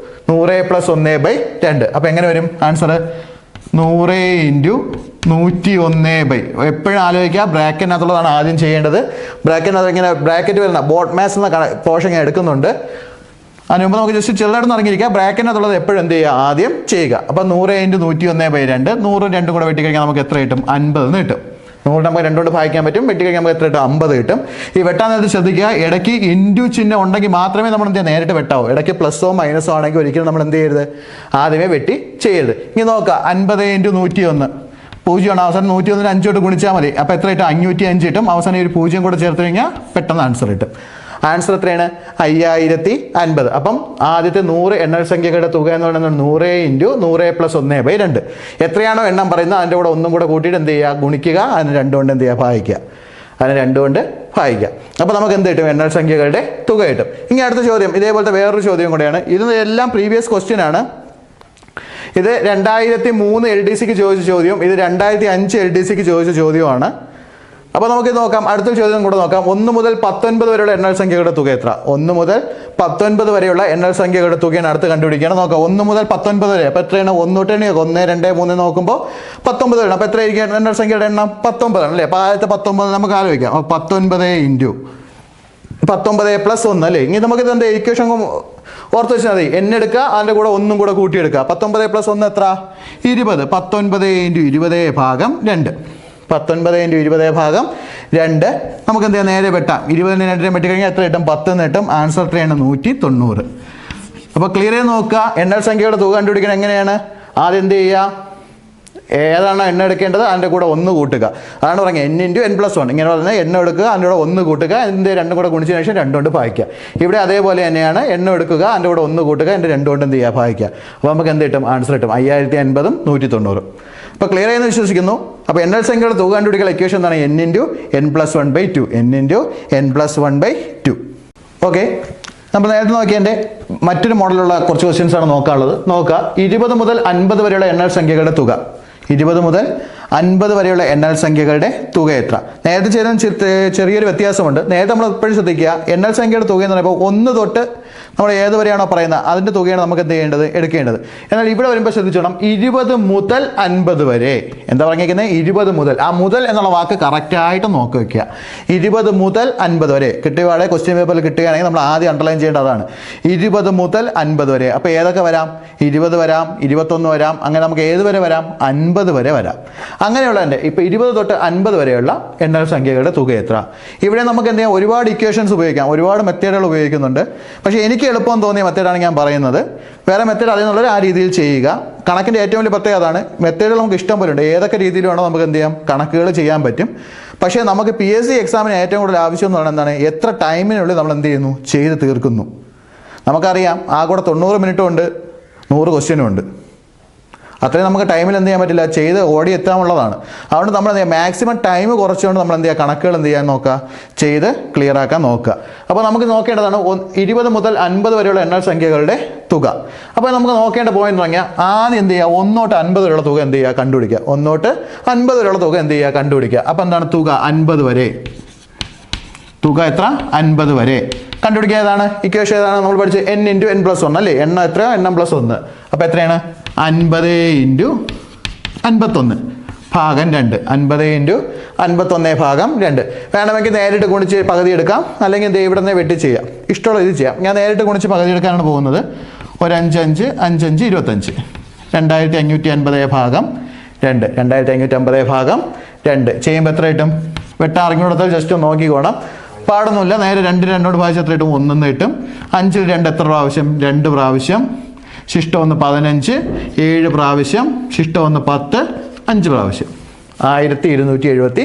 [SPEAKER 2] 100+1/2. അപ്പോൾ എങ്ങനെ വരും ആൻസർ? 100 × 101/. എപ്പോഴും ആലോചിക്കുക, ബ്രാക്കറ്റിനകത്തുള്ളതാണ് ആദ്യം ചെയ്യേണ്ടത്. ബ്രാക്കറ്റിനകത്ത് ഇങ്ങനെ ബ്രാക്കറ്റ് വരുന്ന ബോട്ട് മാസ് എന്ന പോർഷൻ ഞാൻ എടുക്കുന്നുണ്ട്. അതിന് മുമ്പ് നമുക്ക് ജസ്റ്റ് ചെറുതായിട്ട് ഇറങ്ങിയിരിക്കുക. ബ്രാക്കറ്റിനകത്തുള്ളത് എപ്പോഴും എന്ത് ചെയ്യുക? ആദ്യം ചെയ്യുക. അപ്പോൾ 100 × 101/2. 100 2 കൂടെ വെട്ടിക്കഴിഞ്ഞാൽ നമുക്ക് എത്ര കിട്ടും? 50 എന്ന് കിട്ടും. 100 നമുക്ക് 2 കൊണ്ട് ഭാഗിക്കാൻ പറ്റും. വെട്ടിക്കഴിഞ്ഞാൽ നമുക്ക് എത്ര കിട്ടും? 50 കിട്ടും. ഈ വെട്ടാൻ നേരത്തെ ശ്രദ്ധിക്കുക, ഇടയ്ക്ക് ഇൻറ്റു ചിഹ്നം ഉണ്ടെങ്കിൽ മാത്രമേ നമ്മൾ എന്ത് ചെയ്യുക? നേരിട്ട് വെട്ടാവൂ. ഇടയ്ക്ക് പ്ലസോ മൈനസോ ആണെങ്കിൽ ഒരിക്കലും നമ്മൾ എന്ത് ചെയ്യരുത്? ആദ്യമേ വെട്ടി ചെയ്യരുത്. ഇനി നോക്കുക, 50 × 101 0 അവസാനം 101 5 കൊണ്ട് ഗുണിച്ചാൽ മതി. അപ്പോൾ എത്ര കിട്ടും? 505 കിട്ടും. അവസാനം ഒരു 0 കൂടെ ചേർത്ത് കഴിഞ്ഞാൽ പെട്ടെന്ന് ആൻസർ കിട്ടും. ആൻസർ എത്രയാണ് 5050. അപ്പം ആദ്യത്തെ 100 എണ്ണൽ സംഖ്യകളുടെ തുക എന്ന് പറയുന്നത് 100 × 100 + 1/2. എത്രയാണോ എണ്ണം പറയുന്നത് അതിൻ്റെ കൂടെ ഒന്നും കൂടെ കൂട്ടിയിട്ട് എന്ത് ചെയ്യുക, ഗുണിക്കുക, അതിന് 2 കൊണ്ട് എന്ത് ചെയ്യുക, ഭാഗിക്കുക. അതിന് 2 കൊണ്ട് ഭാഗിക്കുക. അപ്പോൾ നമുക്ക് എന്ത് കിട്ടും, എണ്ണൽ സംഖ്യകളുടെ തുക കിട്ടും. ഇനി അടുത്ത ചോദ്യം ഇതേപോലത്തെ വേറൊരു ചോദ്യം കൂടെയാണ്. ഇത് എല്ലാം പ്രീവിയസ് ക്വസ്റ്റ്യൻ ആണ്. ഇത് 2003 LDCക്ക് ചോദിച്ച ചോദ്യവും ഇത് 2005 LDCക്ക് ചോദിച്ച ചോദ്യവുമാണ്. അപ്പോൾ നമുക്ക് നോക്കാം, അടുത്ത ചോദ്യം കൂടെ നോക്കാം. 1 മുതൽ 19 വരെയുള്ള എണ്ണൽ സംഖ്യകളുടെ തുക എത്ര? 1 മുതൽ 19 വരെയുള്ള എണ്ണൽ സംഖ്യകളുടെ തുകയാണ് അടുത്ത് കണ്ടുപിടിക്കണം. നോക്കാം 1 മുതൽ 19 വരെ. അപ്പോൾ എത്രയാണ്? 1 തൊട്ട് 1 2 3 നോക്കുമ്പോൾ 19 വരണം. അപ്പോൾ എത്രയായിരിക്കും എണ്ണൽ സംഖ്യയുടെ എണ്ണം? 19 ആണ് അല്ലേ? അപ്പോൾ ആദ്യത്തെ 19 നമുക്ക് ആലോചിക്കാം. അപ്പോൾ 19 × 19 + 1 അല്ലേ? ഇനി നമുക്ക് ഇതെന്താ ഇക്വേഷൻ ഓർത്ത് വെച്ചാൽ മതി. n എടുക്കുക, അതിൻ്റെ കൂടെ ഒന്നും കൂടെ കൂട്ടിയെടുക്കുക. 19 + 1 എത്ര? 20. 19 × 20 / 2. 19 × 20 / 2. നമുക്ക് എന്ത് ചെയ്യാം, നേരെ വെട്ടാം. 20 2 വെട്ടിക്കഴിഞ്ഞാൽ എത്ര കിട്ടും? 10 എന്ന് കിട്ടും. ആൻസർ എത്രയാണ്? 190. അപ്പോൾ ക്ലിയർ ചെയ്ത് നോക്കുക. എണ്ണൽ സംഖ്യയുടെ തുക കണ്ടുപിടിക്കണം എങ്ങനെയാണ്? ആദ്യം എന്ത് ചെയ്യുക, ഏതാണോ എണ്ണ എടുക്കേണ്ടത് അതിൻ്റെ കൂടെ 1 കൂട്ടുക. അതാണ് പറഞ്ഞത് n × n + 1. ഇങ്ങനെ പറഞ്ഞാൽ എണ്ണ എടുക്കുക, അതിൻ്റെ കൂടെ 1 കൂട്ടുക, ഇതിൻ്റെ 2 കൂടെ ഗുണിച്ചതിന് ശേഷം 2 കൊണ്ട് ഭാഗിക്കുക. ഇവിടെ അതേപോലെ തന്നെയാണ്, എണ്ണ എടുക്കുക, അതിൻ്റെ കൂടെ 1 കൂട്ടുക, അതിൻ്റെ 2 കൊണ്ട് എന്ത് ചെയ്യുക, ഭാഗിക്കുക. അപ്പോൾ നമുക്ക് എന്ത് കിട്ടും? ആൻസർ കിട്ടും 5050 190. അപ്പോൾ ക്ലിയർ ചെയ്യുന്ന വിശ്വസിക്കുന്നു. അപ്പോൾ എണ്ണൽ സംഖ്യയുടെ തുക കണ്ടുപിടിക്കുന്ന ഇക്വേഷൻ എന്താണ്? n × n + 1/2. n × n + 1/2. Okay, നമ്മൾ നേരത്തെ നോക്കിയതിൻ്റെ മറ്റൊരു മോഡലുള്ള കുറച്ച് ക്വസ്റ്റ്യൻസ് ആണ് നോക്കാനുള്ളത്. നോക്കുക, 20 മുതൽ 50 വരെയുള്ള എണ്ണൽ സംഖ്യകളുടെ തുക. 20 മുതൽ 50 വരെയുള്ള എണ്ണൽ സംഖ്യകളുടെ തുക എത്ര? നേരത്തെ ചെയ്ത ചെറിയൊരു വ്യത്യാസമുണ്ട്. നേരത്തെ നമ്മൾ എപ്പോഴും ശ്രദ്ധിക്കുക, എണ്ണൽ സംഖ്യയുടെ തുക എന്ന് പറയുമ്പോൾ 1 തൊട്ട് നമ്മൾ ഏത് വരെയാണോ പറയുന്നത് അതിൻ്റെ തുകയാണ് നമുക്ക് എന്ത് ചെയ്യേണ്ടത്, എടുക്കേണ്ടത്. എന്നാൽ ഇവിടെ വരുമ്പോൾ ശ്രദ്ധിച്ചോണം, 20 മുതൽ 50 വരെ. എന്താ പറഞ്ഞിരിക്കുന്നത്? 20 മുതൽ. ആ മുതൽ എന്നുള്ള വാക്ക് കറക്റ്റായിട്ട് നോക്കി വയ്ക്കുക. 20 മുതൽ 50 വരെ കിട്ടിയപാടെ ക്വസ്റ്റ്യൻ പേപ്പറിൽ കിട്ടുകയാണെങ്കിൽ നമ്മൾ ആദ്യം അണ്ടർലൈൻ ചെയ്യേണ്ടത് അതാണ്. 20 മുതൽ 50 വരെ. അപ്പോൾ ഏതൊക്കെ വരാം? 20 വരാം, 21 വരാം, അങ്ങനെ നമുക്ക് ഏത് വരെ വരാം? 50 വരെ വരാം. അങ്ങനെയുള്ളതിൻ്റെ ഇപ്പോൾ 20 തൊട്ട് 50 വരെയുള്ള എണ്ണൽ സംഖ്യകളുടെ തുക എത്ര? ഇവിടെ നമുക്ക് എന്ത് ചെയ്യാം, ഒരുപാട് ഇക്വേഷൻസ് ഉപയോഗിക്കാം, ഒരുപാട് മെത്തേഡുകൾ ഉപയോഗിക്കുന്നുണ്ട്. പക്ഷേ എനിക്ക് എളുപ്പം തോന്നിയ മെത്തേഡാണ് ഞാൻ പറയുന്നത്. വേറെ മെത്തേഡ് അതിനുള്ളത് ആ രീതിയിൽ ചെയ്യുക. കണക്കിൻ്റെ ഏറ്റവും വലിയ പ്രത്യേകത അതാണ്, മെത്തേഡുകൾ നമുക്ക് ഇഷ്ടം പോലെ ഉണ്ട്. ഏതൊക്കെ രീതിയിൽ വേണോ നമുക്ക് എന്ത് ചെയ്യാം, കണക്കുകൾ ചെയ്യാൻ പറ്റും. പക്ഷേ നമുക്ക് PSC എക്സാമിന് ഏറ്റവും കൂടുതൽ ആവശ്യം എന്ന് പറയുന്നത് എന്താണ്? എത്ര ടൈമിനുള്ളിൽ നമ്മൾ എന്ത് ചെയ്യുന്നു, ചെയ്ത് തീർക്കുന്നു. നമുക്കറിയാം ആ കൂടെ 90 മിനിറ്റും ഉണ്ട്, 100 ക്വസ്റ്റ്യനും ഉണ്ട്. അത്രയും നമുക്ക് ടൈമിൽ എന്ത് ചെയ്യാൻ പറ്റില്ല, ചെയ്ത് ഓടി എത്താനുള്ളതാണ്. അതുകൊണ്ട് നമ്മൾ എന്ത് ചെയ്യുക, മാക്സിമം ടൈം കുറച്ചുകൊണ്ട് നമ്മൾ എന്ത് ചെയ്യുക, കണക്കുകൾ എന്ത് ചെയ്യാൻ നോക്കുക, ചെയ്ത് ക്ലിയർ ആക്കാൻ നോക്കുക. അപ്പോൾ നമുക്ക് നോക്കേണ്ടതാണ് 20 മുതൽ 50 വരെയുള്ള എണ്ണൽ സംഖ്യകളുടെ തുക. അപ്പോൾ നമുക്ക് നോക്കേണ്ട പോയിന്റ് എന്ന് പറഞ്ഞാൽ ആദ്യം എന്ത് ചെയ്യുക, 1 തൊട്ട് 50 വരെയുള്ള തുക എന്ത് ചെയ്യുക, കണ്ടുപിടിക്കുക. 1 തൊട്ട് 50 വരെയുള്ള തുക എന്ത് ചെയ്യുക, കണ്ടുപിടിക്കുക. അപ്പോൾ എന്താണ് തുക? 50 വരെ. തുക എത്ര? 50 വരെ. കണ്ടുപിടിക്കുക. ഏതാണ് ഇക്വേഷൻ? ഏതാണ് നമ്മൾ പഠിച്ചത്? n × n + 1 അല്ലേ? എണ്ണം എത്രയോ? n + 1. അപ്പോൾ എത്രയാണ്? 50 × 51 / 2. 50 × 51 / 2. വേണമെങ്കിൽ നേരിട്ട് ഗുണിച്ച് പകുതി എടുക്കാം, അല്ലെങ്കിൽ ഇവിടെ നിന്ന് വെട്ടി ചെയ്യാം. ഇഷ്ടമുള്ള ഇത് ചെയ്യാം. ഞാൻ നേരിട്ട് ഗുണിച്ച് പകുതി എടുക്കാനാണ് പോകുന്നത്. ഒരു 5 5 5 5 25. 2550 / 2. 2550 / 2 ചെയ്യുമ്പോൾ എത്ര കിട്ടും? വെട്ടാൻ അറിഞ്ഞുകൊടുത്താൽ ജസ്റ്റ് ഒന്ന് നോക്കിക്കോണം, പാടൊന്നുമില്ല. നേരെ 2 2 ഭാഗിച്ച് എത്ര കിട്ടും? 1 കിട്ടും. 5 ൽ 2 എത്ര പ്രാവശ്യം? 2 പ്രാവശ്യം. ശിഷ്ടം 1 15, 7 പ്രാവശ്യം. ശിഷ്ടം 1 10, 5 പ്രാവശ്യം. 1275.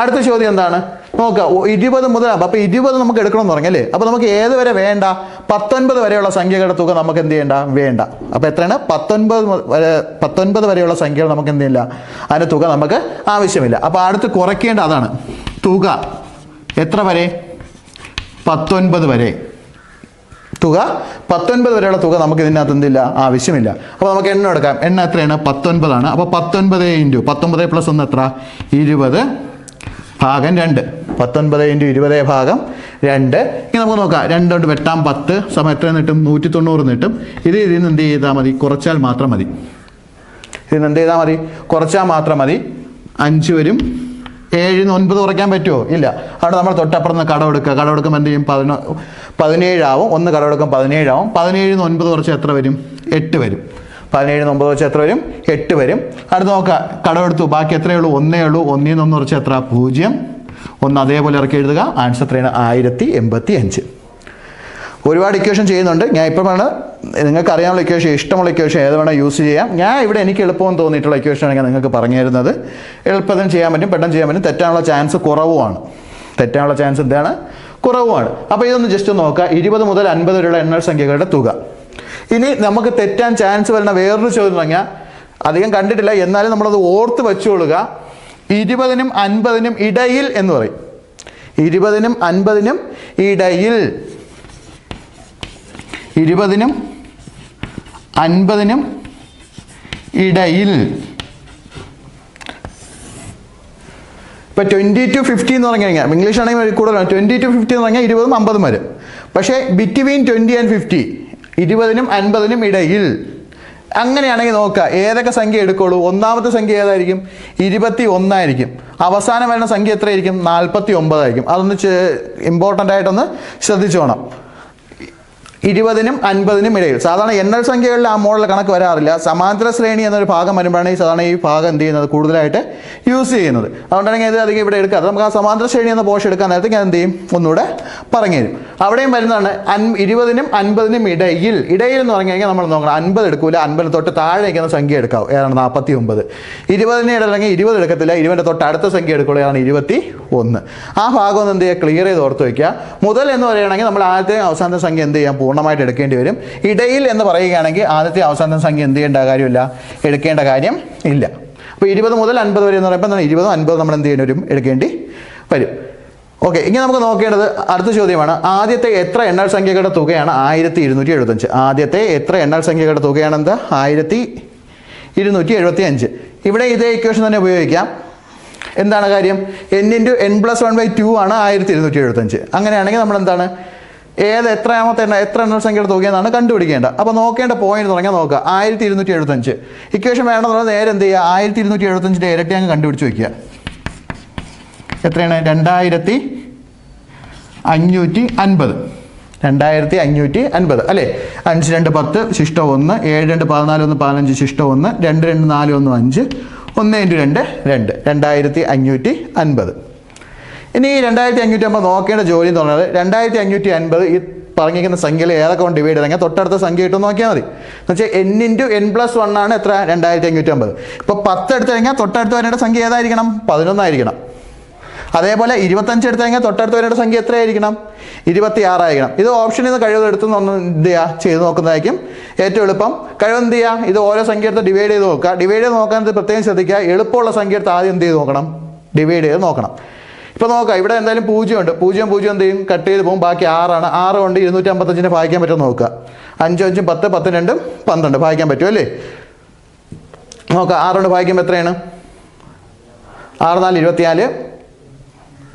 [SPEAKER 2] അടുത്ത ചോദ്യം എന്താണ്? നോക്കുക, 20 മുതൽ. അപ്പോൾ 20 നമുക്ക് എടുക്കണമെന്ന് പറഞ്ഞല്ലേ? അപ്പോൾ നമുക്ക് ഏത് വരെ വേണ്ട? 19 വരെയുള്ള സംഖ്യകളുടെ തുക നമുക്ക് എന്ത് ചെയ്യേണ്ട? വേണ്ട. അപ്പോൾ എത്രയാണ്? 19 വരെയുള്ള സംഖ്യകൾ നമുക്ക് എന്ത് ചെയ്യില്ല, അതിൻ്റെ തുക നമുക്ക് ആവശ്യമില്ല. അപ്പോൾ അടുത്ത് കുറയ്ക്കേണ്ട അതാണ്. തുക എത്ര വരെ? 19 വരെ. തുക 19 വരെയുള്ള തുക നമുക്ക് ഇതിനകത്ത് എന്തില്ല, ആവശ്യമില്ല. അപ്പോൾ നമുക്ക് എണ്ണം എടുക്കാം. എണ്ണം എത്രയാണ്? 19 ആണ്. അപ്പോൾ 19 × 19 + 1 എത്ര? 20 / 2. 19 × 20 / 2. ഇനി നമുക്ക് നോക്കാം. 2 കൊണ്ട് വെട്ടാം 10 സമയം എത്ര കിട്ടും? 190 കിട്ടും. ഇതിൽ നിന്ന് എന്ത് ചെയ്താൽ മതി? കുറച്ചാൽ മാത്രം മതി. ഇതിന് എന്ത് ചെയ്താൽ മതി? കുറച്ചാൽ മാത്രം മതി. 5 വരും. 7 ന് 9 കുറയ്ക്കാൻ പറ്റുമോ? ഇല്ല. അവിടെ നമ്മൾ തൊട്ടപ്പുറം നിന്ന് കടം എടുക്കുക. കടം എടുക്കുമ്പോൾ എന്ത് ചെയ്യും? 17 ആവും. 1 കടം എടുക്കും 17 ആവും. 17 ന് 9 കുറച്ച് എത്ര വരും? 8 വരും. 17 ന് 9 കുറച്ച് എത്ര വരും? 8 വരും. അടുത്ത് നോക്കുക, കടം എടുത്തു, ബാക്കി എത്രയേ ഉള്ളൂ? 1 ഉള്ളൂ. 1 ൽ 1 കുറച്ച് എത്ര? 0. 1 അതേപോലെ ഇറക്കി എഴുതുക. ആൻസർ എത്രയാണ്? 1085. ഒരുപാട് ഇക്വേഷൻ ചെയ്യുന്നുണ്ട്. ഞാൻ ഇപ്പോഴാണ് നിങ്ങൾക്ക് അറിയാനുള്ള ഇക്വേഷൻ, ഇഷ്ടമുള്ള ഇക്വേഷൻ ഏത് വേണം യൂസ് ചെയ്യാം. ഞാൻ ഇവിടെ എനിക്ക് എളുപ്പമെന്ന് തോന്നിയിട്ടുള്ള ഇക്വേഷൻ ആണെങ്കിൽ നിങ്ങൾക്ക് പറഞ്ഞു തരുന്നത്. എളുപ്പത്തിൽ ചെയ്യാൻ പറ്റും, പെട്ടെന്ന് ചെയ്യാൻ പറ്റും. തെറ്റാനുള്ള ചാൻസ് കുറവുമാണ്. തെറ്റാനുള്ള ചാൻസ് എന്താണ്? കുറവുമാണ്. അപ്പോൾ ഇതൊന്ന് ജസ്റ്റ് നോക്കുക. 20 മുതൽ 50 വരെയുള്ള എണ്ണൽ സംഖ്യകളുടെ തുക. ഇനി നമുക്ക് തെറ്റാൻ ചാൻസ് വരുന്ന വേറൊരു ചോദ്യം എന്ന് പറഞ്ഞാൽ അധികം കണ്ടിട്ടില്ല, എന്നാലും നമ്മളത് ഓർത്ത് വെച്ചുകൊള്ളുക. 20-നും 50-നും ഇടയിൽ എന്ന് പറയും. 20-നും 50-നും ഇടയിൽ. 20-നും 50-നും ഇടയിൽ. ഇപ്പോൾ 20 to 50 എന്ന് പറഞ്ഞു കഴിഞ്ഞാൽ ഇംഗ്ലീഷ് ആണെങ്കിൽ കൂടുതലാണ്. 20 to 50 എന്ന് പറഞ്ഞാൽ 20-ഉം 50-ഉം വരെ. പക്ഷേ ബിറ്റ്വീൻ 20 and 50, 20-നും 50-നും ഇടയിൽ. അങ്ങനെയാണെങ്കിൽ നോക്കുക ഏതൊക്കെ സംഖ്യ എടുക്കുള്ളൂ. ഒന്നാമത്തെ സംഖ്യ ഏതായിരിക്കും? 21 ആയിരിക്കും. അവസാനം വരുന്ന സംഖ്യ എത്രയായിരിക്കും? 49 ആയിരിക്കും. അതൊന്ന് ഇമ്പോർട്ടൻ്റ് ആയിട്ടൊന്ന് ശ്രദ്ധിച്ചോണം. 20-നും 50-നും ഇടയിൽ. സാധാരണ എണ്ണൽ സംഖ്യകളിൽ ആ മോഡൽ കണക്ക് വരാറില്ല. സമാന്തര ശ്രേണി എന്നൊരു ഭാഗം വരുമ്പോഴാണ് ഈ സാധാരണ ഈ ഭാഗം എന്ത് ചെയ്യുന്നത് കൂടുതലായിട്ട് യൂസ് ചെയ്യുന്നത്. അതുകൊണ്ടാണെങ്കിൽ ഇത് അധികം ഇവിടെ എടുക്കാതെ നമുക്ക് ആ സമാന്തര ശ്രേണി എന്ന പോർഷൻ എടുക്കാൻ നേരത്തെ ഞാൻ എന്ത് ചെയ്യും ഒന്നുകൂടെ പറഞ്ഞു തരും. അവിടെയും വരുന്നതാണ് 20-നും 50-നും ഇടയിൽ. ഇടയിൽ എന്ന് പറഞ്ഞു കഴിഞ്ഞാൽ നമ്മൾ നോക്കണം 50 എടുക്കൂല, 50 തൊട്ട് താഴെ നിൽക്കുന്ന സംഖ്യ എടുക്കാവും. ഏതാണ്? 49. 20-ന് ഇടയിലെങ്കിൽ 20 എടുക്കത്തില്ല, 20-ന്റെ തൊട്ട് അടുത്ത സംഖ്യ എടുക്കുള്ളൂ. ഏതാണ്? 21. ആ ഭാഗം ഒന്ന് എന്ത് ചെയ്യുക ക്ലിയർ ചെയ്ത് ഓർത്ത് വയ്ക്കുക. മുതൽ എന്ന് പറയുകയാണെങ്കിൽ നമ്മൾ ആദ്യത്തെ അവസാനത്തെ സംഖ്യ എന്ത് ചെയ്യാം പൂർണ്ണമായിട്ട് എടുക്കേണ്ടി വരും. ഇടയിൽ എന്ന് പറയുകയാണെങ്കിൽ ആദ്യത്തെ അവസാനത്തെ സംഖ്യ എന്ത് ചെയ്യേണ്ട കാര്യമില്ല, എടുക്കേണ്ട കാര്യം ഇല്ല. അപ്പോൾ 20 മുതൽ 50 വരെ എന്ന് പറയുമ്പോൾ 20-ഉം 50-ഉം നമ്മൾ എന്ത് ചെയ്യേണ്ടി വരും, എടുക്കേണ്ടി വരും. ഓക്കെ, ഇനി നമുക്ക് നോക്കേണ്ടത് അടുത്ത ചോദ്യമാണ്. ആദ്യത്തെ എത്ര എണ്ണൽ സംഖ്യകളുടെ തുകയാണ് 1275? ആദ്യത്തെ എത്ര എണ്ണൽ സംഖ്യകളുടെ തുകയാണ് എന്താ? 1275. ഇവിടെ ഇതേ ഇക്വേഷൻ തന്നെ ഉപയോഗിക്കാം. എന്താണ് കാര്യം? n×n+1/2 ആണ് 1275. അങ്ങനെയാണെങ്കിൽ നമ്മൾ എന്താണ് എത്ര എണ്ണൽ സംഖ്യയുടെ തുകയെന്നാണ് കണ്ടുപിടിക്കേണ്ടത്. അപ്പോൾ നോക്കേണ്ട പോയിന്റ് തുടങ്ങിയാൽ നോക്കുക 1275. ഇക്വേഷൻ വേണമെന്നുള്ളത് നേരെ എന്ത് ചെയ്യുക 1275ൻ്റെ ഇരട്ടി അങ്ങ് കണ്ടുപിടിച്ച് വയ്ക്കുക. എത്രയാണ്? 2550. 2550 അല്ലേ? 5 2 10 ശിഷ്ടം 1, 7 2 14 1 15 ശിഷ്ടം 1, 2 2 4 1 5, 1 × 2 2. 2550. ഇനി ഈ 2550 നോക്കേണ്ട ജോലി എന്ന് പറഞ്ഞാൽ 2550 ഈ പറഞ്ഞിരിക്കുന്ന സംഖ്യയിൽ ഏതൊക്കെ കൊണ്ട് ഡിവൈഡ് ചെയ്തെങ്കിൽ തൊട്ടടുത്ത സംഖ്യ ഇട്ട് നോക്കിയാൽ മതി. എന്ന് വെച്ചാൽ n×n+1 ആണ് എത്ര? 2550. ഇപ്പോൾ 10 എടുത്തു കഴിഞ്ഞാൽ തൊട്ടടുത്ത് വരേണ്ട സംഖ്യ ഏതായിരിക്കണം? 11 ആയിരിക്കണം. അതേപോലെ 25 എടുത്തു കഴിഞ്ഞാൽ തൊട്ടടുത്ത് വരേണ്ട സംഖ്യ എത്രയായിരിക്കണം? 26 ആയിരിക്കണം. ഇത് ഓപ്ഷനിൽ നിന്ന് കഴിവ് എടുത്ത് ഒന്ന് എന്ത് ചെയ്യുക ചെയ്ത് നോക്കുന്നതായിരിക്കും ഏറ്റവും എളുപ്പം. കഴിവ് എന്ത് ചെയ്യുക ഇത് ഓരോ സംഖ്യ എടുത്ത് ഡിവൈഡ് ചെയ്ത് നോക്കുക. ഡിവൈഡ് ചെയ്ത് നോക്കാൻ പ്രത്യേകം ശ്രദ്ധിക്കുക. എളുപ്പമുള്ള സംഖ്യ എടുത്ത് ആദ്യം എന്ത് ചെയ്ത് നോക്കണം? ഡിവൈഡ് ചെയ്ത് നോക്കണം. ഇപ്പോൾ നോക്കാം ഇവിടെ എന്തായാലും 0 ഉണ്ട്. 0 0 എന്ത് ചെയ്യും കട്ട് ചെയ്ത് പോകും. ബാക്കി 6 ആണ്. 6 കൊണ്ട് 255 ഭാഗിക്കാൻ പറ്റുമോ നോക്കുക. 5 5 10 10 2 12 ഭാഗിക്കാൻ പറ്റുമോ അല്ലേ? നോക്കാം 6 കൊണ്ട് ഭാഗിക്കുമ്പോൾ എത്രയാണ്? 6 4 24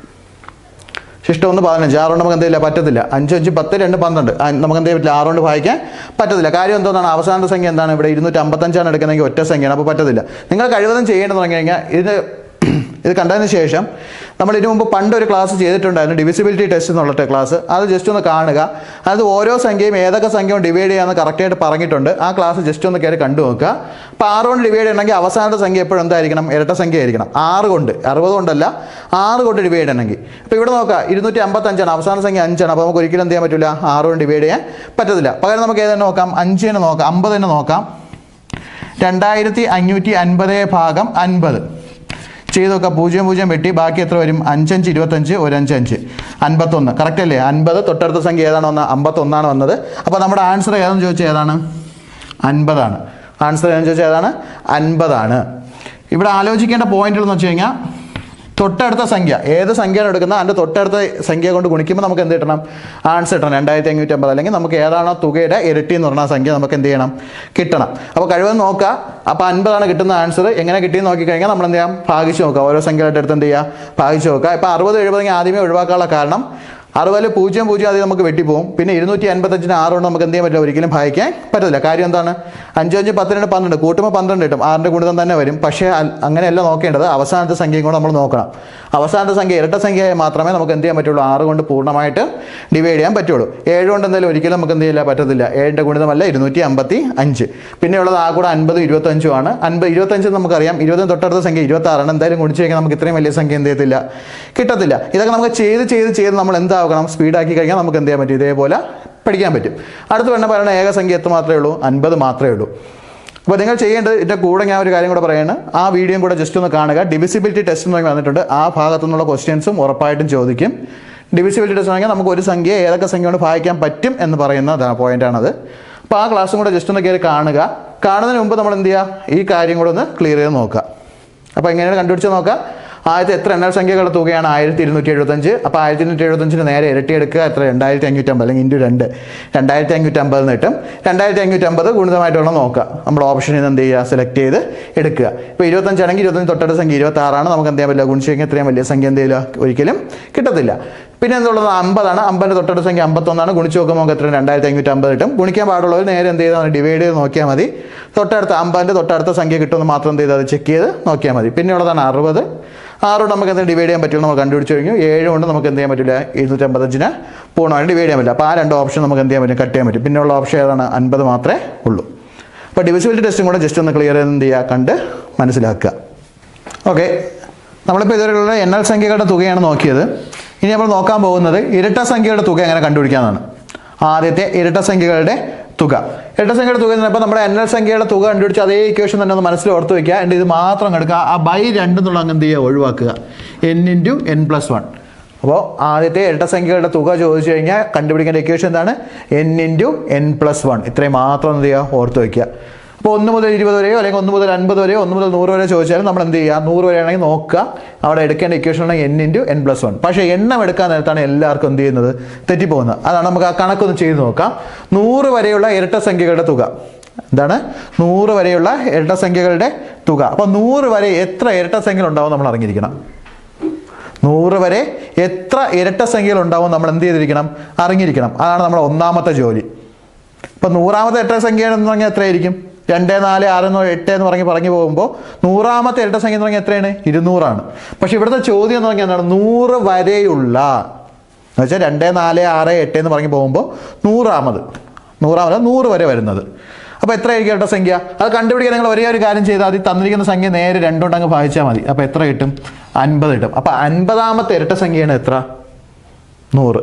[SPEAKER 2] ശിഷ്ടം 1 15. 6 കൊണ്ട് നമുക്ക് എന്തെയില്ല പറ്റത്തില്ല. 5 5 10 2 12 നമുക്ക് എന്ത് ചെയ്യാൻ പറ്റില്ല? 6 കൊണ്ട് ഭാഗിക്കാൻ പറ്റത്തില്ല. കാര്യം എന്താണ്? അവസാനത്തെ സംഖ്യ എന്താണ്? ഇവിടെ 255 എടുക്കുന്നതെങ്കിൽ ഒറ്റ സംഖ്യയാണ്. അപ്പോൾ പറ്റത്തില്ല. നിങ്ങൾ കഴിവതും ചെയ്യേണ്ടത് പറഞ്ഞു കഴിഞ്ഞാൽ ഇത് കണ്ടതിന് ശേഷം നമ്മൾ ഇതിനു മുമ്പ് പണ്ടൊരു ക്ലാസ് ചെയ്തിട്ടുണ്ടായിരുന്നു, ഡിവിസിബിലിറ്റി ടെസ്റ്റ് എന്നുള്ള ക്ലാസ്. അത് ജസ്റ്റ് ഒന്ന് കാണുക. അത് ഓരോ സംഖ്യയും ഏതൊക്കെ സംഖ്യയും ഡിവൈഡ് ചെയ്യാമെന്ന് കറക്റ്റായിട്ട് പറഞ്ഞിട്ടുണ്ട്. ആ ക്ലാസ് ജസ്റ്റ് ഒന്ന് കയറി കണ്ടു നോക്കുക. അപ്പോൾ 6 കൊണ്ട് ഡിവൈഡ് ചെയ്യണമെങ്കിൽ അവസാനത്തെ സംഖ്യ എപ്പോഴും എന്തായിരിക്കണം? ഇരട്ട സംഖ്യ ആയിരിക്കണം. 6 കൊണ്ട് 60 കൊണ്ടല്ല 6 കൊണ്ട് ഡിവൈഡ് ചെയ്യണമെങ്കിൽ. അപ്പോൾ ഇവിടെ നോക്കുക 255 ആണ് അവസാന സംഖ്യ 5 ആണ്. അപ്പോൾ നമുക്ക് ഒരിക്കലും എന്ത് ചെയ്യാൻ പറ്റില്ല? 6 കൊണ്ട് ഡിവൈഡ് ചെയ്യാൻ പറ്റത്തില്ല. പകരം നമുക്ക് ഏതെന്നെ നോക്കാം? 5 തന്നെ നോക്കാം, 50 തന്നെ നോക്കാം. 2550/50 ചെയ്ത് നോക്കാം. 0 0 വെട്ടി ബാക്കി എത്ര വരും? 5 5 25 1 5 5 51. കറക്റ്റ് അല്ലേ? 50 തൊട്ടടുത്ത സംഖ്യ ഏതാണ് വന്നത്? 51 ആണ് വന്നത്. അപ്പോൾ നമ്മുടെ ആൻസർ ഏതാണെന്ന് ചോദിച്ചാൽ ഏതാണ്? 50 ആണ്. ആൻസർ ഏതാണെന്ന് ചോദിച്ചാൽ ഏതാണ്? 50 ആണ്. ഇവിടെ ആലോചിക്കേണ്ട പോയിന്റുകൾ എന്ന് വെച്ച് കഴിഞ്ഞാൽ തൊട്ടടുത്ത സംഖ്യ ഏത് സംഖ്യയാണ് എടുക്കുന്നത് അതിൻ്റെ തൊട്ടടുത്ത സംഖ്യ കൊണ്ട് ഗുണിക്കുമ്പോൾ നമുക്ക് എന്ത് കിട്ടണം? ആൻസർ കിട്ടണം 2550. അല്ലെങ്കിൽ നമുക്ക് ഏതാണോ തുകയുടെ ഇരട്ടി എന്ന് പറഞ്ഞ സംഖ്യ നമുക്ക് എന്ത് ചെയ്യണം? കിട്ടണം. അപ്പോൾ കഴിവെന്ന് നോക്കുക. അപ്പോൾ 50 ആണ് കിട്ടുന്ന ആൻസർ. എങ്ങനെ കിട്ടിയെന്ന് നോക്കിക്കഴിഞ്ഞാൽ നമ്മൾ എന്ത് ചെയ്യാം? ഭാഗിച്ച് നോക്കുക. ഓരോ സംഖ്യയായിട്ട് എടുത്ത് എന്ത് ചെയ്യുക? ഭാഗിച്ച് നോക്കുക. ഇപ്പോൾ 60 70 ആദ്യമേ ഒഴിവാക്കാനുള്ള കാരണം 60 0 0 ആദ്യം നമുക്ക് വെട്ടിപ്പോവും. പിന്നെ 255 6 കൊണ്ട് നമുക്ക് എന്ത് ചെയ്യാൻ പറ്റില്ല? ഒരിക്കലും ഭാഗിക്കാൻ പറ്റില്ല. കാര്യം എന്താണ്? 5 5 10 2 12 കൂട്ടുമ്പോൾ 12 കിട്ടും. 6ൻ്റെ ഗുണിതം തന്നെ വരും. പക്ഷേ അങ്ങനെയല്ല നോക്കേണ്ടത്. അവസാനത്തെ സംഖ്യയും കൂടെ നമ്മൾ നോക്കണം. അവസാനത്തെ സംഖ്യ ഇരട്ട സംഖ്യയായി മാത്രമേ നമുക്ക് എന്ത് ചെയ്യാൻ പറ്റുള്ളൂ? 6 കൊണ്ട് പൂർണ്ണമായിട്ട് ഡിവൈഡ് ചെയ്യാൻ പറ്റുള്ളൂ. 7 കൊണ്ട് എന്തായാലും ഒരിക്കലും നമുക്ക് എന്ത് ചെയ്യില്ല പറ്റത്തില്ല. 7ൻ്റെ ഗുണിതമല്ല 255. പിന്നെയുള്ളത് ആ കൂടെ 50 25 ആണ്. 25 നമുക്കറിയാം. 20 തൊട്ടടുത്ത സംഖ്യ 26 ആണ്. എന്തായാലും ഗുണിച്ച് കഴിഞ്ഞാൽ നമുക്ക് ഇത്രയും വലിയ സംഖ്യ എന്ത് ചെയ്യത്തില്ല? കിട്ടത്തില്ല. ഇതൊക്കെ നമുക്ക് ചെയ്ത് നമ്മൾ എന്താക്കണം? സ്പീഡാക്കി കഴിഞ്ഞാൽ നമുക്ക് എന്ത് ചെയ്യാൻ പറ്റും? ഇതേപോലെ പഠിക്കാൻ പറ്റും. അടുത്ത് വേണ്ട പറയുന്ന ഏക സംഖ്യ എത്ര മാത്രമേ ഉള്ളൂ? 50 മാത്രമേ ഉള്ളൂ. അപ്പോൾ നിങ്ങൾ ചെയ്യേണ്ടത് ഇതിൻ്റെ കൂടെ ഞാൻ ഒരു കാര്യം കൂടെ പറയുന്നത്, ആ വീഡിയോയും കൂടെ ജസ്റ്റ് ഒന്ന് കാണുക. ഡിവിസിബിലിറ്റി ടെസ്റ്റ് എന്ന് വന്നിട്ടുണ്ട്. ആ ഭാഗത്തു നിന്നുള്ള ക്വസ്റ്റ്യൻസും ഉറപ്പായിട്ടും ചോദിക്കും. ഡിവിസിബിലിറ്റി ടെസ്റ്റ് ആണെങ്കിൽ നമുക്ക് ഒരു സംഖ്യ ഏതൊക്കെ സംഖ്യ കൊണ്ട് ഭാഗിക്കാൻ പറ്റും എന്ന് പറയുന്ന പോയിന്റാണത്. അപ്പോൾ ആ ക്ലാസ്സും കൂടെ ജസ്റ്റ് ഒന്ന് കയറി കാണുക. കാണുന്നതിന് മുമ്പ് നമ്മൾ എന്ത് ചെയ്യുക, ഈ കാര്യം കൂടെ ഒന്ന് ക്ലിയർ ചെയ്ത് നോക്കുക. അപ്പോൾ എങ്ങനെയാണ് കണ്ടുപിടിച്ച് നോക്കുക. ആദ്യത്തെ എത്ര എണ്ണൽ സംഖ്യകളുടെ തുകയാണ് 1275. അപ്പോൾ 1275 നേരെ ഇരട്ടി എടുക്കുക. എത്ര 2550 അല്ലെങ്കിൽ ഇൻറ്റു 2 2550 കിട്ടും. 2550 ഗുണിതമായിട്ടുള്ള നോക്കുക. നമ്മൾ ഓപ്ഷനിൽ നിന്ന് എന്ത് ചെയ്യുക, സെലക്ട് ചെയ്ത് എടുക്കുക. ഇപ്പോൾ 25 ആണെങ്കിൽ 25 തൊട്ടടുത്ത സംഖ്യ 26 നമുക്ക് എന്ത് ചെയ്യാൻ പറ്റില്ല, ഗുണിച്ച് കഴിഞ്ഞാൽ ഇത്രയും വലിയ സംഖ്യ എന്ത് ചെയ്യില്ല, ഒരിക്കലും കിട്ടത്തില്ല. പിന്നെ എന്തുള്ളത് 50 ആണ്. 50 തൊട്ടടുത്ത സംഖ്യ 51 ഗുണിച്ച് നോക്കുമ്പോൾ നമുക്ക് എത്ര 2550 കിട്ടും. ഗുണിക്കാൻ പാടുള്ളവർ നേരെ എന്ത് ചെയ്താൽ ഡിവൈഡ് ചെയ്ത് നോക്കിയാൽ മതി. തൊട്ടടുത്ത 50 തൊട്ടടുത്ത സംഖ്യ കിട്ടുമെന്ന് മാത്രം എന്ത് ചെയ്താൽ അത് ചെക്ക് ചെയ്ത് നോക്കിയാൽ മതി. പിന്നെയുള്ളതാണ് 60. 6 കൊണ്ട് നമുക്ക് എന്തെങ്കിലും ഡിവൈഡ് ചെയ്യാൻ പറ്റുള്ളൂ, നമ്മൾ കണ്ടുപിടിച്ച് കഴിഞ്ഞു. 7 കൊണ്ട് നമുക്ക് എന്ത് ചെയ്യാൻ പറ്റില്ല, 255 പൂർണ്ണമായിട്ട് ഡിവൈഡ് ചെയ്യാൻ പറ്റില്ല. അപ്പോൾ ആ 2 ഓപ്ഷൻ നമുക്ക് എന്ത് ചെയ്യാൻ പറ്റും, കട്ട് ചെയ്യാൻ പറ്റും. പിന്നെയുള്ള ഓപ്ഷൻ ഏതാണ്, 50 മാത്രമേ ഉള്ളൂ. അപ്പോൾ ഡിവിസിബിലിറ്റി ടെസ്റ്റും കൂടെ ജസ്റ്റ് ഒന്ന് ക്ലിയർ ചെയ്ത് എന്ത് ചെയ്യുക, കണ്ട് മനസ്സിലാക്കുക. ഓക്കെ, നമ്മളിപ്പോൾ ഇതുവരെയുള്ള എണ്ണൽ സംഖ്യകളുടെ തുകയാണ് നോക്കിയത്. ഇനി നമ്മൾ നോക്കാൻ പോകുന്നത് ഇരട്ട സംഖ്യകളുടെ തുക എങ്ങനെ കണ്ടുപിടിക്കാമെന്നാണ്. ആദ്യത്തെ ഇരട്ട സംഖ്യകളുടെ തുക. ഇരട്ട സംഖ്യയുടെ തുക എന്ന് പറയുമ്പോൾ നമ്മുടെ എണ്ണൽ സംഖ്യയുടെ തുക കണ്ടുപിടിച്ച് അതേ ഇക്വേഷൻ തന്നെ ഒന്ന് മനസ്സിൽ ഓർത്ത് വയ്ക്കുക. എന്നിട്ട് ഇത് മാത്രം എടുക്കുക, ആ ബൈ 2 എന്നുള്ള അങ്ങ് എന്ത് ചെയ്യുക, ഒഴിവാക്കുക. n×n+1. അപ്പോൾ ആദ്യത്തെ ഇരട്ട സംഖ്യകളുടെ തുക ചോദിച്ചു കഴിഞ്ഞാൽ കണ്ടുപിടിക്കേണ്ട ഇക്വേഷൻ എന്താണ്, n×n+1. ഇത്രയും മാത്രം എന്ത് ചെയ്യുക, ഓർത്ത് വയ്ക്കുക. അപ്പോൾ 1 മുതൽ 20 വരെയോ അല്ലെങ്കിൽ 1 മുതൽ 50 വരെയോ 1 മുതൽ 100 വരെ ചോദിച്ചാലും നമ്മൾ എന്ത് ചെയ്യുക, 100 വരെ ആണെങ്കിൽ നോക്കുക. അവിടെ എടുക്കേണ്ട ഇക്വേഷൻ ആണെങ്കിൽ n×n+1. പക്ഷേ എണ്ണം എടുക്കാൻ നേരത്താണ് എല്ലാവർക്കും എന്ത് ചെയ്യുന്നത്, തെറ്റിപ്പോകുന്നത്. അതാണ് നമുക്ക് ആ കണക്കൊന്ന് ചെയ്ത് നോക്കാം. 100 വരെയുള്ള ഇരട്ട സംഖ്യകളുടെ തുക എന്താണ്, 100 വരെയുള്ള ഇരട്ട സംഖ്യകളുടെ തുക. അപ്പോൾ 100 വരെ എത്ര ഇരട്ട സംഖ്യകൾ ഉണ്ടാവും നമ്മൾ അറിഞ്ഞിരിക്കണം. 100 വരെ എത്ര ഇരട്ട സംഖ്യകൾ ഉണ്ടാവും നമ്മൾ എന്ത് ചെയ്തിരിക്കണം, അറിഞ്ഞിരിക്കണം. അതാണ് നമ്മുടെ ഒന്നാമത്തെ ജോലി. അപ്പോൾ 100ാമത്തെ ഇരട്ട സംഖ്യയാണെന്ന് പറഞ്ഞാൽ എത്രയായിരിക്കും, 2, 4, 6, 8 എന്ന് പറഞ്ഞു പോകുമ്പോൾ 100ാമത്തെ ഇരട്ട സംഖ്യ എന്ന് പറഞ്ഞാൽ എത്രയാണ്, 200 ആണ്. പക്ഷേ ഇവിടുത്തെ ചോദ്യം എന്ന് പറഞ്ഞാൽ എന്താണ്, 100 വരെയുള്ള എന്ന് വെച്ചാൽ 2, 4, 6, 8 എന്ന് പറഞ്ഞു പോകുമ്പോൾ 100ാമത് 100 വരെ വരുന്നത്. അപ്പോൾ എത്രയായിരിക്കും ഇരട്ട സംഖ്യ, അത് കണ്ടുപിടിക്കാൻ നിങ്ങൾ ഒരേ ഒരു കാര്യം ചെയ്താൽ മതി. തന്നിരിക്കുന്ന സംഖ്യ നേരെ 2 കൊണ്ട് അങ്ങ് ഭാഗിച്ചാൽ മതി. അപ്പോൾ എത്ര കിട്ടും, 50 കിട്ടും. അപ്പോൾ 50ാമത്തെ ഇരട്ട സംഖ്യയാണ് എത്ര, 100.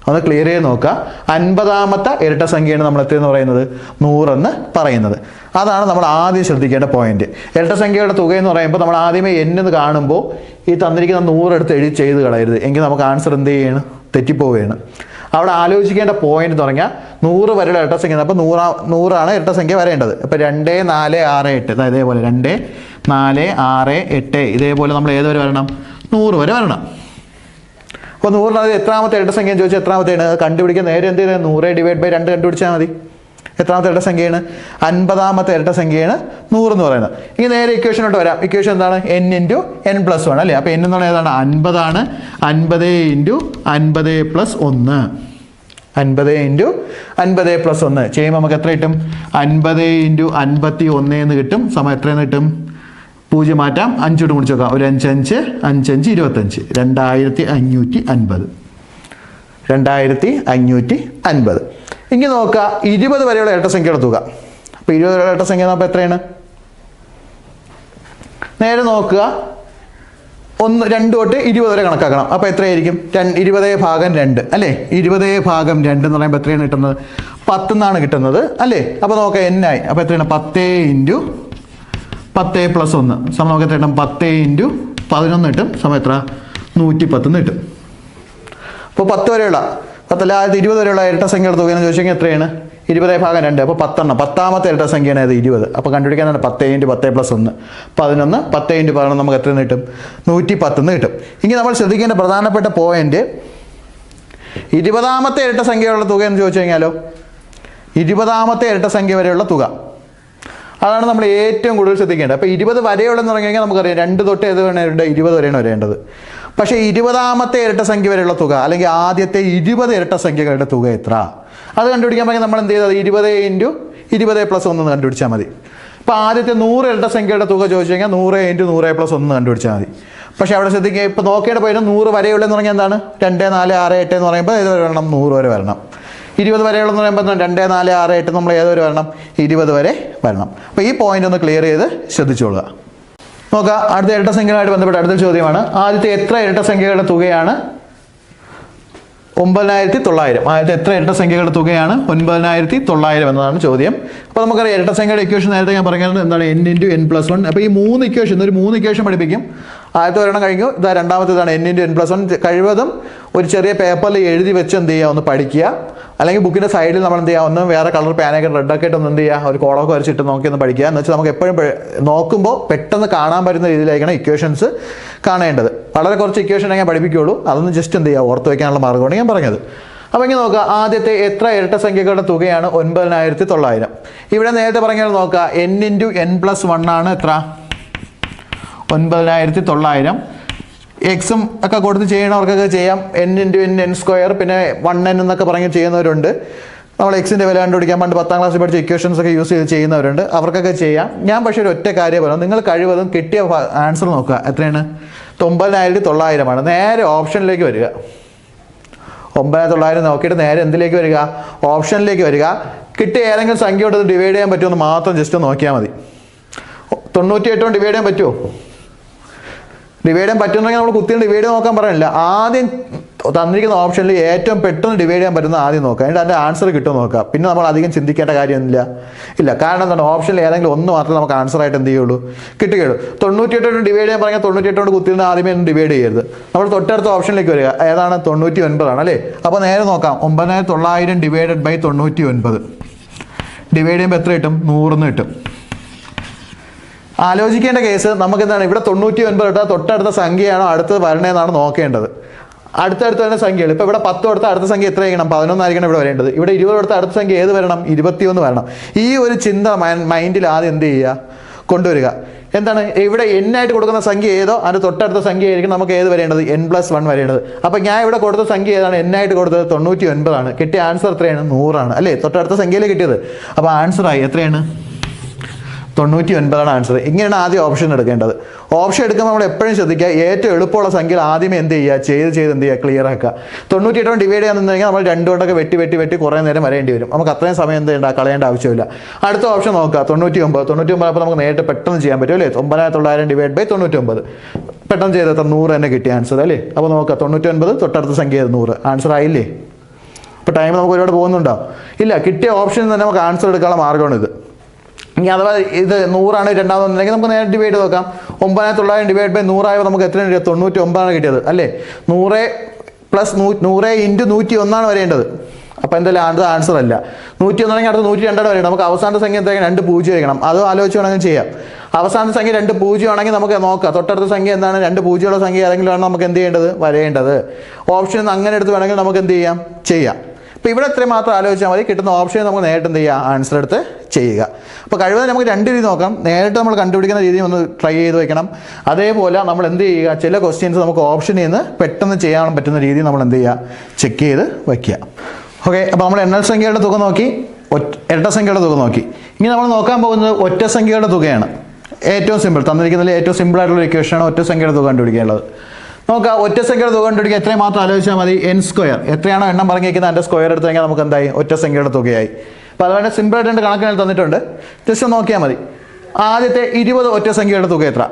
[SPEAKER 2] അത് ക്ലിയർ ചെയ്ത് നോക്കുക. 50ാമത്തെ ഇരട്ട സംഖ്യയാണ് നമ്മൾ എത്രയെന്ന് പറയുന്നത്, 100 എന്ന് പറയുന്നത്. അതാണ് നമ്മൾ ആദ്യം ശ്രദ്ധിക്കേണ്ട പോയിന്റ്. ഇരട്ട സംഖ്യയുടെ തുക എന്ന് പറയുമ്പോൾ നമ്മൾ ആദ്യമേ എന്ന് കാണുമ്പോൾ ഈ തന്നിരിക്കുന്ന 100 എടുത്ത് എഴുതി ചെയ്ത് കളയരുത്. എങ്കിൽ നമുക്ക് ആൻസർ എന്ത് ചെയ്യാണ്, തെറ്റിപ്പോവുകയാണ്. അവിടെ ആലോചിക്കേണ്ട പോയിന്റ് എന്ന് പറഞ്ഞാൽ 100 വരെയുള്ള ഇരട്ട സംഖ്യ. അപ്പോൾ 100 ഇരട്ട സംഖ്യ വരേണ്ടത്. ഇപ്പോൾ 2, 4, 6, 8 ഇതേപോലെ 2, 4, 6, 8 ഇതേപോലെ നമ്മൾ ഏതുവരെ വരണം, 100 വരെ വരണം. അപ്പോൾ 100 എത്രാമത്തെ ഇരട്ട സംഖ്യ ചോദിച്ചാൽ എത്രാമത്തെയാണ് കണ്ടുപിടിക്കാൻ നേരെ എന്ത് ചെയ്താൽ 100/2 കണ്ടുപിടിച്ചാൽ മതി. എത്രാമത്തെ ഇരട്ട സംഖ്യയാണ്, 50ാമത്തെ ഇരട്ട സംഖ്യയാണ് 100 എന്ന് പറയുന്നത്. ഇനി നേരെ ഇക്വേഷനോട്ട് വരാം. ഇക്വേഷൻ എന്താണ്, n×n+1 അല്ലേ. അപ്പോൾ n എന്ന് പറഞ്ഞാൽ ഏതാണ്, 50 ആണ്. 50×50+1 50×50+1 ചെയ്യുമ്പോൾ നമുക്ക് എത്ര കിട്ടും, 50×51 എന്ന് കിട്ടും. സമയം എത്രയെന്ന് കിട്ടും, 0 മാറ്റാം, 5 കൊണ്ട് മുടിച്ച് നോക്കാം. ഒരു 5, 5, 5, 25 2550 2550. ഇങ്ങനെ നോക്കുക, 20 വരെയുള്ള ഇരട്ട സംഖ്യയുടെ തുക. അപ്പോൾ 20 വരെയുള്ള ഇരട്ട സംഖ്യ അപ്പോൾ എത്രയാണ്, നേരെ നോക്കുക. 2 തൊട്ട് 20 വരെ കണക്കാക്കണം. അപ്പോൾ എത്രയായിരിക്കും, 20/2 അല്ലേ. 20/2 എന്ന് പറയുമ്പോൾ എത്രയാണ് കിട്ടുന്നത്, 10 എന്നാണ് കിട്ടുന്നത് അല്ലേ. അപ്പോൾ നോക്കാം n ആയി. അപ്പോൾ എത്രയാണ്, 10×10+1 സമയം നമുക്ക് എത്ര കിട്ടും, 10×11 കിട്ടും. സമയം എത്ര, 110 കിട്ടും. അപ്പോൾ 10 വരെയുള്ള 20 വരെയുള്ള ഇരട്ട സംഖ്യയുടെ തുക എന്ന് ചോദിച്ചു കഴിഞ്ഞാൽ എത്രയാണ്, 20/2. അപ്പോൾ 10 10ാമത്തെ ഇരട്ട സംഖ്യയാണ് അത് 20. അപ്പോൾ കണ്ടുപിടിക്കാൻ 10×10+1 11. 10×11 നമുക്ക് എത്ര കിട്ടും, 110 കിട്ടും. ഇനി നമ്മൾ ശ്രദ്ധിക്കേണ്ട പ്രധാനപ്പെട്ട പോയിന്റ്, 20ാമത്തെ ഇരട്ട സംഖ്യയുള്ള തുക എന്ന് ചോദിച്ചു കഴിഞ്ഞാലോ, 20ാമത്തെ ഇരട്ട സംഖ്യ വരെയുള്ള തുക, അതാണ് നമ്മൾ ഏറ്റവും കൂടുതൽ ശ്രദ്ധിക്കേണ്ടത്. അപ്പോൾ 20 വരെയുള്ളതെന്ന് പറഞ്ഞു കഴിഞ്ഞാൽ നമുക്കറിയാം 2 തൊട്ട് ഏത് വേണേലുണ്ട്, 20 വരെയാണ് വരേണ്ടത്. പക്ഷേ 20ാമത്തെ ഇരട്ട സംഖ്യ വരെയുള്ള തുക അല്ലെങ്കിൽ ആദ്യത്തെ 20 ഇരട്ട സംഖ്യകളുടെ തുക എത്ര, അത് കണ്ടുപിടിക്കാൻ പറ്റും. നമ്മൾ എന്ത് ചെയ്തത്, 20×20+1 കണ്ടുപിടിച്ചാൽ മതി. ഇപ്പോൾ ആദ്യത്തെ 100 ഇരട്ട സംഖ്യയുടെ തുക ചോദിച്ചു കഴിഞ്ഞാൽ 100×100+1 കണ്ടുപിടിച്ചാൽ മതി. പക്ഷേ അവിടെ ശ്രദ്ധിക്കുക, ഇപ്പോൾ നോക്കേണ്ട പോയിട്ട് 100 വരെയുള്ളതെന്ന് പറഞ്ഞാൽ എന്താണ്, 2, 4, 6, 8 എന്ന് പറയുമ്പോൾ ഏത് വരെ വരണം, 100 വരെ വരണം. 20 വരെയുള്ളതെന്ന് പറയുമ്പോൾ 2, 4, 6, 8 നമ്മൾ ഏത് വരെ വരണം, 20 വരെ വരണം. അപ്പോൾ ഈ പോയിന്റ് ഒന്ന് ക്ലിയർ ചെയ്ത് ശ്രദ്ധിച്ചോളുക. നോക്കുക, അടുത്ത ഇരട്ട സംഖ്യയുമായിട്ട് ബന്ധപ്പെട്ട അടുത്ത ചോദ്യമാണ്, ആദ്യത്തെ എത്ര ഇരട്ട സംഖ്യകളുടെ തുകയാണ് 9900. ആദ്യത്തെ എത്ര ഇരട്ട സംഖ്യകളുടെ തുകയാണ് 9900 എന്നതാണ് ചോദ്യം. അപ്പോൾ നമുക്കറിയാം ഇരട്ട സംഖ്യയുടെ ഇക്വേഷൻ നേരത്തെ ഞാൻ പറഞ്ഞത് എന്താണ്, n×n+1. അപ്പോൾ ഈ 3 ഇക്വേഷൻ പഠിപ്പിക്കും. ആദ്യത്തെ ഒരെണ്ണം കഴിഞ്ഞു. ഇതാ രണ്ടാമത്തേതാണ് n×n+1. കഴിവതും ഒരു ചെറിയ പേപ്പറിൽ എഴുതി വെച്ച് എന്ത് ചെയ്യുക, ഒന്ന് പഠിക്കുക. അല്ലെങ്കിൽ ബുക്കിൻ്റെ സൈഡിൽ നമ്മൾ എന്ത് ചെയ്യുക, ഒന്ന് വേറെ കളർ പേനൊക്കെ റെഡൊക്കെ ആയിട്ട് ഒന്ന് എന്ത് ചെയ്യുക, ഒരു കോളമൊക്കെ വരച്ചിട്ട് നോക്കി ഒന്ന് പഠിക്കുക. എന്ന് വെച്ചാൽ നമുക്ക് എപ്പോഴും നോക്കുമ്പോൾ പെട്ടെന്ന് കാണാൻ പറ്റുന്ന രീതിയിലായിരിക്കണം ഇക്വേഷൻസ് കാണേണ്ടത്. വളരെ കുറച്ച് ഇക്വേഷൻ ഞാൻ പഠിപ്പിക്കുകയുള്ളൂ. അതൊന്ന് ജസ്റ്റ് എന്ത് ചെയ്യുക, ഓർത്ത് വയ്ക്കാനുള്ള മാർഗ്ഗമാണ് ഞാൻ പറഞ്ഞത്. അപ്പോൾ ഇങ്ങനെ നോക്കുക, ആദ്യത്തെ എത്ര ഇരട്ട സംഖ്യകളുടെ തുകയാണ് 9900. ഇവിടെ നേരത്തെ പറഞ്ഞാൽ നോക്കുക, n×n+1 ആണ് എത്ര, 9900. എക്സും ഒക്കെ കൊടുത്ത് ചെയ്യണവർക്കൊക്കെ ചെയ്യാം. n×n² പിന്നെ 1n എന്നൊക്കെ പറഞ്ഞ് ചെയ്യുന്നവരുണ്ട്. നമ്മൾ എക്സിൻ്റെ വില കണ്ടുപിടിക്കാൻ പണ്ട് 10ാം ക്ലാസ്സിൽ പഠിച്ച ഇക്വേഷൻസ് ഒക്കെ യൂസ് ചെയ്ത് ചെയ്യുന്നവരുണ്ട്. അവർക്കൊക്കെ ചെയ്യാം. ഞാൻ പക്ഷേ ഒരു ഒറ്റ കാര്യം പറയാം, നിങ്ങൾ കഴിവതും കിട്ടിയ ആൻസർ നോക്കുക. എത്രയാണ്? 9900 നേരെ ഓപ്ഷനിലേക്ക് വരിക. 9900 നോക്കിയിട്ട് നേരെ എന്തിലേക്ക് വരിക, ഓപ്ഷനിലേക്ക് വരിക. കിട്ടിയ ഏതെങ്കിലും സംഖ്യ കൊണ്ട് ഡിവൈഡ് ചെയ്യാൻ പറ്റുമെന്ന് മാത്രം ജസ്റ്റ് നോക്കിയാൽ മതി. 98 കൊണ്ട് ഡിവൈഡ് ചെയ്യാൻ പറ്റുമോ? ഡിവൈഡ് ചെയ്യാൻ പറ്റുമെന്നുണ്ടെങ്കിൽ നമ്മൾ കുത്തിയിൽ ഡിവൈഡ് നോക്കാൻ പറയുന്നില്ല. ആദ്യം തന്നിരിക്കുന്ന ഓപ്ഷനിൽ ഏറ്റവും പെട്ടെന്ന് ഡിവൈഡ് ചെയ്യാൻ പറ്റുന്ന ആദ്യം നോക്കുക. എന്നിട്ട് അതിൻ്റെ ആൻസർ കിട്ടുമോ നോക്കുക. പിന്നെ നമ്മൾ അധികം ചിന്തിക്കേണ്ട കാര്യമൊന്നുമില്ല. ഇല്ല, കാരണം എന്താണ്, ഓപ്ഷനിൽ ഏതെങ്കിലും ഒന്ന് മാത്രമേ നമുക്ക് ആൻസറായിട്ട് എന്ത് ചെയ്യുള്ളൂ, കിട്ടുകയുള്ളൂ. 98 കൊണ്ട് ഡിവൈഡ് ചെയ്യാൻ പറഞ്ഞാൽ 98 കൊണ്ട് കുത്തിയിൽ നിന്ന് ആദ്യമേ ഒന്നും ഡിവൈഡ് ചെയ്യരുത്. നമ്മൾ തൊട്ടടുത്ത ഓപ്ഷനിലേക്ക് വരിക. ഏതാണ്? 99 അല്ലേ. അപ്പോൾ നേരെ നോക്കാം, 9900 ഡിവൈഡഡ് ബൈ 99 ഡിവൈഡ് ചെയ്യുമ്പോൾ എത്ര കിട്ടും? 100 കിട്ടും. ആലോചിക്കേണ്ട കേസ് നമുക്ക് എന്താണ്, ഇവിടെ 99 ഇട്ടാൽ തൊട്ടടുത്ത സംഖ്യയാണോ അടുത്തത് വരണേന്നാണ് നോക്കേണ്ടത്. അടുത്തടുത്ത് തന്നെ സംഖ്യകൾ. ഇപ്പോൾ ഇവിടെ 10 കൊടുത്താൽ അടുത്ത സംഖ്യ എത്ര ആയിരിക്കണം? 11 ആയിരിക്കണം ഇവിടെ വരേണ്ടത്. ഇവിടെ 20 കൊടുത്താൽ അടുത്ത സംഖ്യ ഏത് വരണം? 21 വരണം. ഈ ഒരു ചിന്ത മൈൻഡിൽ ആദ്യം എന്ത് ചെയ്യുക, കൊണ്ടുവരിക. എന്താണ്, ഇവിടെ n ആയിട്ട് കൊടുക്കുന്ന സംഖ്യ ഏതോ അതിൻ്റെ തൊട്ടടുത്ത സംഖ്യ ആയിരിക്കും നമുക്ക് ഏത് വരേണ്ടത്? n+1 വരേണ്ടത്. അപ്പോൾ ഞാൻ ഇവിടെ കൊടുത്ത സംഖ്യ ഏതാണ്? n ആയിട്ട് കൊടുത്തത് 99 കിട്ടിയ ആൻസർ എത്രയാണ്? 100 അല്ലേ. തൊട്ടടുത്ത സംഖ്യയിൽ കിട്ടിയത്. അപ്പോൾ ആൻസറായി എത്രയാണ്? 99 ആൻസർ. ഇങ്ങനെയാണ് ആദ്യം ഓപ്ഷൻ എടുക്കേണ്ടത്. ഓപ്ഷൻ എടുക്കുമ്പോൾ നമ്മൾ എപ്പോഴും ശ്രദ്ധിക്കുക, ഏറ്റവും എളുപ്പമുള്ള സംഖ്യയിൽ ആദ്യമേ എന്ത് ചെയ്യുക, ചെയ്ത് എന്ത് ചെയ്യുക, ക്ലിയർ ആക്കുക. 98 ഡിവൈഡ് ചെയ്യാൻ നിന്നുകഴിഞ്ഞാൽ നമ്മൾ 2 കൊണ്ടൊക്കെ വെട്ടി കുറേ നേരം വരേണ്ടി വരും. നമുക്ക് അത്രയും സമയം എന്ത് ചെയ്യേണ്ട, കളയേണ്ട ആവശ്യമില്ല. അടുത്ത ഓപ്ഷൻ നോക്കുക, 99 അപ്പോൾ നമുക്ക് നേരിട്ട് പെട്ടെന്ന് ചെയ്യാൻ പറ്റും അല്ലേ. 9900 ഡിവൈഡ് ബൈ 99 പെട്ടെന്ന് ചെയ്ത് 100 തന്നെ കിട്ടിയ ആൻസർ അല്ലേ. അപ്പോൾ നോക്കുക, 99 തൊട്ടടുത്ത സംഖ്യ 100 ആൻസർ ആയില്ലേ. അപ്പോൾ ടൈം നമുക്ക് ഒരുപാട് പോകുന്നുണ്ടോ? ഇല്ല, കിട്ടിയ ഓപ്ഷനിൽ തന്നെ നമുക്ക് ആൻസർ എടുക്കാനുള്ള മാർഗ്ഗമാണ് ഇത്. ഇനി അഥവാ ഇത് 100 രണ്ടാമതെന്നുണ്ടെങ്കിൽ നമുക്ക് നേരെ ഡിവൈഡ് നോക്കാം. 9900 ഡിവൈഡ് ബൈ 100 ആയപ്പോൾ നമുക്ക് എത്രയാണ് കിട്ടിയത്? 99 കിട്ടിയത് അല്ലേ. 100 + 100 × 101 വരേണ്ടത്. അപ്പോൾ എന്തായാലും അത് ആൻസർ അല്ല. 101 അടുത്ത് 102 വരേണ്ടത്. നമുക്ക് അവസാന സംഖ്യ എന്തായാലും 2 0 ആയിരിക്കണം. അത് ആലോചിച്ച് വേണമെങ്കിൽ ചെയ്യാം. അവസാന സംഖ്യ 2 0 ആണെങ്കിൽ നമുക്ക് നോക്കാം തൊട്ടടുത്ത സംഖ്യ എന്താണ്, 2 0 സംഖ്യ ഏതെങ്കിലും ആണ് നമുക്ക് എന്ത് ചെയ്യേണ്ടത്, വരേണ്ടത്. ഓപ്ഷൻ അങ്ങനെ എടുത്ത് വേണമെങ്കിൽ നമുക്ക് എന്ത് ചെയ്യാം. അപ്പോൾ ഇവിടെ ഇത്രയും മാത്രം ആലോചിച്ചാൽ മതി. കിട്ടുന്ന ഓപ്ഷൻ നമുക്ക് നേരിട്ട് എന്ത് ചെയ്യുക, ആൻസർ എടുത്ത് ചെയ്യുക. അപ്പോൾ കഴിവതും നമുക്ക് 2 രീതി നോക്കാം. നേരിട്ട് നമ്മൾ കണ്ടുപിടിക്കുന്ന രീതി ഒന്ന് ട്രൈ ചെയ്ത് വെക്കണം. അതേപോലെ നമ്മൾ എന്ത് ചെയ്യുക, ചില ക്വസ്റ്റ്യൻസ് നമുക്ക് ഓപ്ഷനിൽ നിന്ന് പെട്ടെന്ന് ചെയ്യാൻ പറ്റുന്ന രീതി നമ്മൾ എന്ത് ചെയ്യുക, ചെക്ക് ചെയ്ത് വയ്ക്കുക. ഓക്കെ, അപ്പോൾ നമ്മൾ എണ്ണൽ സംഖ്യകളുടെ തുക നോക്കി, ഇരട്ട സംഖ്യയുടെ തുക നോക്കി. ഇനി നമ്മൾ നോക്കാൻ പോകുന്നത് ഒറ്റ സംഖ്യയുടെ തുകയാണ്. ഏറ്റവും സിമ്പിൾ തന്നിരിക്കുന്നതിൽ ഏറ്റവും സിമ്പിൾ ആയിട്ടുള്ള ഇക്വേഷനാണ് ഒറ്റ സംഖ്യയുടെ തുക കണ്ടുപിടിക്കാനുള്ളത്. നോക്കാം, ഒറ്റ സംഖ്യയുടെ തുക കണ്ടുപിടിക്കുക. എത്രയും മാത്രം ആലോചിച്ചാൽ മതി. n², എത്രയാണോ എണ്ണം പറഞ്ഞിരിക്കുന്നത് അതിൻ്റെ സ്ക്വയർ എടുത്ത് കഴിഞ്ഞാൽ നമുക്ക് എന്തായി, ഒറ്റ സംഖ്യയുടെ തുകയായി. അപ്പോൾ അതുപോലെ സിമ്പിളായിട്ട് കണക്കുകൾ തന്നിട്ടുണ്ട്, ജസ്റ്റ് നോക്കിയാൽ മതി. ആദ്യത്തെ 20 ഒറ്റ സംഖ്യകളുടെ തുക എത്ര?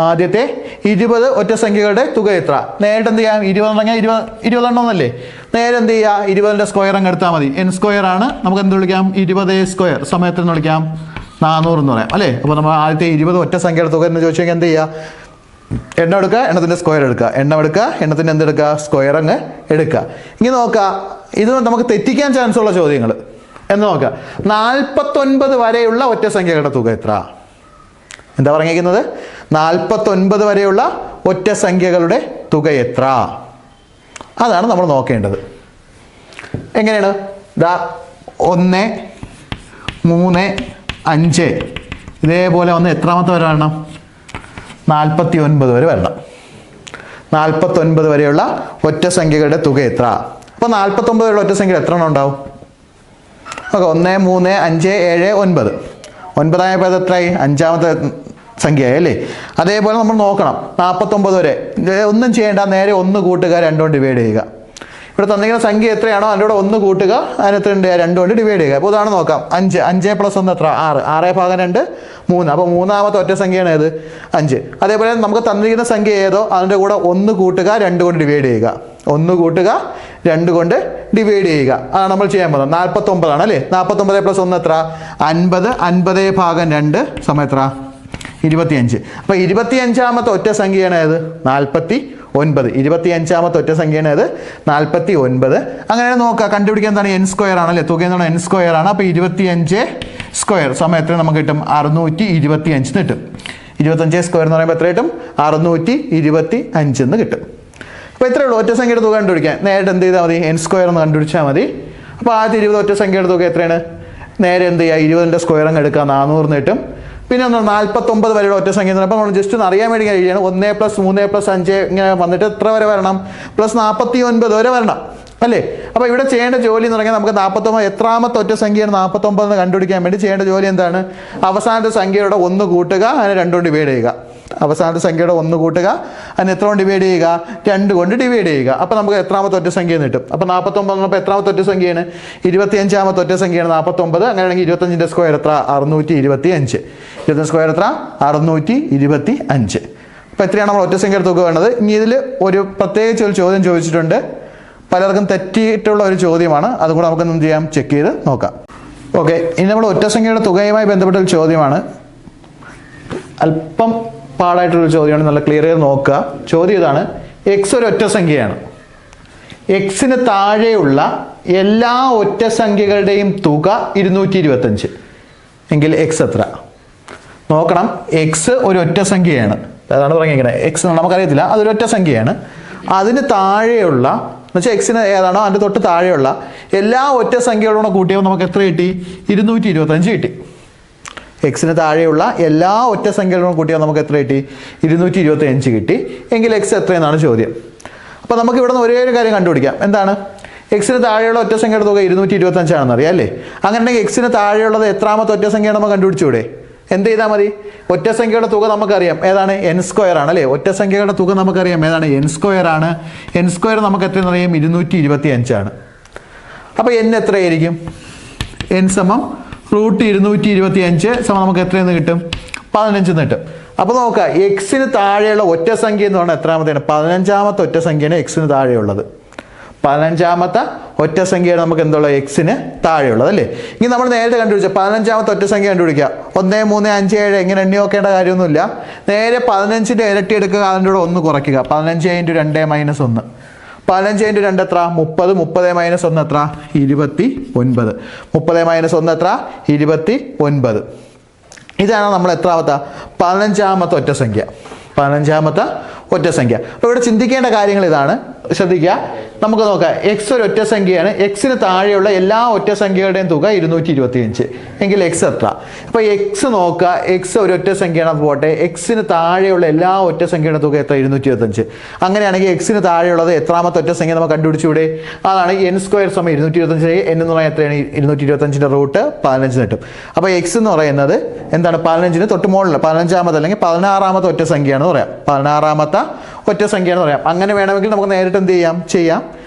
[SPEAKER 2] ആദ്യത്തെ 20 ഒറ്റ സംഖ്യകളുടെ തുക എത്ര? നേരിട്ട് എന്ത് ചെയ്യാം, 20 ഉണ്ടെങ്കിൽ 20 എണ്ണമൊന്നല്ലേ, നേരെ എന്ത് ചെയ്യുക, 20ൻ്റെ സ്ക്വയർ അങ്ങ് എടുത്താൽ മതി. n² ആണ്, നമുക്ക് എന്ത് വിളിക്കാം, 20² സമയത്ത് എന്ന് വിളിക്കാം, 400 എന്ന് പറയാം അല്ലേ. അപ്പോൾ നമ്മൾ ആദ്യത്തെ 20 ഒറ്റ സംഖ്യയുടെ തുക എന്ന് ചോദിച്ചു കഴിഞ്ഞാൽ എന്ത് ചെയ്യുക, എണ്ണം എടുക്കുക, എണ്ണത്തിൻ്റെ സ്ക്വയർ എടുക്കുക, എണ്ണം എടുക്കുക, എണ്ണത്തിൻ്റെ എന്തെടുക്കുക, സ്ക്വയർ അങ്ങ് എടുക്കുക. ഇങ്ങനെ നോക്കുക, ഇത് നമുക്ക് തെറ്റിക്കാൻ ചാൻസ് ഉള്ള ചോദ്യങ്ങൾ എന്ന് നോക്കുക. 49 വരെയുള്ള ഒറ്റ സംഖ്യകളുടെ തുക എത്ര? എന്താ പറഞ്ഞിരിക്കുന്നത്, 49 വരെയുള്ള ഒറ്റ സംഖ്യകളുടെ തുക എത്ര? അതാണ് നമ്മൾ നോക്കേണ്ടത്. എങ്ങനെയാണ്, 1 3 5 ഇതേപോലെ വന്ന് എത്രാമത്തെ വരെ വരണം, 49 വരെ വരണം. 49 വരെയുള്ള ഒറ്റ സംഖ്യകളുടെ തുക എത്ര? അപ്പോൾ 49 വരെയുള്ള ഒറ്റ സംഖ്യ എത്ര എണ്ണം ഉണ്ടാവും? ഓക്കെ, 1 3 5 7 9 9ആയപ്പോൾ അത് എത്രയായി, 5ാമത്തെ സംഖ്യയായി അല്ലേ. അതേപോലെ നമ്മൾ നോക്കണം 49 വരെ ഒന്നും ചെയ്യേണ്ട, നേരെ 1 കൂട്ടുക, 2 കൊണ്ട് ഡിവൈഡ് ചെയ്യുക. ഇവിടെ തന്നിരിക്കുന്ന സംഖ്യ എത്രയാണോ അതിൻ്റെ കൂടെ 1 കൂട്ടുക, അതിനെത്രയുണ്ട്, 2 കൊണ്ട് ഡിവൈഡ് ചെയ്യുക. അപ്പോൾ ഇതാണ് നോക്കാം, 5 5 + 1 എത്ര, 6 6/2 3. അപ്പോൾ 3ാമത്തെ ഒറ്റ സംഖ്യയാണ് ഏത്, 5. അതേപോലെ നമുക്ക് തന്നിരിക്കുന്ന സംഖ്യ ഏതോ അതിൻ്റെ കൂടെ 1 കൂട്ടുക, 2 കൊണ്ട് ഡിവൈഡ് ചെയ്യുക. 1 കൂട്ടുക, 2 കൊണ്ട് ഡിവൈഡ് ചെയ്യുക. അതാണ് നമ്മൾ ചെയ്യാൻ പോകുന്നത്. 49 ആണ് അല്ലേ. 49 + 1 എത്ര, 50. 50/2 സമയം എത്ര, 25. അപ്പോൾ 25ാമത്തെ ഒറ്റ സംഖ്യയാണ് ഏത്? 49. 25ാമത്തെ ഒറ്റ സംഖ്യയാണ് ഏത്? 49. അങ്ങനെ നോക്കുക, കണ്ടുപിടിക്കാൻ എന്താണ്? n സ്ക്വയർ ആണല്ലേ, തുക എന്താണ്? n സ്ക്വയർ ആണ്. അപ്പോൾ 25 സ്ക്വയർ സമയം എത്ര നമുക്ക് കിട്ടും? 625 കിട്ടും. 25 സ്ക്വയർ എന്ന് പറയുമ്പോൾ എത്ര കിട്ടും? 625 എന്ന് കിട്ടും. അപ്പോൾ ഇത്രയേ ഉള്ളൂ ഒറ്റ സംഖ്യയുടെ തുക കണ്ടുപിടിക്കാൻ. നേരിട്ട് എന്ത് ചെയ്താൽ മതി? n സ്ക്വയർ എന്ന് കണ്ടുപിടിച്ചാൽ മതി. അപ്പോൾ ആദ്യത്തെ 20 ഒറ്റ സംഖ്യയുടെ തുക എത്രയാണ്? നേരെ എന്ത് ചെയ്യുക? 20ന്റെ സ്ക്വയർ അങ്ങ് എടുക്കുക, 400 കിട്ടും. പിന്നെ ഒന്ന് 49 വരെയുള്ള ഒറ്റ സംഖ്യ. അപ്പോൾ നമ്മൾ ജസ്റ്റ് ഒന്ന് അറിയാൻ വേണ്ടി കഴിയാണ്. 1 + 3 + 5 ഇങ്ങനെ വന്നിട്ട് എത്ര വരെ വരണം? +49 വരെ വരണം അല്ലേ? അപ്പോൾ ഇവിടെ ചെയ്യേണ്ട ജോലി എന്ന് പറഞ്ഞാൽ നമുക്ക് 49 എത്രാമത്തെ ഒറ്റ സംഖ്യയാണ് 49 എന്ന് കണ്ടുപിടിക്കാൻ വേണ്ടി ചെയ്യേണ്ട ജോലി എന്താണ്? അവസാനത്തെ സംഖ്യയുടെ 1 കൂട്ടുക, അതിനെ 2 കൊണ്ട് ഡിവൈഡ് ചെയ്യുക. അവസാനത്തെ സംഖ്യയുടെ 1 കൂട്ടുക, അതിന് എത്ര കൊണ്ട് ഡിവൈഡ് ചെയ്യുക? 2 കൊണ്ട് ഡിവൈഡ് ചെയ്യുക. അപ്പോൾ നമുക്ക് എത്രാമത്തെ ഒറ്റ സംഖ്യ കിട്ടും? അപ്പോൾ 49 അപ്പോൾ എത്രാമത്തെ ഒറ്റ സംഖ്യയാണ്? 25ാമത്തെ ഒറ്റ സംഖ്യയാണ് 49. അങ്ങനെയാണെങ്കിൽ 25ന്റെ സ്ക്വയർ എത്ര? 625. 25 സ്ക്വയർ എത്ര? 625. അപ്പോൾ എത്രയാണ് നമ്മൾ ഒറ്റ സംഖ്യയുടെ തുക വേണ്ടത്? ഇനി ഇതിൽ ഒരു പ്രത്യേകിച്ച് ഒരു ചോദ്യം ചോദിച്ചിട്ടുണ്ട്, പലർക്കും തെറ്റിയിട്ടുള്ള ഒരു ചോദ്യമാണ്. അതുകൂടെ നമുക്ക് എന്ത് ചെയ്യാം? ചെക്ക് ചെയ്ത് നോക്കാം. ഓക്കെ, ഇനി നമ്മൾ ഒറ്റ സംഖ്യയുടെ തുകയുമായി ബന്ധപ്പെട്ട ഒരു ചോദ്യമാണ്. അല്പം പാടായിട്ടുള്ള ചോദ്യമാണ്, നല്ല ക്ലിയർ ചെയ്ത് നോക്കുക. ചോദ്യം ഇതാണ്: എക്സ് ഒരു ഒറ്റ സംഖ്യയാണ്. എക്സിന് താഴെയുള്ള എല്ലാ ഒറ്റ സംഖ്യകളുടെയും തുക 225 എങ്കിൽ എക്സ് എത്ര? നോക്കണം, എക്സ് ഒരു ഒറ്റ സംഖ്യയാണ്. അതാണ് പറഞ്ഞിരിക്കുന്നത്. എക്സ് നമുക്കറിയത്തില്ല, അതൊരു ഒറ്റ സംഖ്യയാണ്. അതിന് താഴെയുള്ള എന്നുവെച്ചാൽ എക്സിന് ഏതാണോ അതിൻ്റെ തൊട്ട് താഴെയുള്ള എല്ലാ ഒറ്റ സംഖ്യകളോടെ കൂട്ടിയപ്പോൾ നമുക്ക് എത്ര കിട്ടി? 225 കിട്ടി. എക്സിന് താഴെയുള്ള എല്ലാ ഒറ്റ സംഖ്യകളോടും കൂട്ടിയാൽ നമുക്ക് എത്ര കിട്ടി? 225 കിട്ടി. എങ്കിൽ എക്സ് എത്രയെന്നാണ് ചോദ്യം. അപ്പോൾ നമുക്ക് ഇവിടെ നിന്ന് ഒരേ ഒരു കാര്യം കണ്ടുപിടിക്കാം. എന്താണ്? എക്സിന് താഴെയുള്ള ഒറ്റ സംഖ്യയുടെ തുക 225 ആണെന്ന് അറിയാം അല്ലേ? അങ്ങനെയുണ്ടെങ്കിൽ എക്സിന് താഴെയുള്ളത് എത്രാമത്തെ ഒറ്റ സംഖ്യയാണ് നമ്മൾ കണ്ടുപിടിച്ചൂടെ? എന്ത് ചെയ്താൽ മതി? ഒറ്റ സംഖ്യയുടെ തുക നമുക്കറിയാം, ഏതാണ്? n സ്ക്വയർ ആണ് അല്ലേ? ഒറ്റ സംഖ്യയുടെ തുക നമുക്കറിയാം, ഏതാണ്? n സ്ക്വയർ ആണ്. n സ്ക്വയർ നമുക്ക് എത്രയെന്ന് അറിയാം? 225 ആണ്. അപ്പോൾ n എത്രയായിരിക്കും? n സമം √225 സമം നമുക്ക് എത്രയെന്ന് കിട്ടും? 15 കിട്ടും. അപ്പോൾ നോക്കുക, എക്സിന് താഴെയുള്ള ഒറ്റ സംഖ്യ എന്ന് പറഞ്ഞാൽ എത്രാമത്തെയാണ്? 15ാമത്തെ ഒറ്റ സംഖ്യയാണ് എക്സിന് താഴെയുള്ളത്. 15ാമത്തെ ഒറ്റ സംഖ്യയാണ് നമുക്ക് എന്തുള്ള? എക്സിന് താഴെയുള്ളത് അല്ലേ? ഇനി നമ്മൾ നേരത്തെ കണ്ടുപിടിച്ച 15ാമത്തെ ഒറ്റ സംഖ്യ കണ്ടുപിടിക്കുക. 1, 3, 5, 7 എങ്ങനെ എണ്ണി നോക്കേണ്ട കാര്യമൊന്നുമില്ല. നേരെ 15ന്റെ ഇരട്ടി എടുക്കുക, അതിൻ്റെ കൂടെ 1 കുറയ്ക്കുക. 15 × 2 - 1. 15 × 2 എത്ര? 30. 30 - 1 എത്ര? 29. 30 - 1 എത്ര? 29. ഇതാണ് നമ്മൾ എത്രാമത്തെ? 15ാമത്തെ ഒറ്റ സംഖ്യ. 15ാമത്തെ ഒറ്റ സംഖ്യ. അപ്പോൾ ഇവിടെ ചിന്തിക്കേണ്ട കാര്യങ്ങൾ ഇതാണ്, ശ്രദ്ധിക്കുക. നമുക്ക് നോക്കാം, എക്സ് ഒരു ഒറ്റ സംഖ്യയാണ്. എക്സിന് താഴെയുള്ള എല്ലാ ഒറ്റ സംഖ്യകളുടെയും തുക 225 എങ്കിൽ എക്സ് എത്ര? അപ്പോൾ എക്സ് നോക്കുക, എക്സ് ഒരു ഒറ്റ സംഖ്യയാണ്, അത് പോട്ടെ. എക്സിന് താഴെയുള്ള എല്ലാ ഒറ്റ സംഖ്യയുടെ തുക എത്ര? 225. അങ്ങനെയാണെങ്കിൽ എക്സിന് താഴെയുള്ളത് എത്രാമത്തെ ഒറ്റ സംഖ്യ നമുക്ക് കണ്ടുപിടിച്ചുകൂടെ? അതാണ് n സ്ക്വയർ സമയം 225. n എന്ന് പറയുന്നത് എത്രയാണ്? 225ന്റെ റൂട്ട് 15 കിട്ടും. അപ്പോൾ എക്സ് എന്ന് പറയുന്നത് എന്താണ്? 15ന് തൊട്ട് മുകളിൽ 15ാമത്തെ അല്ലെങ്കിൽ 16ാമത്തെ ഒറ്റ സംഖ്യയാണെന്ന് പറയാം. 16ാമത്തെ ഒറ്റ സംഖ്യയാണെന്ന് പറയാം. അങ്ങനെ വേണമെങ്കിൽ നമുക്ക് നേരിട്ട് എന്ത് ചെയ്യാം?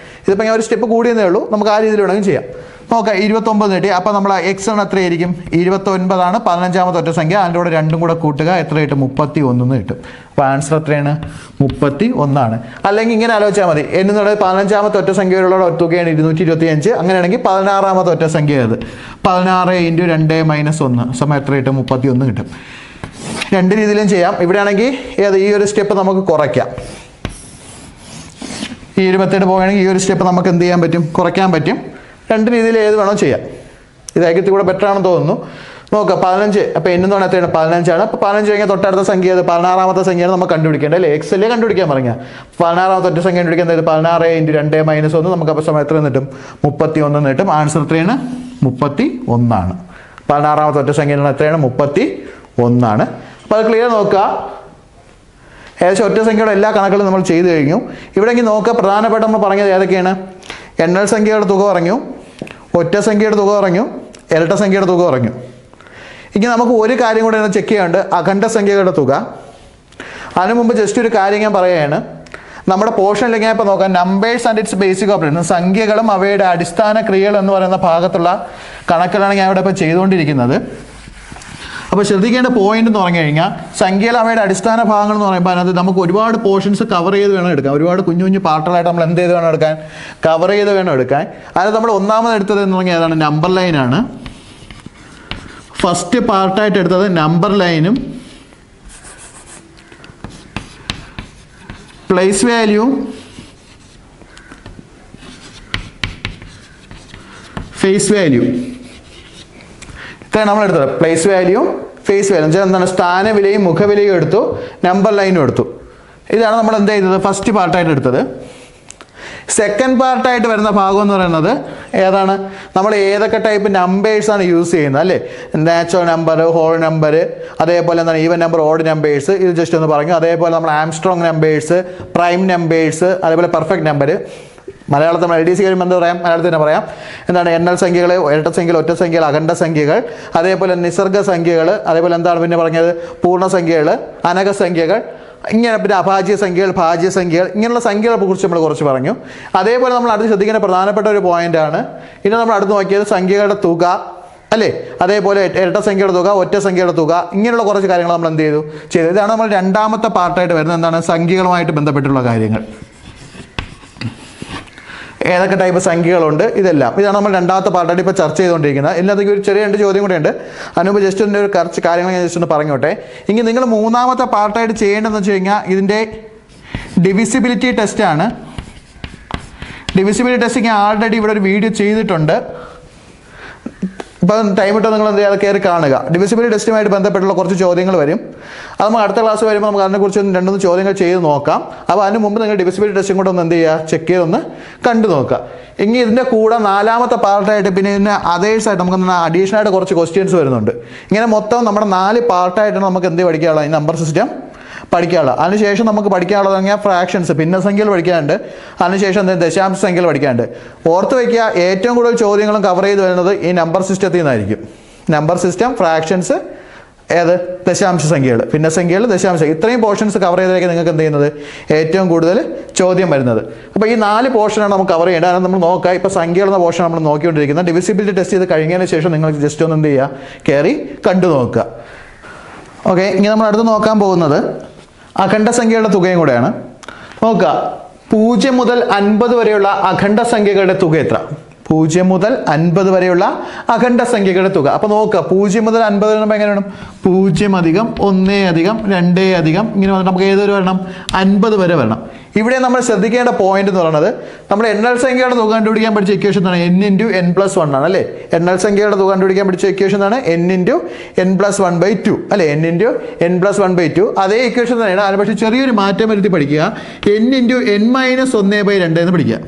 [SPEAKER 2] ഇതിപ്പോൾ ഞാൻ ഒരു സ്റ്റെപ്പ് കൂടിയെന്നേ ഉള്ളൂ, നമുക്ക് ആ രീതിയിൽ വേണമെങ്കിൽ ചെയ്യാം. നോക്കാം, 29 കിട്ടി. അപ്പോൾ നമ്മൾ എക്സ് ആണ് എത്രയായിരിക്കും? 29 ആണ് 15ാമത്തെ ഒറ്റ സംഖ്യ. അതിൻ്റെ കൂടെ 2 കൂടെ കൂട്ടുക, എത്ര കിട്ടും? 31 കിട്ടും. അപ്പോൾ ആൻസർ എത്രയാണ്? 31. അല്ലെങ്കിൽ ഇങ്ങനെ ആലോചിച്ചാൽ മതി, എന്നുള്ളത് 15ാമത്തെ ഒറ്റ സംഖ്യയിലുള്ള തുകയാണ് 225. അങ്ങനെയാണെങ്കിൽ 16ാമത്തെ ഒറ്റ സംഖ്യ ഏത്? 16 × 2 - 1 സമയം എത്ര കിട്ടും? 31 കിട്ടും. രണ്ട് രീതിയിലും ചെയ്യാം. ഇവിടെ ആണെങ്കിൽ ഈ ഒരു സ്റ്റെപ്പ് നമുക്ക് കുറയ്ക്കാം. ഈ 27 പോവുകയാണെങ്കിൽ ഈ ഒരു സ്റ്റെപ്പ് നമുക്ക് എന്ത് ചെയ്യാൻ പറ്റും? കുറയ്ക്കാൻ പറ്റും. രണ്ട് രീതിയിൽ ഏത് വേണോ ചെയ്യാം. ഇതായിട്ട് കൂടെ ബെറ്റർ ആണെന്ന് തോന്നുന്നു. നോക്കാം, 15. അപ്പോൾ n എന്ന് പറഞ്ഞാൽ എത്രയാണ്? 15 ആണ്. അപ്പോൾ 15 കഴിഞ്ഞാൽ തൊട്ടടുത്ത സംഖ്യ ഏത്? 16ാമത്തെ സംഖ്യയാണ് നമുക്ക് കണ്ടുപിടിക്കേണ്ടത് അല്ലേ? എക്സ് അല്ലേ കണ്ടുപിടിക്കാൻ പറഞ്ഞാൽ. 16ാമത്തെ ഒറ്റ സംഖ്യ കണ്ടുപിടിക്കാൻ 16 × 2 - 1 നമുക്ക് അപ്പോൾ സമയം എത്ര കിട്ടും? 31 കിട്ടും. ആൻസർ എത്രയാണ്? 31 ആണ്. 16ാമത്തെ ഒറ്റ സംഖ്യ എത്രയാണ്? 31 ആണ്. അപ്പോൾ അത് ക്ലിയർ നോക്കുക. ഏകദേശം ഒറ്റ സംഖ്യയുടെ എല്ലാ കണക്കുകളും നമ്മൾ ചെയ്തു കഴിഞ്ഞു. ഇവിടെയെങ്കിൽ നോക്കുക, പ്രധാനപ്പെട്ട നമ്മൾ പറഞ്ഞത് ഏതൊക്കെയാണ്? എണ്ണൽ സംഖ്യയുടെ തുക പറഞ്ഞു, ഒറ്റ സംഖ്യയുടെ തുക പറഞ്ഞു, ഇരട്ട സംഖ്യയുടെ തുക പറഞ്ഞു. ഇനി നമുക്ക് ഒരു കാര്യം കൂടെ ചെക്ക് ചെയ്യാനുണ്ട്, അഖണ്ഡ സംഖ്യകളുടെ തുക. അതിനു മുമ്പ് ജസ്റ്റ് ഒരു കാര്യം ഞാൻ പറയുകയാണ്. നമ്മുടെ പോർഷനിലേക്ക് ഞാൻ ഇപ്പോൾ നോക്കാം, numbers and its basic operation, സംഖ്യകളും അവയുടെ അടിസ്ഥാന ക്രിയകൾ എന്ന് പറയുന്ന ഭാഗത്തുള്ള കണക്കുകളാണ് ഞാൻ ഇവിടെ ഇപ്പോൾ ചെയ്തുകൊണ്ടിരിക്കുന്നത്. അപ്പോൾ ശ്രദ്ധിക്കേണ്ട പോയിന്റ് എന്ന് പറഞ്ഞു കഴിഞ്ഞാൽ, സംഖ്യയിൽ അവയുടെ അടിസ്ഥാന ഭാഗങ്ങൾ എന്ന് പറയുമ്പോൾ അതിനകത്ത് നമുക്ക് ഒരുപാട് പോർഷൻസ് കവർ ചെയ്ത് വേണം എടുക്കാൻ. ഒരുപാട് കുഞ്ഞു കുഞ്ഞു പാർട്ടുകളായിട്ട് നമ്മൾ എന്ത് ചെയ്ത് വേണം എടുക്കാൻ? കവർ ചെയ്ത് വേണം എടുക്കാൻ. അതിനകത്ത് നമ്മൾ ഒന്നാമത് എടുത്തത് എന്ന് പറഞ്ഞാൽ ഏതാണ്? നമ്പർ ലൈനാണ്. ഫസ്റ്റ് പാർട്ടായിട്ട് എടുത്തത് നമ്പർ ലൈനും പ്ലേസ് വാല്യൂ, ഫേസ് വാല്യൂ. ഇത്രയാണ് നമ്മൾ എടുത്തത്. പ്ലേസ് വാല്യൂ, ഫേസ് വാല്യൂ എന്ന് വെച്ചാൽ എന്താണ്, സ്ഥാനവിലയും മുഖവിലയും എടുത്തു, നമ്പർ ലൈനും എടുത്തു. ഇതാണ് നമ്മൾ എന്ത് ചെയ്തത്, ഫസ്റ്റ് പാർട്ടായിട്ട് എടുത്തത്. സെക്കൻഡ് പാർട്ടായിട്ട് വരുന്ന ഭാഗം എന്ന് പറയുന്നത് ഏതാണ്, നമ്മൾ ഏതൊക്കെ ടൈപ്പ് നമ്പേഴ്സാണ് യൂസ് ചെയ്യുന്നത് അല്ലേ. നാച്ചുറൽ നമ്പർ, ഹോൾ നമ്പർ, അതേപോലെ എന്താണ് ഈവൻ നമ്പർ, ഓഡ് നമ്പേഴ്സ്, ഇത് ജസ്റ്റ് ഒന്ന് പറഞ്ഞു. അതേപോലെ നമ്മൾ ആംസ്ട്രോങ് നമ്പേഴ്സ്, പ്രൈം നമ്പേഴ്സ്, അതേപോലെ പെർഫെക്റ്റ് നമ്പർ. മലയാളത്തിൽ LDC കഴിയുമ്പോൾ എന്താ പറയാം, മലയാളത്തിൽ തന്നെ പറയാം. എന്താണ്, എണ്ണൽ സംഖ്യകൾ, ഇരട്ട സംഖ്യകൾ, ഒറ്റ സംഖ്യകൾ, അഖണ്ഡ സംഖ്യകൾ, അതേപോലെ നിസർഗ സംഖ്യകൾ, അതേപോലെ എന്താണ് പിന്നെ പറഞ്ഞത്, പൂർണ്ണസംഖ്യകൾ, അനകസംഖ്യകൾ, ഇങ്ങനെ പിന്നെ അഭാജ്യ സംഖ്യകൾ, ഭാജ്യസംഖ്യകൾ, ഇങ്ങനെയുള്ള സംഖ്യകളെ കുറിച്ച് നമ്മൾ കുറച്ച് പറഞ്ഞു. അതേപോലെ നമ്മൾ അടുത്ത് ശ്രദ്ധിക്കേണ്ട പ്രധാനപ്പെട്ട ഒരു പോയിന്റാണ്, ഇനി നമ്മൾ അടുത്ത് നോക്കിയത് സംഖ്യകളുടെ തുക അല്ലേ, അതേപോലെ ഇരട്ട സംഖ്യയുടെ തുക, ഒറ്റ സംഖ്യയുടെ തുക, ഇങ്ങനെയുള്ള കുറച്ച് കാര്യങ്ങൾ നമ്മൾ എന്ത് ചെയ്തു. ഇതാണ് നമ്മൾ രണ്ടാമത്തെ പാർട്ടായിട്ട് വരുന്നത്. എന്താണ്, സംഖ്യകളുമായിട്ട് ബന്ധപ്പെട്ടുള്ള കാര്യങ്ങൾ. ഏതൊക്കെ ടൈപ്പ് സംഖ്യകളുണ്ട്, ഇതെല്ലാം. ഇതാണ് നമ്മൾ രണ്ടാമത്തെ പാർട്ടായിട്ട് ഇപ്പോൾ ചർച്ച ചെയ്തുകൊണ്ടിരിക്കുന്നത്. എല്ലാത്തേക്കും ഒരു ചെറിയ 2 ചോദ്യം കൂടെ ഉണ്ട്. അതിനുമുമ്പ് ജസ്റ്റ് ഒരു കുറച്ച് കാര്യങ്ങൾ ഞാൻ ജസ്റ്റ് ഒന്ന് പറഞ്ഞോട്ടെ. ഇനി നിങ്ങൾ മൂന്നാമത്തെ പാർട്ടായിട്ട് ചെയ്യേണ്ടതെന്ന് വെച്ച് കഴിഞ്ഞാൽ ഇതിൻ്റെ ഡിവിസിബിലിറ്റി ടെസ്റ്റാണ്. ഡിവിസിബിലിറ്റി ടെസ്റ്റ് ഞാൻ ആൾറെഡി ഇവിടെ ഒരു വീഡിയോ ചെയ്തിട്ടുണ്ട്. ഇപ്പം ടൈം ഇട്ടോ നിങ്ങൾ എന്ത് ചെയ്യുക, കയറി കാണുക. ഡിവിസിബിലിറ്റി ടെസ്റ്റുമായിട്ട് ബന്ധപ്പെട്ടുള്ള കുറച്ച് ചോദ്യങ്ങൾ വരും. അത് നമുക്ക് അടുത്ത ക്ലാസ് വരുമ്പോൾ നമുക്ക് അതിനെക്കുറിച്ച് 2-3 ചോദ്യങ്ങൾ ചെയ്ത് നോക്കാം. അപ്പോൾ അതിന് മുമ്പ് നിങ്ങൾ ഡിവിസിബിലിറ്റി ടെസ്റ്റും കൂടെ ഒന്ന് എന്ത് ചെയ്യുക, ചെക്ക് ചെയ്തൊന്ന് കണ്ടു നോക്കുക. ഇനി ഇതിൻ്റെ കൂടെ നാലാമത്തെ പാർട്ടായിട്ട് പിന്നെ ഇതിന് അതേഴ്സായിട്ട് നമുക്ക് അഡീഷണൽ ആയിട്ട് കുറച്ച് ക്വസ്റ്റ്യൻസ് വരുന്നുണ്ട്. ഇങ്ങനെ മൊത്തം നമ്മുടെ 4 പാർട്ടായിട്ടാണ് നമുക്ക് എന്ത് പഠിക്കാനുള്ളത്, ഈ നമ്പർ സിസ്റ്റം പഠിക്കാനുള്ളത്. അതിനുശേഷം നമുക്ക് പഠിക്കാനുള്ളത് പറഞ്ഞാൽ ഫ്രാക്ഷൻസ്, ഭിന്നസംഖ്യകൾ പഠിക്കാനുണ്ട്. അതിനുശേഷം ദശാംശ സംഖ്യകൾ പഠിക്കാനുണ്ട്. ഓർത്ത് വയ്ക്കുക, ഏറ്റവും കൂടുതൽ ചോദ്യങ്ങളും കവർ ചെയ്ത് വരുന്നത് ഈ നമ്പർ സിസ്റ്റത്തിൽ നിന്നായിരിക്കും. നമ്പർ സിസ്റ്റം, ഫ്രാക്ഷൻസ്, ഏത് ദശാംശ സംഖ്യകൾ, ഭിന്നസംഖ്യകൾ, ദശാംശ, ഇത്രയും പോർഷൻസ് കവർ ചെയ്തേക്ക് നിങ്ങൾക്ക് എന്ത് ചെയ്യുന്നത് ഏറ്റവും കൂടുതൽ ചോദ്യം വരുന്നത്. അപ്പോൾ ഈ 4 പോർഷനാണ് നമുക്ക് കവർ ചെയ്യേണ്ടത്. അത് നമ്മൾ നോക്കുക. ഇപ്പോൾ സംഖ്യകൾ എന്ന പോർഷൻ നമ്മൾ നോക്കിക്കൊണ്ടിരിക്കുന്നത്. ഡിവിസിബിലിറ്റി ടെസ്റ്റ് ചെയ്ത് കഴിഞ്ഞതിന് ശേഷം നിങ്ങൾ ജസ്റ്റ് ഒന്ന് എന്ത് ചെയ്യുക, കയറി കണ്ടു നോക്കുക. ഓക്കെ, ഇനി നമ്മൾ അടുത്ത് നോക്കാൻ പോകുന്നത് അഖണ്ഡ സംഖ്യകളുടെ തുകയും കൂടെയാണ്. നോക്കുക, 0 മുതൽ 50 വരെയുള്ള അഖണ്ഡ സംഖ്യകളുടെ തുക എത്ര? 0 മുതൽ 50 വരെയുള്ള അഖണ്ഡ സംഖ്യകളുടെ തുക. അപ്പോൾ നോക്കുക, 0 മുതൽ 50 വരെ എങ്ങനെ വേണം, 0 അധികം 1 അധികം 2 അധികം ഇങ്ങനെ വന്നിട്ട് നമുക്ക് ഏതൊരു വരണം, 50 വരെ വരണം. ഇവിടെ നമ്മൾ ശ്രദ്ധിക്കേണ്ട പോയിന്റ് എന്ന് പറയുന്നത്, നമ്മൾ എണ്ണൽ സംഖ്യയുടെ തുക കണ്ടുപിടിക്കാൻ പഠിച്ച ഇക്വേഷൻ ആണ് n×n+1 ആണ് അല്ലേ. എണ്ണൽ സംഖ്യയുടെ തുക കണ്ടുപിടിക്കാൻ പഠിച്ച ഇക്വേഷൻ ആണ് n×n+1/2 അല്ലേ, n×n+1/2. അതേ ഇക്വേഷൻ തന്നെയാണ്. അതിന് പക്ഷേ ചെറിയൊരു മാറ്റം വരുത്തി പഠിക്കുക. n×n-1/2 എന്ന് പഠിക്കുക.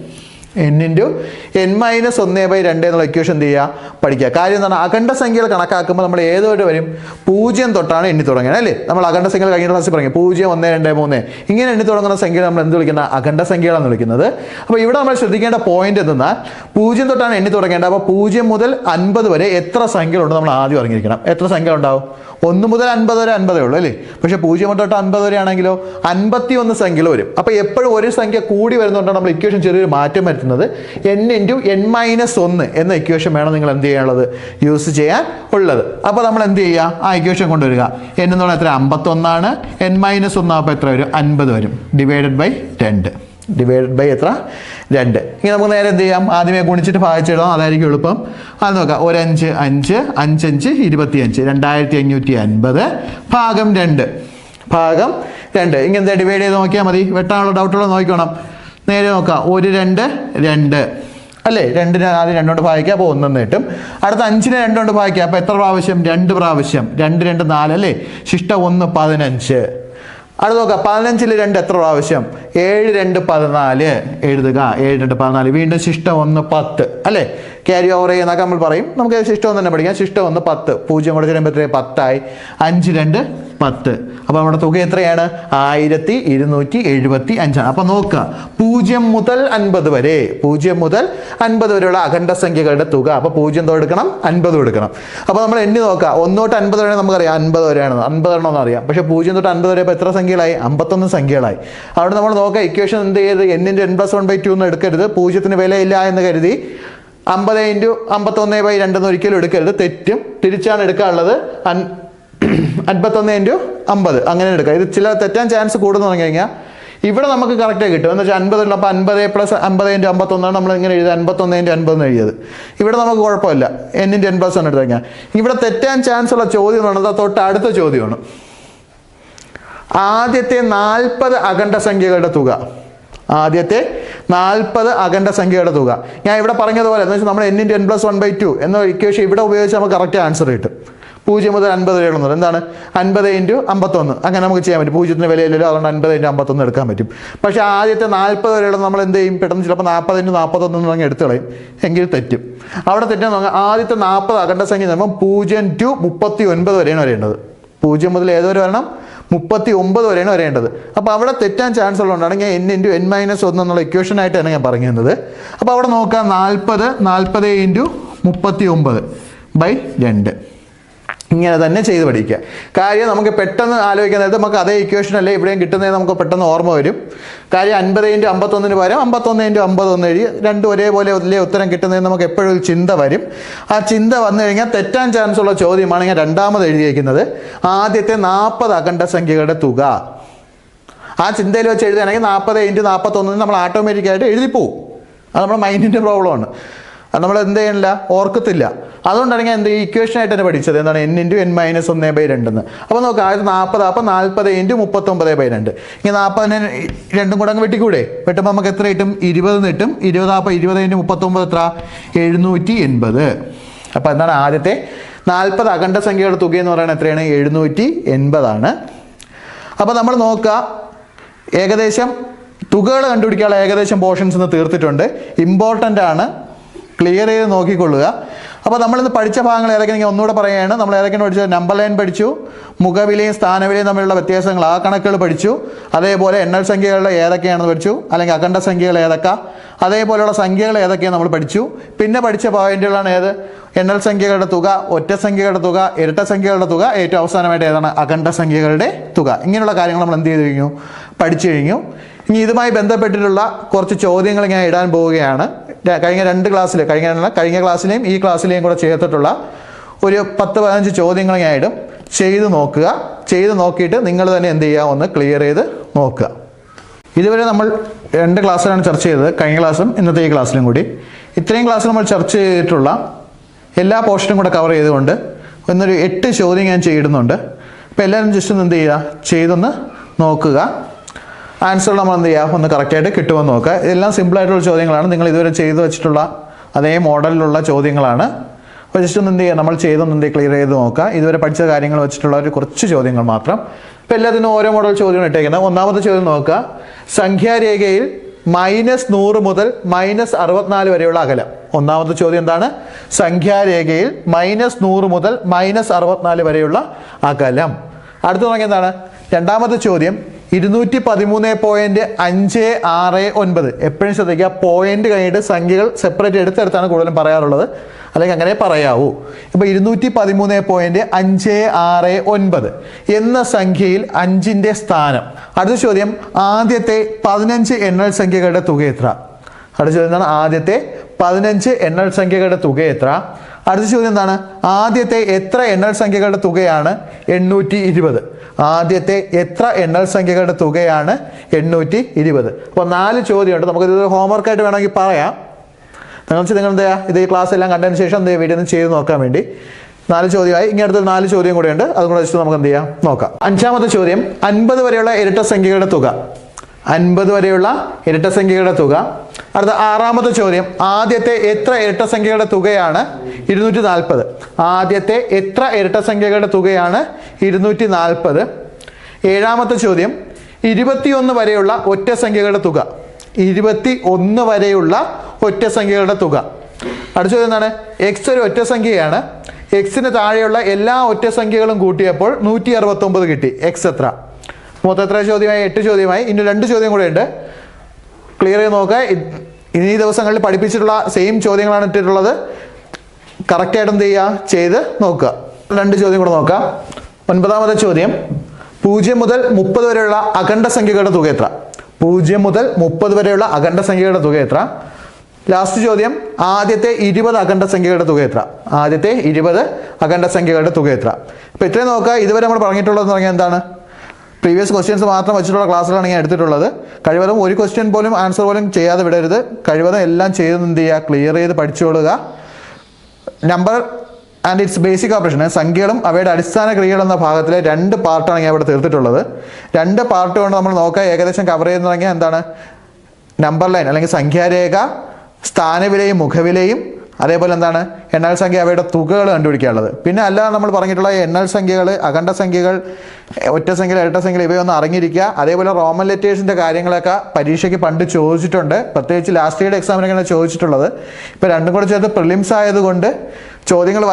[SPEAKER 2] n×n-1/2 എന്നുള്ള ഇക്വേഷൻ എന്ത് ചെയ്യുക, പഠിക്കുക. കാര്യം എന്താണ്, അഖണ്ഡ സംഖ്യകൾ കണക്കാക്കുമ്പോൾ നമ്മൾ ഏതോട്ട് വരും, 0 തൊട്ടാണ് എണ്ണി തുടങ്ങുന്നത് അല്ലേ. നമ്മൾ അഖണ്ഡ സംഖ്യകൾ കഴിഞ്ഞ ക്ലാസ്സിൽ പറഞ്ഞു 0, 1, 2, 3 ഇങ്ങനെ എണ്ണി തുടങ്ങുന്ന സംഖ്യകൾ നമ്മൾ എന്ത് വിളിക്കുന്ന, അഖണ്ഡ സംഖ്യകളാണ് വിളിക്കുന്നത്. അപ്പോൾ ഇവിടെ നമ്മൾ ശ്രദ്ധിക്കേണ്ട പോയിന്റ് എന്തെന്നാൽ 0 തൊട്ടാണ് എണ്ണി തുടങ്ങേണ്ടത്. അപ്പോൾ 0 മുതൽ 50 വരെ എത്ര സംഖ്യകളുണ്ട് നമ്മൾ ആദ്യം അറിഞ്ഞിരിക്കണം. എത്ര സംഖ്യ ഉണ്ടാവും? 1 മുതൽ 50 വരെ 50 ഉള്ളൂ അല്ലേ. പക്ഷേ 0 തൊട്ട് 50 വരെ ആണെങ്കിലോ 51 സംഖ്യകൾ വരും. അപ്പോൾ എപ്പോഴും ഒരു സംഖ്യ കൂടി വരുന്നതുകൊണ്ടാണ് നമ്മൾ ഇക്വേഷൻ ചെറിയൊരു മാറ്റം വരുത്തുന്നത്. n×n-1 എന്ന ഇക്വേഷൻ വേണം നിങ്ങൾ എന്ത് ചെയ്യാനുള്ളത്, യൂസ് ചെയ്യാൻ ഉള്ളത്. അപ്പോൾ നമ്മൾ എന്ത് ചെയ്യുക, ആ ഇക്വേഷൻ കൊണ്ടുവരിക. n എന്ന് പറഞ്ഞാൽ എത്ര, 51 ആണ്. n-1 അപ്പോൾ എത്ര വരും, 50 വരും. ഡിവൈഡഡ് ബൈ എത്ര, 2. ഇനി നമുക്ക് നേരെ എന്ത് ചെയ്യാം, ആദ്യമേ ഗുണിച്ചിട്ട് ഭാഗിച്ചിടാം, അതായിരിക്കും എളുപ്പം. അത് നോക്കാം, 1 5 5 5 5 25 2550 ഭാഗം 2 ഇങ്ങനത്തെ ഡിവൈഡ് ചെയ്ത് നോക്കിയാൽ മതി. വെട്ടാനുള്ള ഡൗട്ടുള്ള നോക്കണം. നേരെ നോക്കാം, 1 2 2 അല്ലേ. 2 ആദ്യം 2 കൊണ്ട് ഭാഗിക്കുക, അപ്പോൾ 1 കിട്ടും. അടുത്ത 5 2 കൊണ്ട് ഭാഗിക്കുക, അപ്പോൾ എത്ര പ്രാവശ്യം, 2 പ്രാവശ്യം. 2 2 4 അല്ലേ. ശിഷ്ടം 1 15. അടുത്ത് നോക്കാം, 15 2 എത്ര പ്രാവശ്യം, 7 2 14 എഴുതുക. 7 2 14. വീണ്ടും ശിഷ്ടം 1 10 അല്ലേ. ക്യാരി ഓവർ ചെയ്യുന്നൊക്കെ നമ്മൾ പറയും. നമുക്ക് ശിഷ്ടം 1 തന്നെ പഠിക്കാം. ശിഷ്ടം 1 10. 0 കൂടെ ചേരുമ്പോൾ എത്രയാണ്, 10 ആയി. 5 2 10. അപ്പോൾ നമ്മുടെ തുക എത്രയാണ്, 1275. അപ്പോൾ നോക്കുക, 0 മുതൽ 50 വരെ, 0 മുതൽ 50 വരെയുള്ള അഖണ്ഡ സംഖ്യകളുടെ തുക. അപ്പോൾ 0 എടുക്കണം, 50 എടുക്കണം. അപ്പോൾ നമ്മൾ എണ്ണി നോക്കുക, 1 തൊട്ട് 50 വരെ നമുക്കറിയാം 50 വരെയാണ്, 50 എണ്ണമെന്ന് അറിയാം. പക്ഷേ 0 തൊട്ട് 50 വരെ ഇപ്പോൾ എത്ര സംഖ്യകളായി, 51 സംഖ്യകളായി. അവിടെ നമ്മൾ നോക്കുക, ഇക്വേഷൻ എന്ത് ചെയ്ത്, n×n+1/2 എന്ന് എടുക്കരുത്. 0-ന് വിലയില്ല എന്ന് കരുതി 50×51/2 എന്ന് ഒരിക്കലും എടുക്കരുത്, തെറ്റും. തിരിച്ചാണ് എടുക്കാനുള്ളത്. 51×50 അങ്ങനെ എടുക്കുക. ഇത് ചില തെറ്റാൻ ചാൻസ് കൂടുന്നു പറഞ്ഞു കഴിഞ്ഞാൽ ഇവിടെ നമുക്ക് കറക്റ്റായി കിട്ടും. എന്ന് വെച്ചാൽ 50 ഉള്ളപ്പോൾ 50 + 50×51 നമ്മൾ ഇങ്ങനെ എഴുതുക, 51×50 എന്ന് എഴുതിയത്. ഇവിടെ നമുക്ക് കുഴപ്പമില്ല, n×n+1 എടുത്തു കഴിഞ്ഞാൽ. ഇവിടെ തെറ്റാൻ ചാൻസ് ഉള്ള ചോദ്യം എന്ന് പറയുന്നത് തൊട്ട് അടുത്ത ചോദ്യമാണ്. ആദ്യത്തെ 40 അഖണ്ഡ സംഖ്യകളുടെ തുക. ആദ്യത്തെ 40 അഖണ്ഡ സംഖ്യയുടെ തുക. ഞാൻ ഇവിടെ പറഞ്ഞതുപോലെ എന്ന് വെച്ചാൽ നമ്മൾ n × n+1/2 എന്ന ഇക്വേഷൻ ഇവിടെ ഉപയോഗിച്ച് നമുക്ക് കറക്റ്റ് ആൻസർ കിട്ടും. 0 മുതൽ 50 വരെയുള്ളത് എന്താണ്? 50 × 51. അങ്ങനെ നമുക്ക് ചെയ്യാൻ പറ്റും. 0-ന് വിലയില്ലല്ലോ, അതുകൊണ്ട് 50 × 51 എടുക്കാൻ പറ്റും. പക്ഷേ ആദ്യത്തെ 40 വരെയുള്ളത് നമ്മൾ എന്ത് ചെയ്യും? പെട്ടെന്ന് ചിലപ്പോൾ 40 × 41 എന്ന് എടുത്ത് കളയും, എങ്കിൽ തെറ്റും. അവിടെ തെറ്റാൻ നോക്കാം. ആദ്യത്തെ 40 അഖണ്ഡ സംഖ്യ നമ്മൾ 0 to 39 വരെയാണ് വരേണ്ടത്. 0 മുതൽ ഏതുവരെ വരണം? 39 വരെയാണ് വരേണ്ടത്. അപ്പോൾ അവിടെ തെറ്റാൻ ചാൻസ് ഉള്ളതുകൊണ്ടാണ് ഞാൻ n × n-1 എന്നുള്ള ഇക്വേഷനായിട്ടാണ് ഞാൻ പറഞ്ഞിരുന്നത്. അപ്പോൾ അവിടെ നോക്കാം, 40 × 39/2 ഇങ്ങനെ തന്നെ ചെയ്ത് പഠിക്കുക. കാര്യം നമുക്ക് പെട്ടെന്ന് ആലോചിക്കാൻ നേരത്ത് നമുക്ക് അതേ ഇക്വേഷൻ അല്ലേ ഇവിടെയും കിട്ടുന്നത് നമുക്ക് പെട്ടെന്ന് ഓർമ്മ വരും. കാര്യം 50 × 51 പകരം 51 × 51 എഴുതി രണ്ടും ഒരേപോലെ വലിയ ഉത്തരം കിട്ടുന്നതിന് നമുക്ക് എപ്പോഴും ഒരു ചിന്ത വരും. ആ ചിന്ത വന്നു കഴിഞ്ഞാൽ തെറ്റാൻ ചാൻസ് ഉള്ള ചോദ്യമാണ് ഞാൻ രണ്ടാമത് എഴുതിയിരിക്കുന്നത്. ആദ്യത്തെ 40 അഖണ്ഡ സംഖ്യകളുടെ തുക. ആ ചിന്തയിൽ വെച്ച് എഴുതുകയാണെങ്കിൽ 40 × 41 നമ്മൾ ഓട്ടോമാറ്റിക്കായിട്ട് എഴുതിപ്പോവും. അത് നമ്മുടെ മൈൻഡിൻ്റെ പ്രോബ്ലമാണ്. അത് നമ്മൾ എന്ത് ചെയ്യണില്ല, ഓർക്കത്തില്ല. അതുകൊണ്ടാണ് ഞാൻ ഈ ഇക്വേഷനായിട്ട് തന്നെ പഠിച്ചത്. എന്താണ്? n × n-1/2 എന്ന്. അപ്പോൾ നോക്കാം, 40 അപ്പോൾ 40 × 39/2. ഇങ്ങനെ 40 രണ്ടും കൂടെ അങ്ങ് വെട്ടിക്കൂടെ? വെട്ടുമ്പോൾ നമുക്ക് എത്ര കിട്ടും? 20 കിട്ടും. 20 അപ്പോൾ 20 × 39 എത്ര? 780. അപ്പോൾ എന്താണ്? ആദ്യത്തെ 40 അഖണ്ഡ സംഖ്യയുടെ തുക എന്ന് പറയുന്നത് എത്രയാണ്? 780 ആണ്. അപ്പോൾ നമ്മൾ നോക്കുക, ഏകദേശം തുകകൾ കണ്ടുപിടിക്കാനുള്ള ഏകദേശം പോർഷൻസ് ഇന്ന് തീർത്തിട്ടുണ്ട്. ഇമ്പോർട്ടൻ്റ് ആണ്, ക്ലിയർ ചെയ്ത് നോക്കിക്കൊള്ളുക. അപ്പോൾ നമ്മളിന്ന് പഠിച്ച ഭാഗങ്ങൾ ഏതൊക്കെയാണ് ഞാൻ ഒന്നുകൂടെ പറയുകയാണ്. നമ്മൾ ഏതൊക്കെയാണ് പഠിച്ചത്? നമ്പർ ലൈൻ പഠിച്ചു, മുഖവിലയും സ്ഥാനവിലയും തമ്മിലുള്ള വ്യത്യാസങ്ങൾ ആ കണക്കുകൾ പഠിച്ചു. അതേപോലെ എണ്ണൽ സംഖ്യകളുടെ ഏതൊക്കെയാണെന്ന് പഠിച്ചു, അല്ലെങ്കിൽ അഖണ്ഡ സംഖ്യകൾ ഏതൊക്കെ, അതേപോലെയുള്ള സംഖ്യകൾ ഏതൊക്കെയാണ് നമ്മൾ പഠിച്ചു. പിന്നെ പഠിച്ച പോയിന്റുകളാണ് ഏത്? എണ്ണൽ സംഖ്യകളുടെ തുക, ഒറ്റ സംഖ്യകളുടെ തുക, ഇരട്ട സംഖ്യകളുടെ തുക, ഏറ്റവും അവസാനമായിട്ട് ഏതാണ്? അഖണ്ഡ സംഖ്യകളുടെ തുക. ഇങ്ങനെയുള്ള കാര്യങ്ങൾ നമ്മൾ എന്ത് ചെയ്ത് കഴിഞ്ഞു? പഠിച്ചു കഴിഞ്ഞു. ഇനി ഇതുമായി ബന്ധപ്പെട്ടിട്ടുള്ള കുറച്ച് ചോദ്യങ്ങൾ ഞാൻ ഇടാൻ പോവുകയാണ്. കഴിഞ്ഞ ക്ലാസ്സിലെയും ഈ ക്ലാസ്സിലെയും കൂടെ ചേർത്തിട്ടുള്ള ഒരു 10-15 ചോദ്യങ്ങൾ ഞാൻ ഇടും. ചെയ്ത് നോക്കുക. ചെയ്ത് നോക്കിയിട്ട് നിങ്ങൾ തന്നെ എന്ത് ചെയ്യുക? ഒന്ന് ക്ലിയർ ചെയ്ത് നോക്കുക. ഇതുവരെ നമ്മൾ 2 ക്ലാസ്സിലാണ് ചർച്ച ചെയ്തത്, കഴിഞ്ഞ ക്ലാസ്സും ഇന്നത്തെ ഈ ക്ലാസ്സിലും കൂടി. ഇത്രയും ക്ലാസ്സിൽ നമ്മൾ ചർച്ച ചെയ്തിട്ടുള്ള എല്ലാ പോർഷനും കൂടെ കവർ ചെയ്തുകൊണ്ട് എന്നൊരു 8 ചോദ്യം ഞാൻ ചെയ്തിടുന്നുണ്ട്. അപ്പോൾ എല്ലാവരും ജസ്റ്റ് ഒന്ന് എന്ത് ചെയ്യുക? ചെയ്തൊന്ന് നോക്കുക. ആൻസർ നമ്മൾ എന്ത് ചെയ്യുക? ഒന്ന് കറക്റ്റായിട്ട് കിട്ടുമെന്ന് നോക്കുക. ഇതെല്ലാം സിമ്പിളായിട്ടുള്ള ചോദ്യങ്ങളാണ്. നിങ്ങൾ ഇതുവരെ ചെയ്ത് വെച്ചിട്ടുള്ള അതേ മോഡലിലുള്ള ചോദ്യങ്ങളാണ്. അപ്പോൾ ജസ്റ്റ് ഒന്ന് എന്ത് ചെയ്യുക? നമ്മൾ ചെയ്തൊന്ന് ക്ലിയർ ചെയ്ത് നോക്കുക. ഇതുവരെ പഠിച്ച കാര്യങ്ങൾ വെച്ചിട്ടുള്ള ഒരു കുറച്ച് ചോദ്യങ്ങൾ മാത്രം. ഇപ്പോൾ എല്ലാത്തിനും ഓരോ മോഡൽ ചോദ്യം ഇട്ടേക്കുന്നത്. ഒന്നാമത്തെ ചോദ്യം നോക്കുക. സംഖ്യാരേഖയിൽ -100 മുതൽ -64 വരെയുള്ള അകലം. ഒന്നാമത്തെ ചോദ്യം എന്താണ്? സംഖ്യാരേഖയിൽ -100 മുതൽ -64 വരെയുള്ള അകലം. അടുത്ത തുടങ്ങിയ എന്താണ്? രണ്ടാമത്തെ ചോദ്യം 213.569. എപ്പോഴും ശ്രദ്ധിക്കുക, പോയിന്റ് കഴിഞ്ഞിട്ട് സംഖ്യകൾ സെപ്പറേറ്റ് എടുത്തെടുത്താണ് കൂടുതലും പറയാറുള്ളത്, അല്ലെങ്കിൽ അങ്ങനെ പറയാവൂ. ഇപ്പോൾ 213.569 എന്ന സംഖ്യയിൽ 5ന്റെ സ്ഥാനം. അടുത്ത ചോദ്യം, ആദ്യത്തെ 15 എണ്ണൽ സംഖ്യകളുടെ തുക എത്ര? അടുത്ത ചോദ്യം എന്താണ്? ആദ്യത്തെ 15 എണ്ണൽ സംഖ്യകളുടെ തുക എത്ര? അടുത്ത ചോദ്യം എന്താണ്? ആദ്യത്തെ എത്ര എണ്ണൽ സംഖ്യകളുടെ തുകയാണ് 820? ആദ്യത്തെ എത്ര എണ്ണൽ സംഖ്യകളുടെ തുകയാണ് 820? അപ്പോൾ 4 ചോദ്യമുണ്ട്. നമുക്കിത് ഹോംവർക്കായിട്ട് വേണമെങ്കിൽ പറയാം. നിങ്ങൾ എന്താ ചെയ്യുക? ഇത് ഈ ക്ലാസ് എല്ലാം കണ്ടതിന് ശേഷം എന്ത് വീഡിയോ ഒന്ന് ചെയ്ത് നോക്കാൻ വേണ്ടി 4 ചോദ്യമായി. ഇനി അടുത്ത 4 ചോദ്യം കൂടെ ഉണ്ട്, അതും കൂടെ വെച്ചിട്ട് നമുക്ക് എന്ത് ചെയ്യാം? നോക്കാം. 5ാമത്തെ ചോദ്യം, 50 വരെയുള്ള ഇരട്ട സംഖ്യകളുടെ തുക. 50 വരെയുള്ള ഇരട്ട സംഖ്യകളുടെ തുക. അടുത്ത 6ാമത്തെ ചോദ്യം, ആദ്യത്തെ എത്ര ഇരട്ട സംഖ്യകളുടെ തുകയാണ് 240? ആദ്യത്തെ എത്ര ഇരട്ട സംഖ്യകളുടെ തുകയാണ് 240? 7ാമത്തെ ചോദ്യം, 21 വരെയുള്ള ഒറ്റ സംഖ്യകളുടെ തുക. 21 വരെയുള്ള ഒറ്റ സംഖ്യകളുടെ തുക. അടുത്ത ചോദ്യം എന്താണ്? എക്സ് ഒരു ഒറ്റ സംഖ്യയാണ്. എക്സിന് താഴെയുള്ള എല്ലാ ഒറ്റ സംഖ്യകളും കൂട്ടിയപ്പോൾ 169 കിട്ടി. എക്സ് എത്ര? മൊത്തം എത്ര ചോദ്യമായി? 8 ചോദ്യമായി. ഇനി 2 ചോദ്യം കൂടെ ഉണ്ട്, ക്ലിയർ ചെയ്ത് നോക്കുക. ഇനി ദിവസങ്ങളിൽ പഠിപ്പിച്ചിട്ടുള്ള സെയിം ചോദ്യങ്ങളാണ് ഇട്ടിട്ടുള്ളത്. കറക്റ്റായിട്ട് എന്ത് ചെയ്യുക? ചെയ്ത് നോക്കുക. 2 ചോദ്യം കൂടെ നോക്കാം. 9ാമത്തെ ചോദ്യം, 0 മുതൽ 30 വരെയുള്ള അഖണ്ഡ സംഖ്യകളുടെ തുക എത്ര? 0 മുതൽ 30 വരെയുള്ള അഖണ്ഡ സംഖ്യകളുടെ തുക എത്ര? ലാസ്റ്റ് ചോദ്യം, ആദ്യത്തെ 20 അഖണ്ഡ സംഖ്യകളുടെ തുക എത്ര? ആദ്യത്തെ 20 അഖണ്ഡ സംഖ്യകളുടെ തുക എത്ര? അപ്പോൾ ഇത്രയും നോക്കുക. ഇതുവരെ നമ്മൾ പറഞ്ഞിട്ടുള്ളതെന്ന് പറഞ്ഞാൽ എന്താണ്? പ്രീവിയസ് ക്വസ്റ്റ്യൻസ് മാത്രം വെച്ചിട്ടുള്ള ക്ലാസ്സുകളാണ് ഞാൻ എടുത്തിട്ടുള്ളത്. കഴിവതും ഒരു ക്വസ്റ്റ്യൻ പോലും ആൻസർ പോലും ചെയ്യാതെ വിടരുത്. കഴിവതും എല്ലാം ചെയ്ത് എന്ത് ചെയ്യുക? ക്ലിയർ ചെയ്ത് പഠിച്ചുകൊള്ളുക. Number and its basic operation. സംഖ്യകളും അവയുടെ അടിസ്ഥാന ക്രിയകൾ എന്ന ഭാഗത്തിലെ 2 പാർട്ടാണ് ഞാൻ ഇവിടെ തീർത്തിട്ടുള്ളത്. 2 പാർട്ട് കൊണ്ട് നമ്മൾ നോക്കുക ഏകദേശം കവർ ചെയ്യുന്ന തുടങ്ങിയാൽ എന്താണ്, നമ്പർ ലൈൻ അല്ലെങ്കിൽ സംഖ്യാരേഖ, സ്ഥാനവിലയും മുഖവിലയും, അതേപോലെ എന്താണ് എണ്ണൽ സംഖ്യ അവയുടെ തുകകൾ കണ്ടുപിടിക്കാനുള്ളത്. പിന്നെ അല്ലാതെ നമ്മൾ പറഞ്ഞിട്ടുള്ള എണ്ണൽ സംഖ്യകൾ, അഖണ്ഡ സംഖ്യകൾ, ഒറ്റ സംഖ്യകൾ, ഇരട്ട സംഖ്യകൾ ഇവയൊന്നും അറിഞ്ഞിരിക്കുക. അതേപോലെ റോമൻ ലെറ്റേഴ്സിൻ്റെ കാര്യങ്ങളൊക്കെ പരീക്ഷയ്ക്ക് പണ്ട് ചോദിച്ചിട്ടുണ്ട്, പ്രത്യേകിച്ച് ലാസ്റ്റ് ഇയർ എക്സാമിനൊക്കെയാണ് ചോദിച്ചിട്ടുള്ളത്. ഇപ്പോൾ രണ്ടും കൂടെ ചേർത്ത് പ്രിലിംസ് ആയതുകൊണ്ട് ചോദ്യങ്ങൾ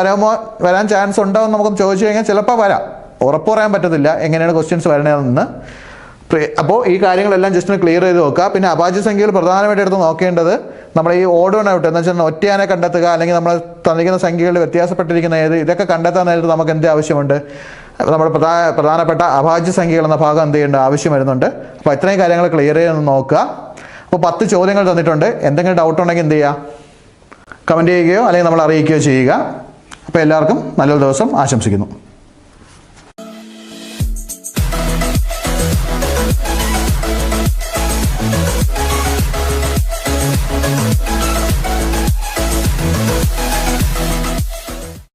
[SPEAKER 2] വരാൻ ചാൻസ് ഉണ്ടാവും. നമുക്കൊന്ന് ചോദിച്ചു കഴിഞ്ഞാൽ ചിലപ്പോൾ വരാം, ഉറപ്പ് പറയാൻ പറ്റത്തില്ല എങ്ങനെയാണ് ക്വസ്റ്റ്യൻസ് വരണതെന്ന്. അപ്പോൾ ഈ കാര്യങ്ങളെല്ലാം ജസ്റ്റ് ഒന്ന് ക്ലിയർ ചെയ്ത് നോക്കുക. പിന്നെ അഭാജ്യ സംഖ്യകൾ പ്രധാനമായിട്ട് എടുത്ത് നോക്കേണ്ടത് നമ്മൾ ഈ ഓഡ് വൺ ഔട്ട് എന്ന് വെച്ചാൽ ഒറ്റയാനെ കണ്ടെത്തുക, അല്ലെങ്കിൽ നമ്മൾ തന്നിരിക്കുന്ന സംഖ്യകളിൽ വ്യത്യാസപ്പെട്ടിരിക്കുന്ന ഏത്, ഇതൊക്കെ കണ്ടെത്താൻ നേരത്ത് നമുക്ക് എന്ത് ആവശ്യമുണ്ട്, നമ്മുടെ പ്രധാനപ്പെട്ട അഭാജ്യ സംഖ്യകൾ എന്ന ഭാഗം എന്ത് ചെയ്യേണ്ട ആവശ്യം വരുന്നുണ്ട്. അപ്പോൾ ഇത്രയും കാര്യങ്ങൾ ക്ലിയർ ചെയ്ത് നോക്കുക. അപ്പോൾ 10 ചോദ്യങ്ങൾ തന്നിട്ടുണ്ട്. എന്തെങ്കിലും ഡൗട്ട് ഉണ്ടെങ്കിൽ എന്ത് ചെയ്യുക, കമൻറ്റ് ചെയ്യുകയോ അല്ലെങ്കിൽ നമ്മൾ അറിയിക്കുകയോ ചെയ്യുക. അപ്പോൾ എല്ലാവർക്കും നല്ലൊരു ദിവസം ആശംസിക്കുന്നു.